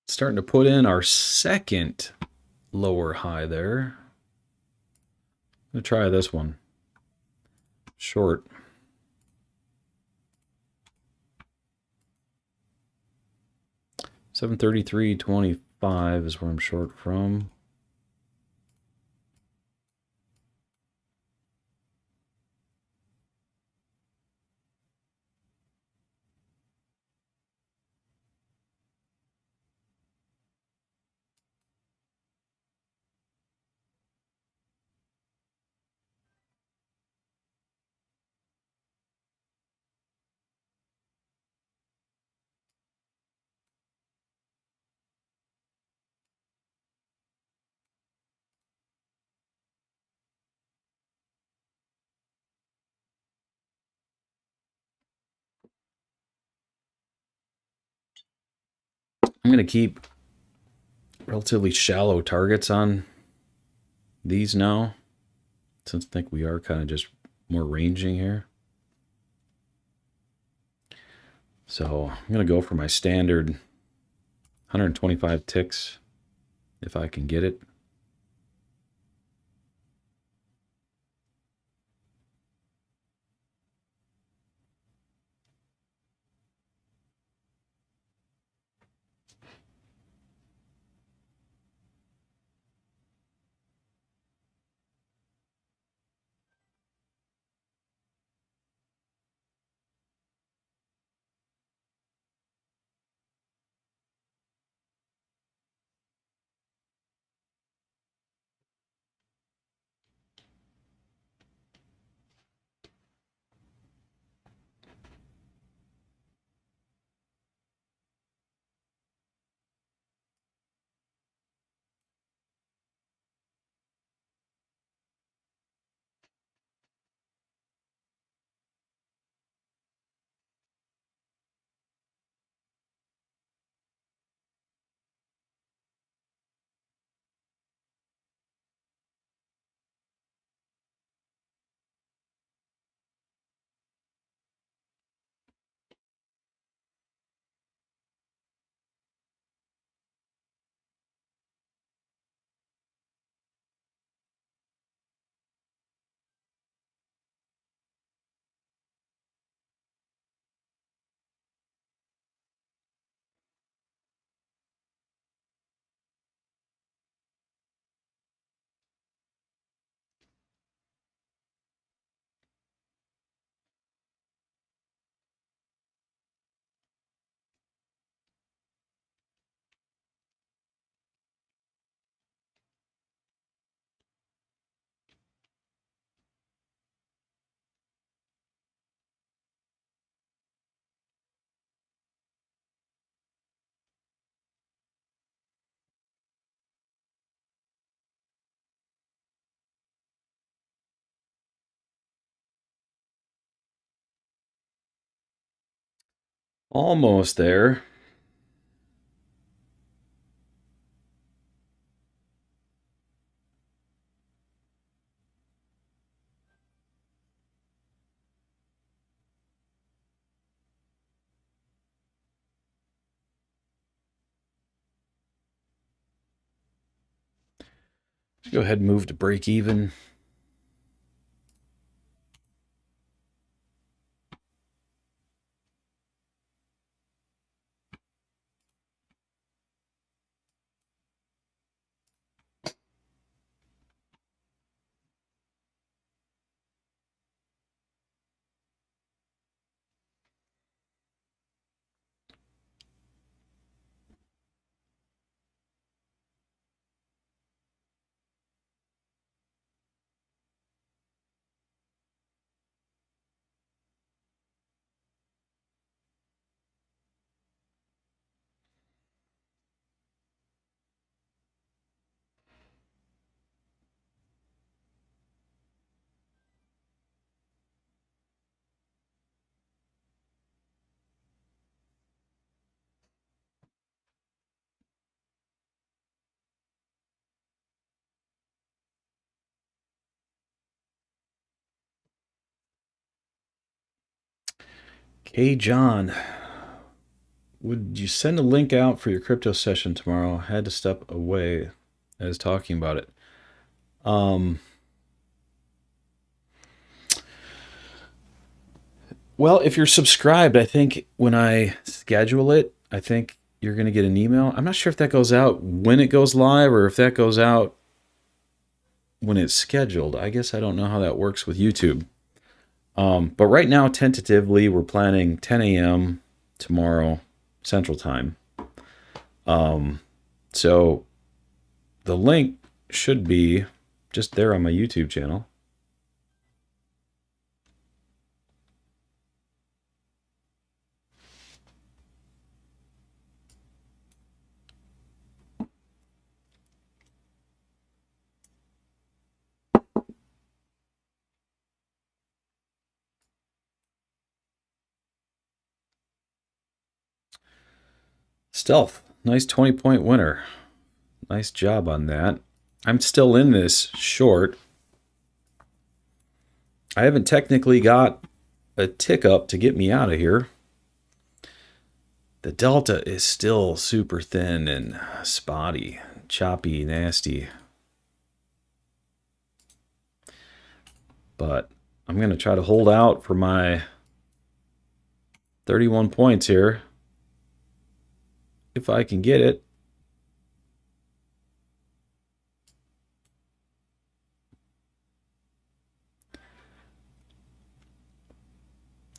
Starting to put in our second lower high there. I'm going to try this one. Short. $733.25 is where I'm short from. I'm going to keep relatively shallow targets on these now, since I think we are kind of just more ranging here. So I'm going to go for my standard 125 ticks if I can get it. Almost there. Let's go ahead and move to break even. Hey, John, would you send a link out for your crypto session tomorrow? I had to step away. I was talking about it. Well, if you're subscribed, I think when I schedule it, I think you're going to get an email. I'm not sure if that goes out when it goes live or if that goes out when it's scheduled. I guess I don't know how that works with YouTube. But right now, tentatively, we're planning 10 a.m. tomorrow Central Time. So the link should be just there on my YouTube channel. Stealth, nice 20-point winner. Nice job on that. I'm still in this short. I haven't technically got a tick up to get me out of here. The delta is still super thin and spotty, choppy, nasty. But I'm going to try to hold out for my 31 points here. If I can get it.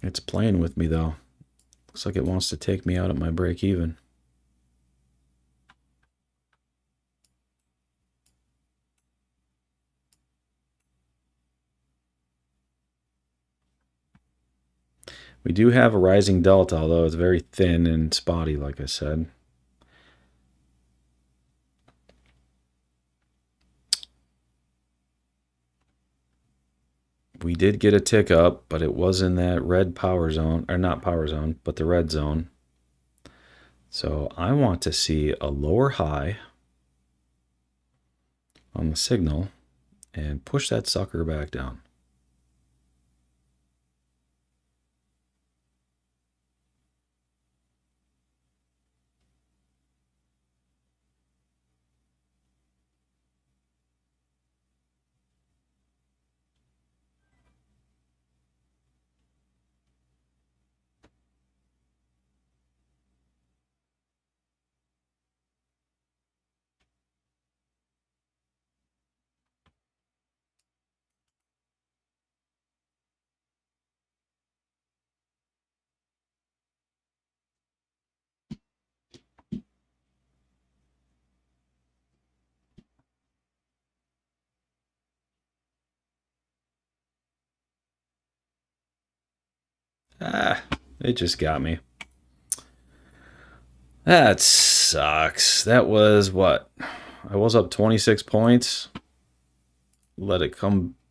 It's playing with me though. Looks like it wants to take me out at my break even. We do have a rising delta, although it's very thin and spotty, like I said. We did get a tick up, but it was in that red power zone, or not power zone, but the red zone. So I want to see a lower high on the signal and push that sucker back down. Ah, it just got me. That sucks. That was what? I was up 26 points. Let it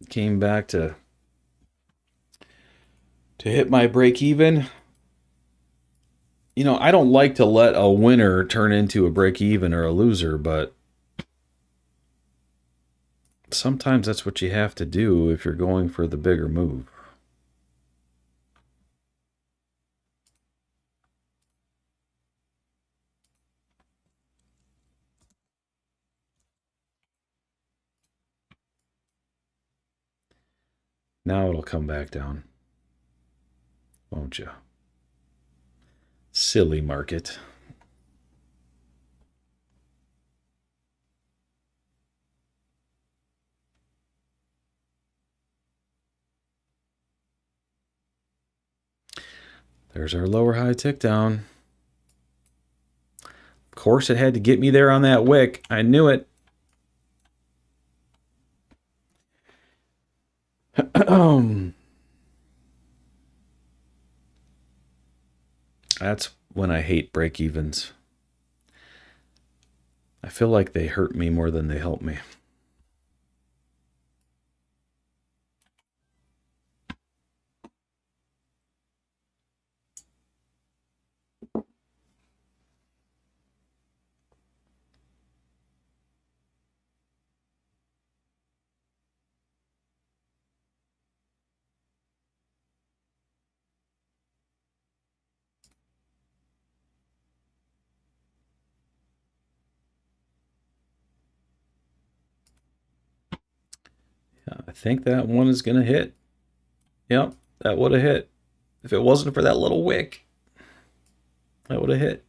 came back to hit my break even. You know, I don't like to let a winner turn into a break even or a loser, but sometimes that's what you have to do if you're going for the bigger move. Now it'll come back down, won't you? Silly market. There's our lower high tick down. Of course, it had to get me there on that wick. I knew it. That's when I hate break evens. I feel like they hurt me more than they help me. think that one is going to hit. Yep, that would have hit. If it wasn't for that little wick, that would have hit.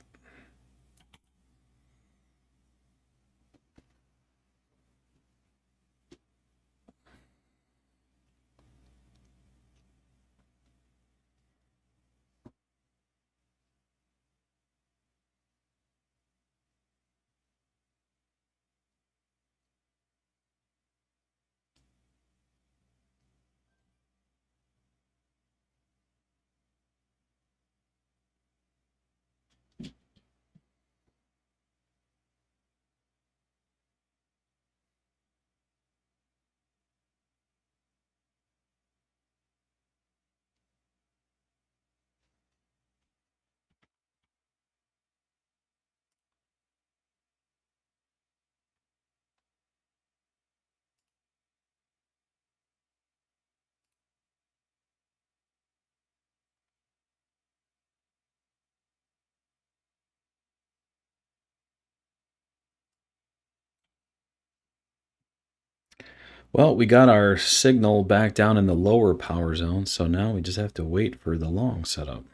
Well, we got our signal back down in the lower power zone, so now we just have to wait for the long setup.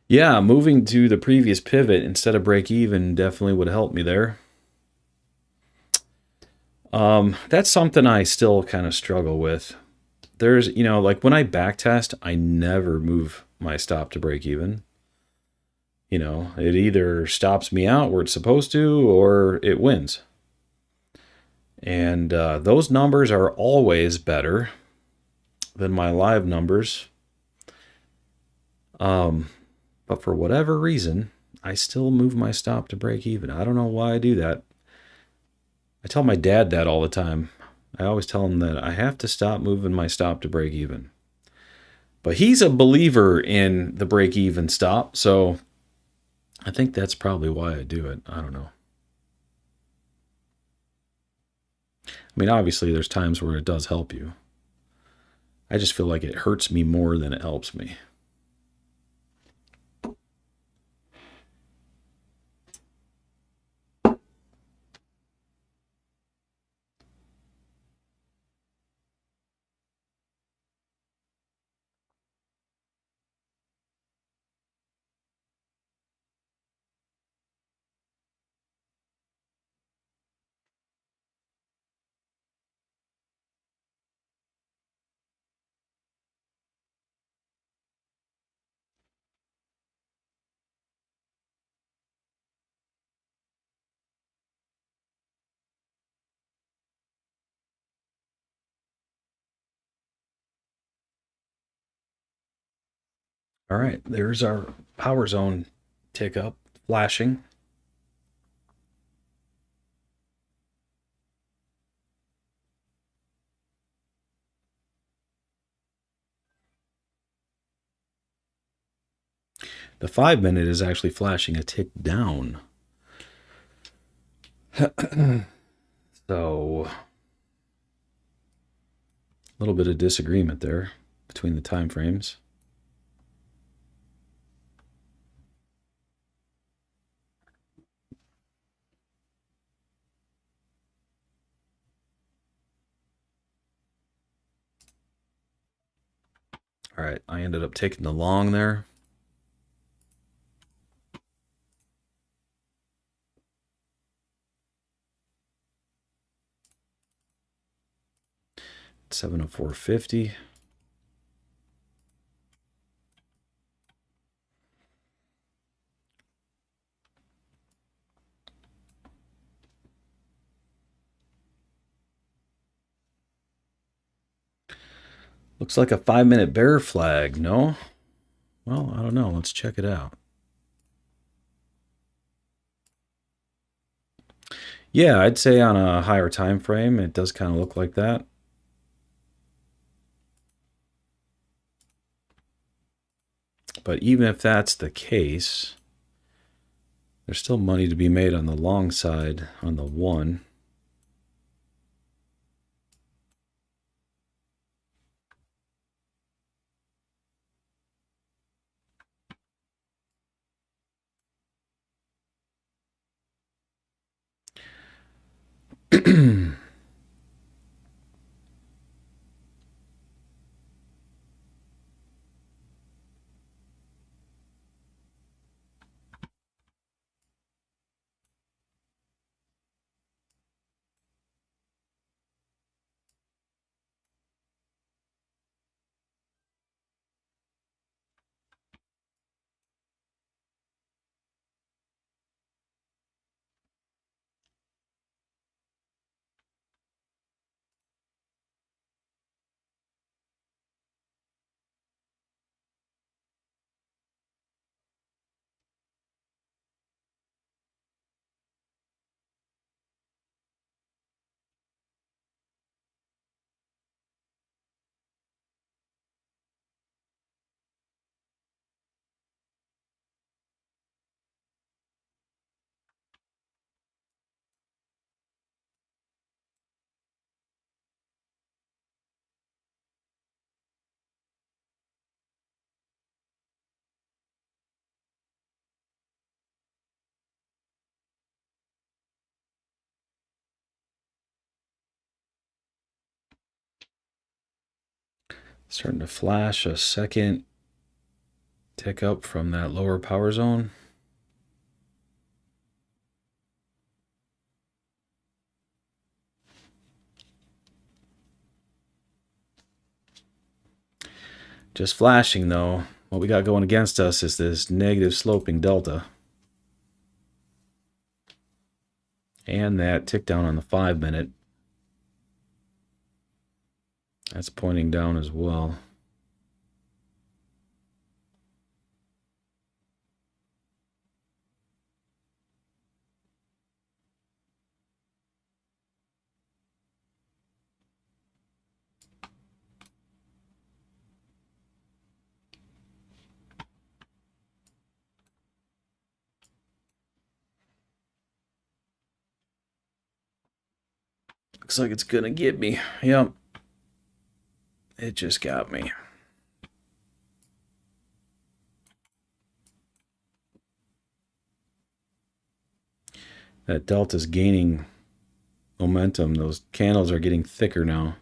Yeah, moving to the previous pivot instead of break even definitely would help me there. That's something I still kind of struggle with. There's, like when I backtest, I never move my stop to break even. It either stops me out where it's supposed to or it wins. And those numbers are always better than my live numbers. But for whatever reason, I still move my stop to break even. I don't know why I do that. I tell my dad that all the time. I always tell him that I have to stop moving my stop to break even. But he's a believer in the break even stop, so I think that's probably why I do it. I don't know. I mean, obviously, there's times where it does help you. I just feel like it hurts me more than it helps me. All right, there's our power zone tick up, flashing. The 5-minute is actually flashing a tick down. So, a little bit of disagreement there between the time frames. All right, I ended up taking the long there. $704.50. Looks like a 5-minute bear flag, no? Well, I don't know. Let's check it out. Yeah, I'd say on a higher time frame, it does kind of look like that. But even if that's the case, there's still money to be made on the long side on the 1. Starting to flash a second tick up from that lower power zone. Just flashing though. What we got going against us is this negative sloping delta. And that tick down on the 5-minute. That's pointing down as well. Looks like it's gonna get me. Yep. It just got me. That delta's gaining momentum. Those candles are getting thicker now.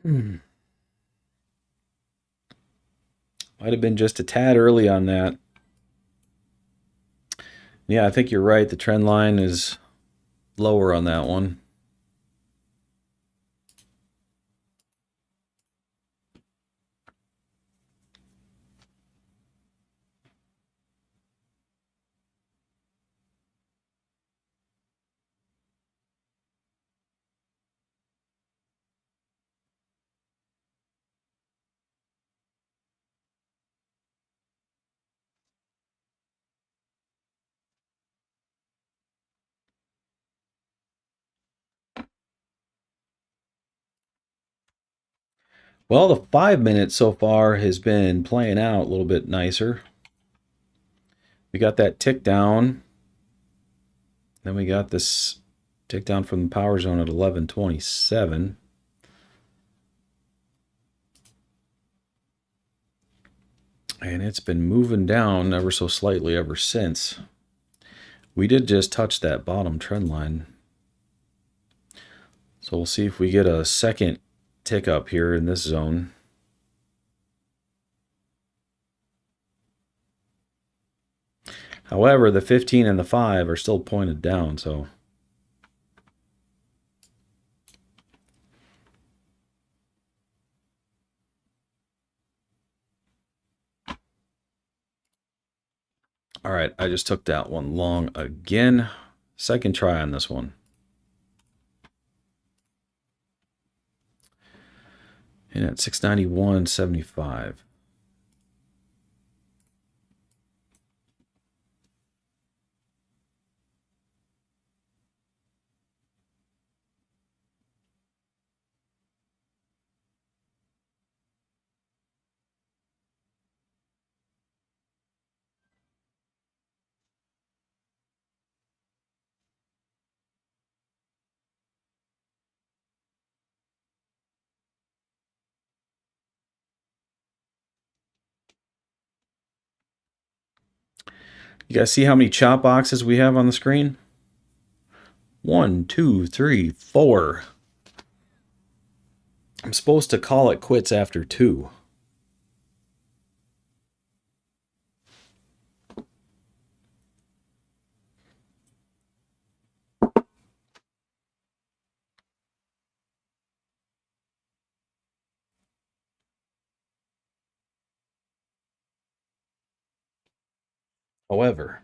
Might have been just a tad early on that. Yeah, I think you're right. The trend line is lower on that one. Well, the 5-minute so far has been playing out a little bit nicer. We got that tick down. Then we got this tick down from the power zone at 11:27. And it's been moving down ever so slightly ever since. We did just touch that bottom trend line. So we'll see if we get a second tick up here in this zone. However, the 15 and the 5 are still pointed down, so all right, I just took that one long again. Second try on this one. And at 691.75. You guys see how many chop boxes we have on the screen? 1, 2, 3, 4. I'm supposed to call it quits after 2. However,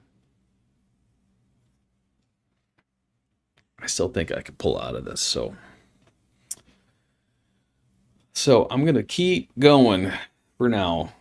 I still think I could pull out of this, so I'm going to keep going for now.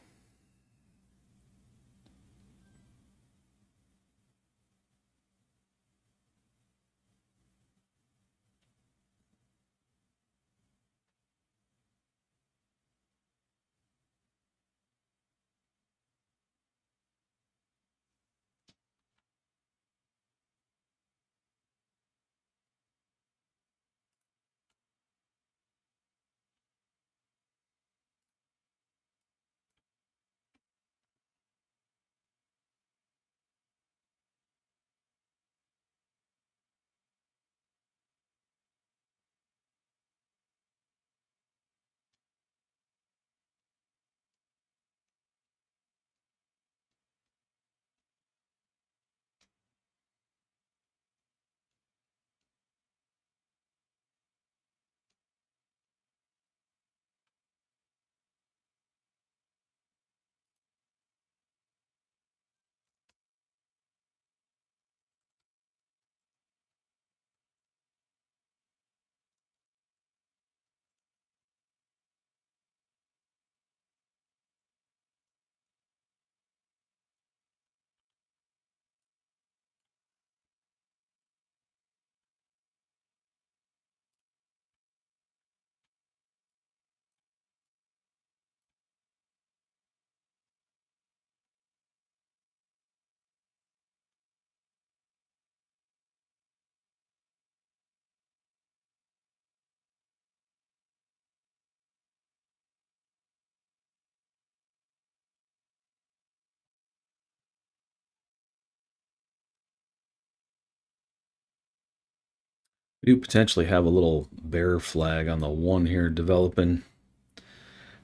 We do potentially have a little bear flag on the 1 here developing.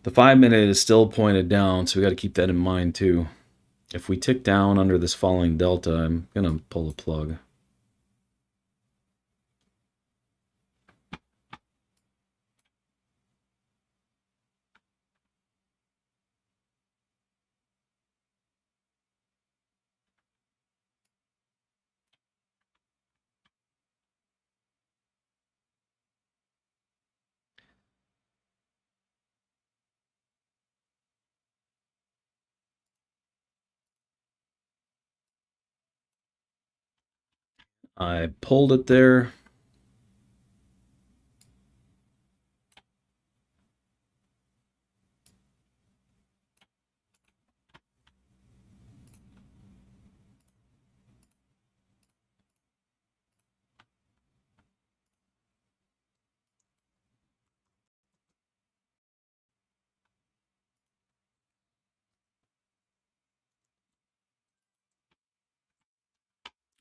The 5-minute is still pointed down, so we got to keep that in mind too. If we tick down under this falling delta, I'm going to pull the plug. I pulled it there.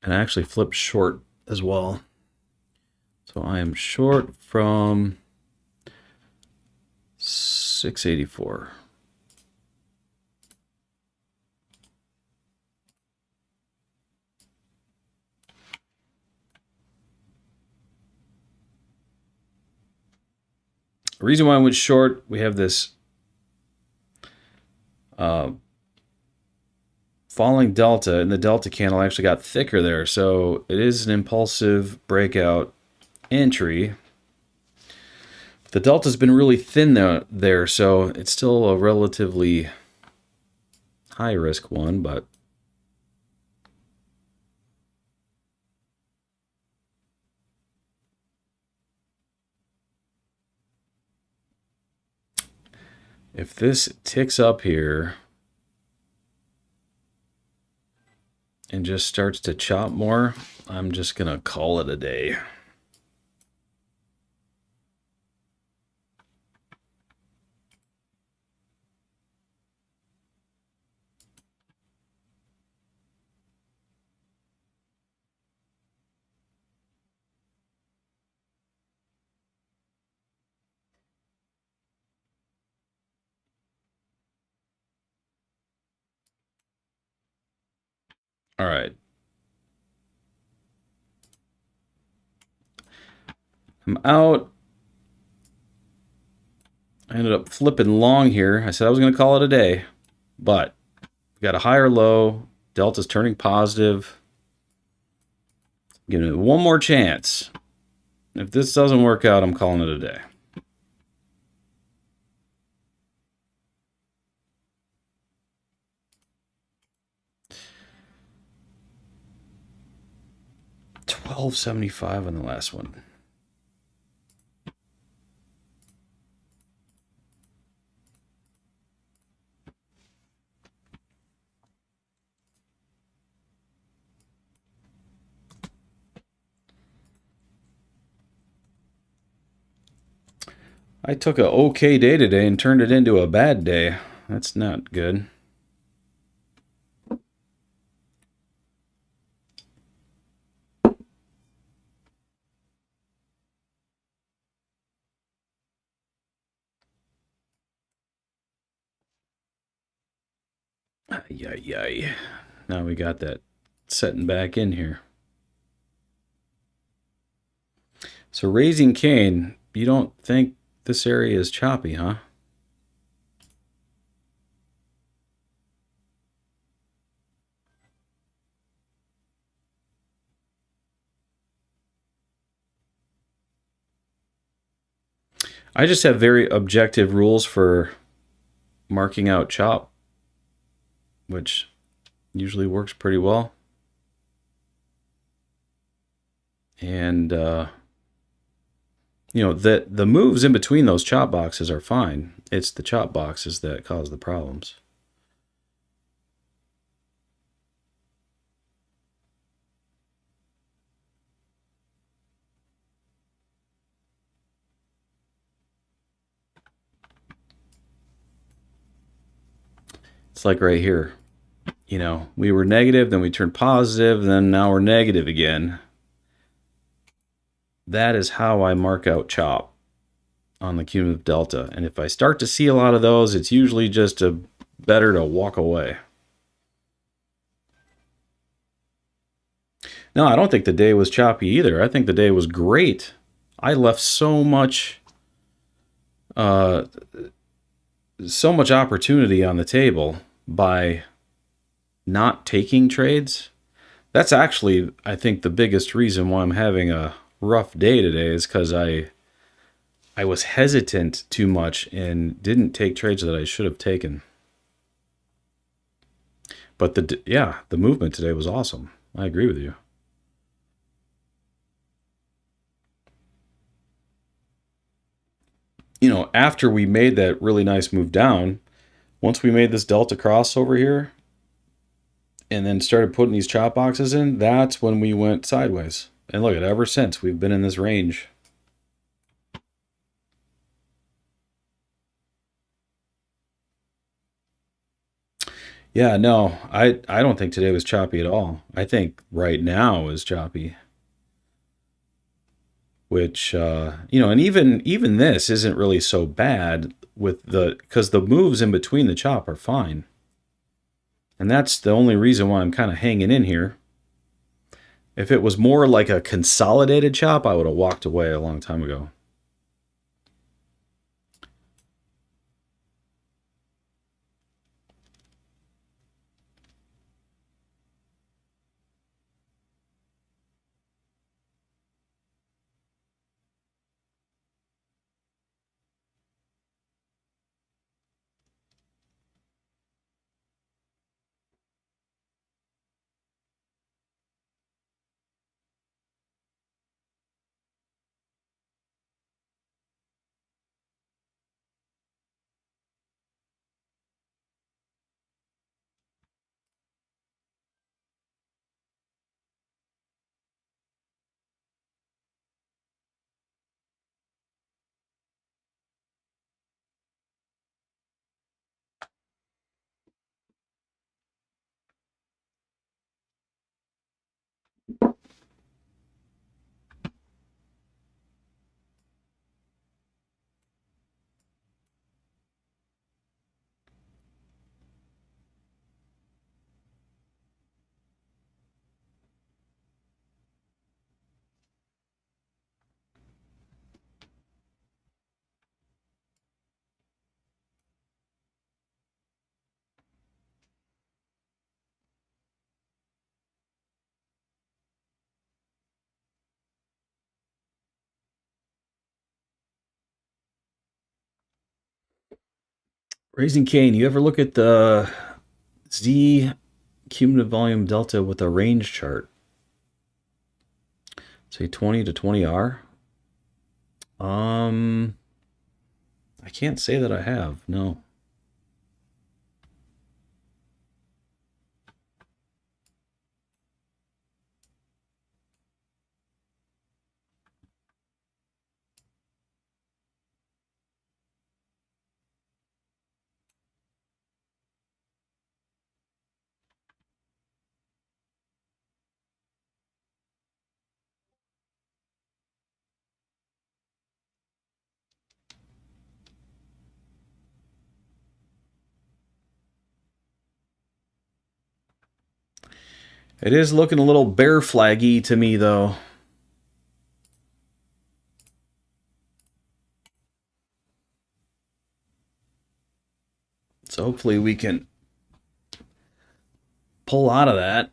And I actually flipped short as well. So I am short from 684. The reason why I went short, we have this falling delta, and the delta candle actually got thicker there. So it is an impulsive breakout entry. The delta's been really thin there, so it's still a relatively high risk one, but if this ticks up here and just starts to chop more, I'm just gonna call it a day. All right. I'm out. I ended up flipping long here. I said I was going to call it a day, but we got a higher low. Delta's turning positive. Giving it one more chance. If this doesn't work out, I'm calling it a day. $12.75 on the last one. I took a okay day today and turned it into a bad day. That's not good. Yay. Now we got that setting back in here. So raising cane, you don't think this area is choppy, huh? I just have very objective rules for marking out chop, which usually works pretty well. And you know, the moves in between those chop boxes are fine. It's the chop boxes that cause the problems. It's like right here. You know, we were negative, then we turned positive, then now we're negative again. That is how I mark out chop on the cumulative delta. And if I start to see a lot of those, it's usually just better to walk away. No, I don't think the day was choppy either. I think the day was great. I left so much opportunity on the table by not taking trades. That's actually, I think, the biggest reason why I'm having a rough day today is because I was hesitant too much and didn't take trades that I should have taken. But the movement today was awesome. I agree with you. You know, after we made that really nice move down, once we made this delta crossover here and then started putting these chop boxes in, that's when we went sideways. And look at ever since we've been in this range. Yeah, no, I don't think today was choppy at all. I think right now is choppy. Which you know, and even this isn't really so bad with because the moves in between the chop are fine. And that's the only reason why I'm kind of hanging in here. If it was more like a consolidated chop, I would have walked away a long time ago. Raising Cane, you ever look at the Z cumulative volume delta with a range chart? Say 20 to 20R? I can't say that I have, no. It is looking a little bear flaggy to me, though. So hopefully we can pull out of that.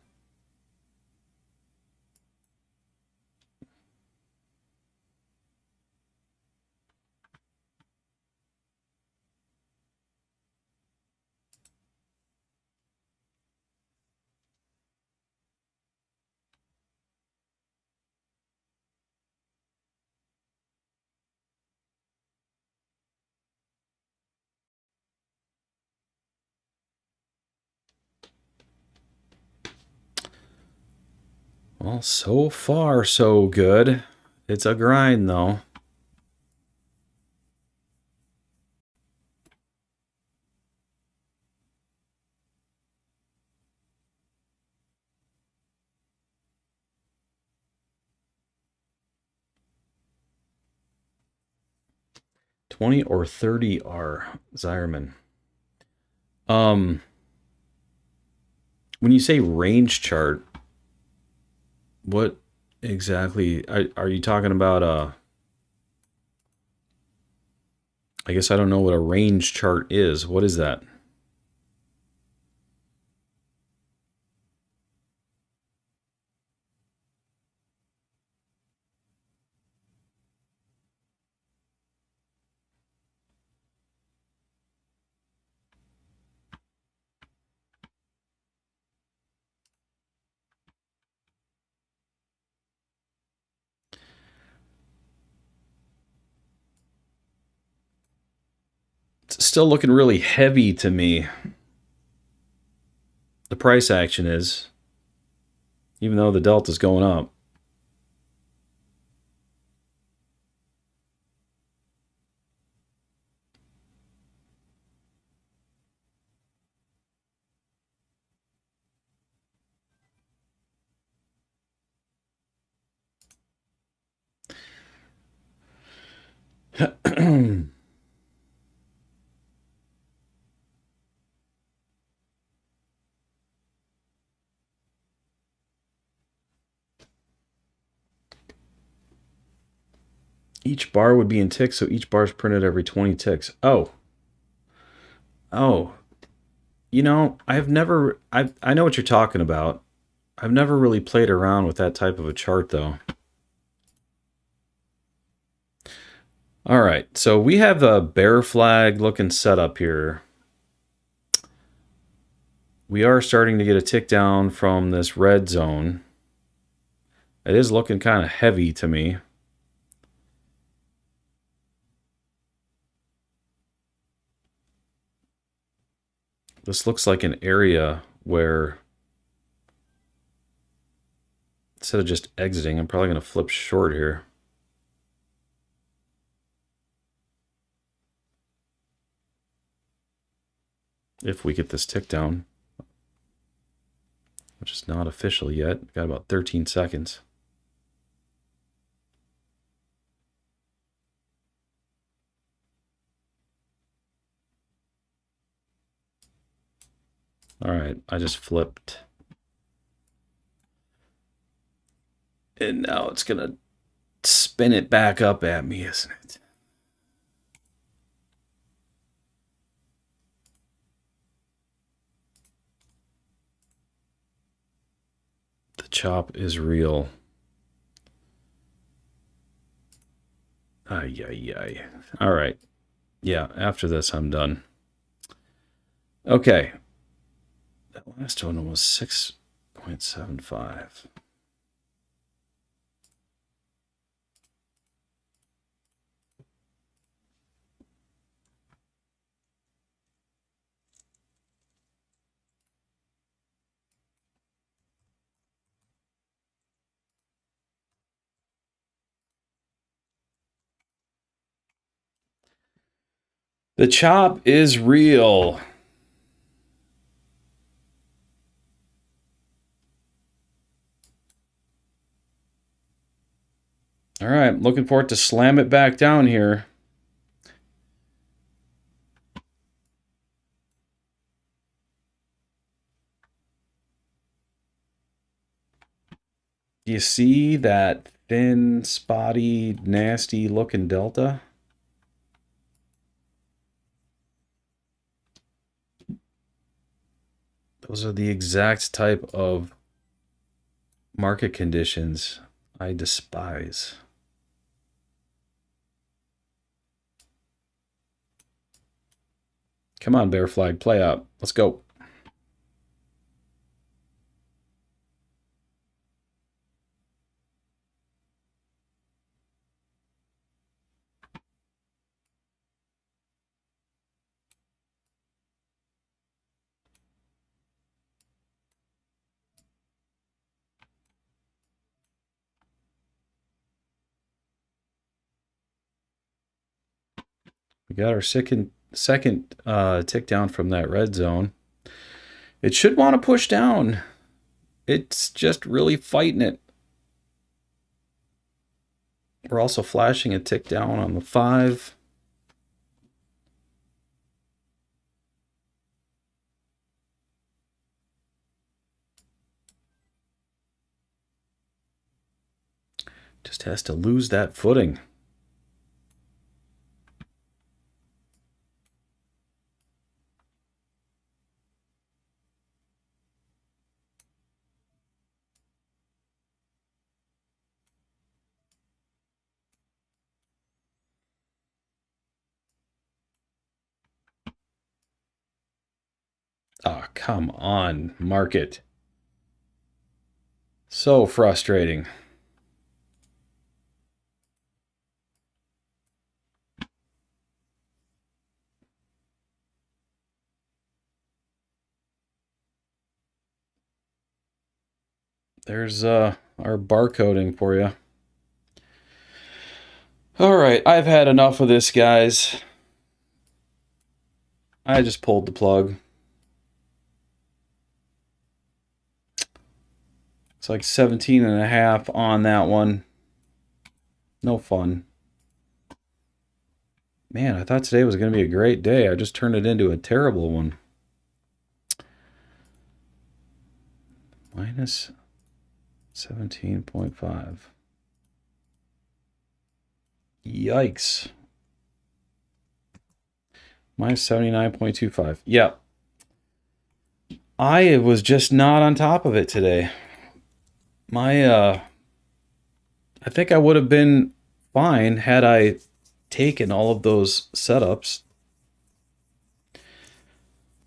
Well, so far, so good. It's a grind, though. $20 or $30 Zeiierman. When you say range chart, what exactly are you talking about? I guess I don't know what a range chart is. What is that? It's still looking really heavy to me. The price action is, even though the delta's going up. Each bar would be in ticks, so each bar is printed every 20 ticks. Oh. You know, I know what you're talking about. I've never really played around with that type of a chart, though. All right, so we have a bear flag looking setup here. We are starting to get a tick down from this red zone. It is looking kind of heavy to me. This looks like an area where, instead of just exiting, I'm probably going to flip short here. If we get this tick down, which is not official yet. Got about 13 seconds. All right, I just flipped. And now it's going to spin it back up at me, isn't it? The chop is real. Ay, ay, ay. All right. Yeah, after this, I'm done. Okay. That last one was 6.75. The chop is real. All right, looking for it to slam it back down here. Do you see that thin, spotty, nasty looking delta? Those are the exact type of market conditions I despise. Come on, bear flag, play out. Let's go. We got our second tick down from that red zone. It should want to push down. It's just really fighting it. We're also flashing a tick down on the 5. Just has to lose that footing. Oh, come on, market. So frustrating. There's our barcoding for you. All right, I've had enough of this, guys. I just pulled the plug. It's like 17.5 on that one. No fun. Man, I thought today was going to be a great day. I just turned it into a terrible one. Minus 17.5. Yikes. Minus 79.25. Yep. I was just not on top of it today. I think I would have been fine had I taken all of those setups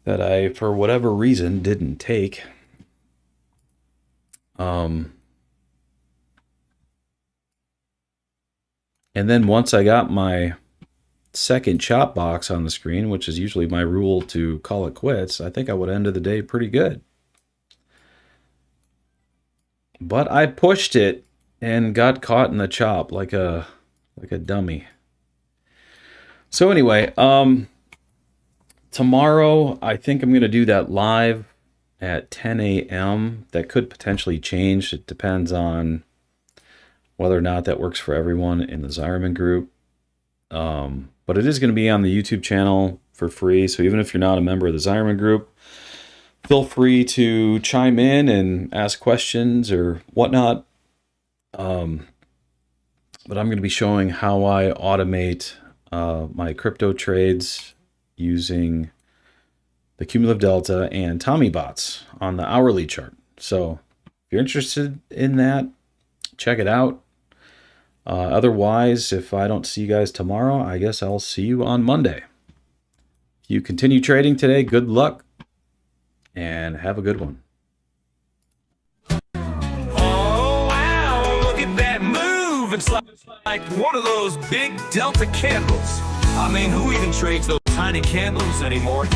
that I, for whatever reason, didn't take. And then once I got my second chop box on the screen, which is usually my rule to call it quits, I think I would have ended the day pretty good. But I pushed it and got caught in the chop like a dummy. So anyway, tomorrow I think I'm going to do that live at 10 a.m. That could potentially change. It depends on whether or not that works for everyone in the Zeiierman group. But it is going to be on the YouTube channel for free. So even if you're not a member of the Zeiierman group, feel free to chime in and ask questions or whatnot. But I'm going to be showing how I automate my crypto trades using the Cumulative Delta and TOMMYBOTS on the hourly chart. So if you're interested in that, check it out. Otherwise, if I don't see you guys tomorrow, I guess I'll see you on Monday. If you continue trading today, good luck. and have a good one. Oh, wow, look at that move. It's like one of those big Delta candles. I mean, who even trades those tiny candles anymore?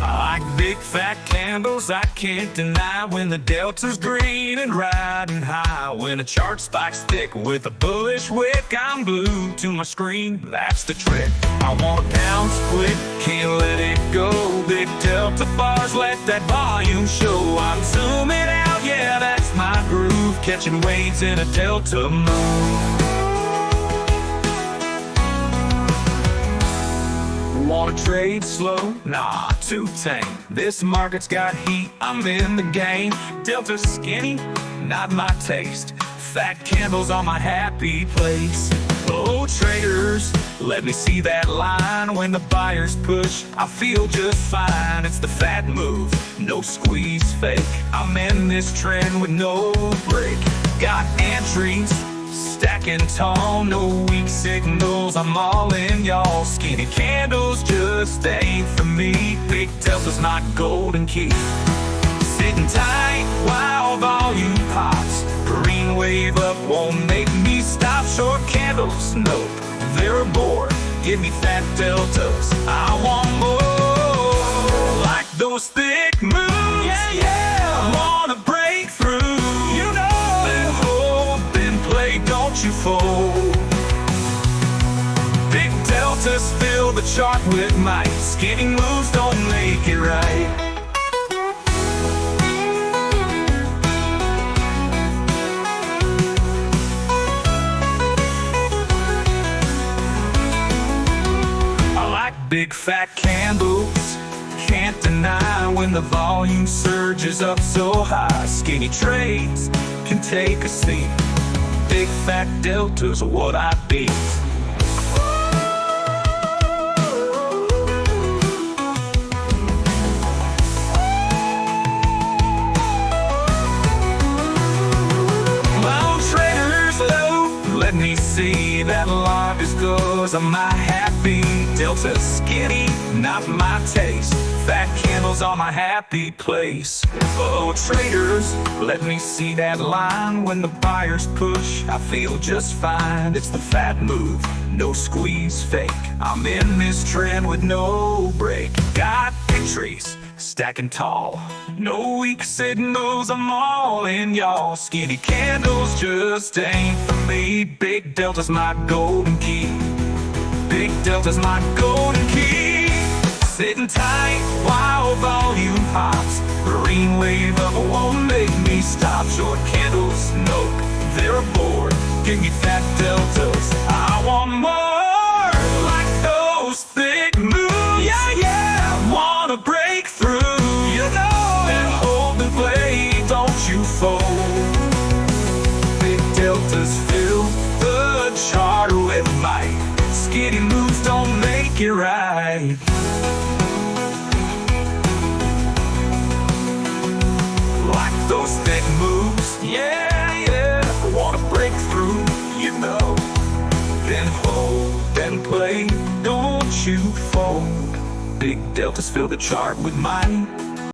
I like big fat candles, I can't deny. When the Delta's green and riding high, when a chart spikes thick with a bullish wick, I'm glued to my screen, that's the trick. I want to bounce quick, can't let it go. Big Delta bars, let that volume show. I'm zooming out, yeah, that's my groove. Catching waves in a Delta move. Wanna trade slow? Nah, too tame. This market's got heat, I'm in the game. Delta's skinny, not my taste. Fat candles on my happy place. Oh, traders, let me see that line. When the buyers push, I feel just fine. It's the fat move, no squeeze fake. I'm in this trend with no break. Got entries, stacking tall, no weak signals, I'm all in, y'all. Skinny candles just ain't for me. Big Delta's not golden key. Sitting tight while volume pops. Green wave up won't make me stop. Short candles, nope, they're a bore. Give me fat Deltas, I want more. Like those thick moves, yeah, yeah. I wanna break through, you know. Then hope and play, don't you fold. Big Deltas fill the chart with might. Skinny moves don't make it right. Big fat candles, can't deny. When the volume surges up so high, skinny trades can take a seat. Big fat Deltas are what I beat. Well, traders low, let me see that life is good. Am I happy? Delta skinny, not my taste. Fat candles on my happy place. Oh, traders, let me see that line. When the buyers push, I feel just fine. It's the fat move, no squeeze fake. I'm in this trend with no break. Got entries, stacking tall, no weak signals, I'm all in, y'all. Skinny candles just ain't for me. Big Delta's my golden key. Big Delta's my golden key. Sitting tight while volume pops. Green wave up won't make me stop. Short candles, nope, they're a bore. Give me fat Deltas, I want more. Like those thick moves, yeah, yeah. Wanna break through, you know. And hold and play, don't you fold. Big Deltas fill the chart with might. Skinny moves don't make it right. Like those thick moves, yeah, yeah. I wanna break through, you know. Then hold, then play, don't you fold. Big Deltas fill the chart with might.